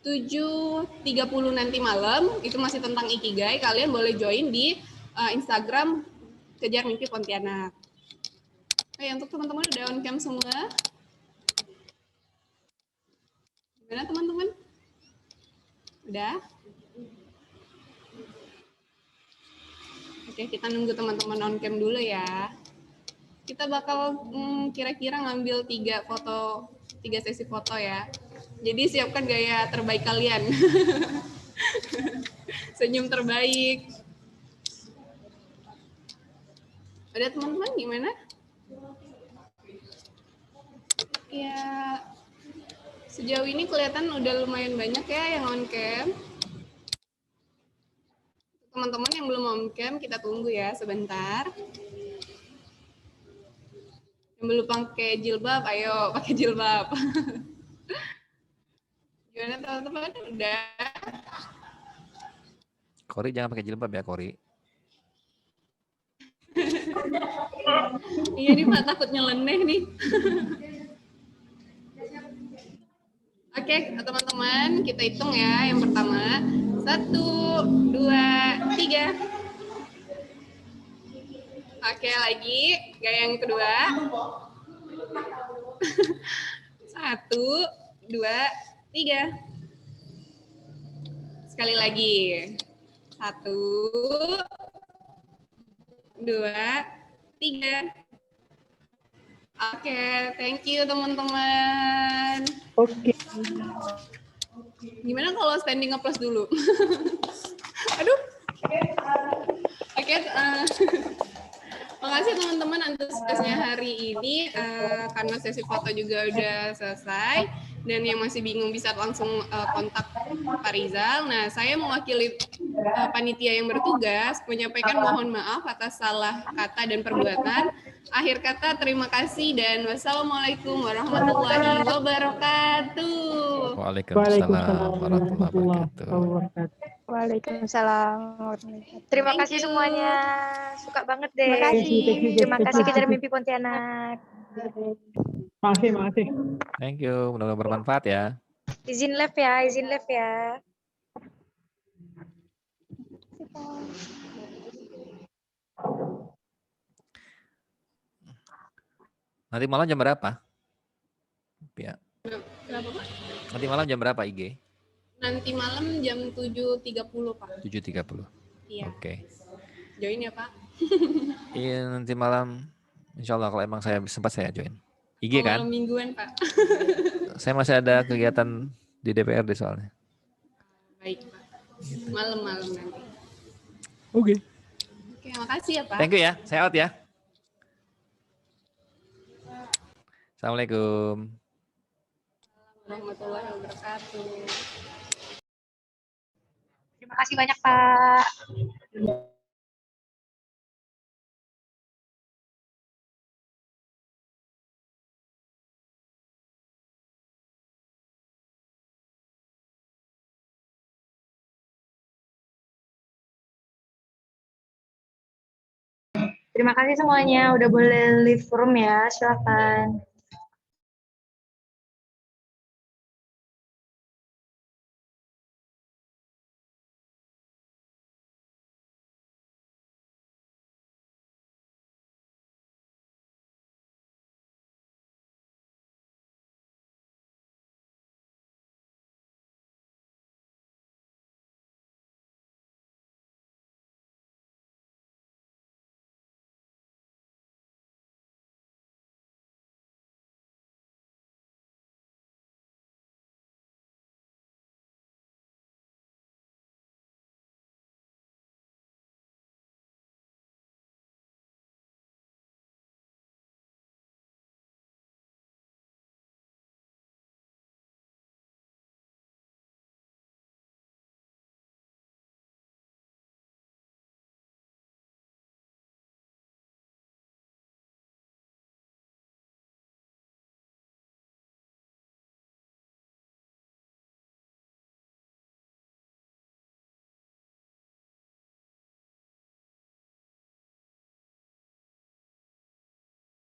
7.30 nanti malam, itu masih tentang Ikigai. Kalian boleh join di Instagram Kejar Mimpi Pontianak. Oke, untuk teman-teman udah on cam semua? Gimana teman-teman? Udah? Oke, kita nunggu teman-teman on cam dulu ya. Kita bakal kira-kira ngambil 3 sesi foto ya. Jadi siapkan gaya terbaik kalian. Senyum terbaik. Ada teman-teman gimana? Ya, sejauh ini kelihatan udah lumayan banyak ya yang on cam. Teman-teman yang belum on cam, kita tunggu ya sebentar. Yang belum pakai jilbab, ayo pakai jilbab. Gimana teman-teman? Udah? Kori jangan pakai jilbab ya, Kori. Iya nih Pak, takut nyeleneh nih. Oke, teman-teman, kita hitung ya. Yang pertama, 1, 2, 3. Oke, lagi. Gaya yang kedua. 1, 2, 3. Sekali lagi. 1, 2, 3. Oke, thank you teman-teman. Oke. Gimana kalau standing applause dulu? Aduh. Oke, makasih teman-teman antusiasnya hari ini, karena sesi foto juga udah selesai, dan yang masih bingung bisa langsung kontak Pak Rizal. Nah, saya mewakili panitia yang bertugas menyampaikan mohon maaf atas salah kata dan perbuatan. Akhir kata, terima kasih dan wassalamualaikum warahmatullahi wabarakatuh. Waalaikumsalam warahmatullahi wabarakatuh. Waalaikumsalam. Terima Thank kasih you. semuanya. Suka banget deh. Terima kasih. Terima kasih Kejar Mimpi Pontianak. Makasih. Thank you, mudah-mudahan bermanfaat ya. Izin live ya, izin live ya. Nanti malam jam berapa? Ya. Kenapa, Pak? Nanti malam jam berapa IG? Nanti malam jam 7.30, Pak. 7.30. Iya. Oke. Join ya, Pak. Iya, nanti malam insya Allah kalau emang saya sempat saya join. IG kan? Malam mingguan, Pak. Saya masih ada kegiatan di DPRD soalnya. Baik, Pak. Malam-malam nanti. Oke. Oke, makasih ya, Pak. Thank you ya. Saya out ya. Assalamualaikum. Warahmatullahi wabarakatuh. Terima kasih banyak Pak. Terima kasih semuanya udah boleh live room ya, silakan.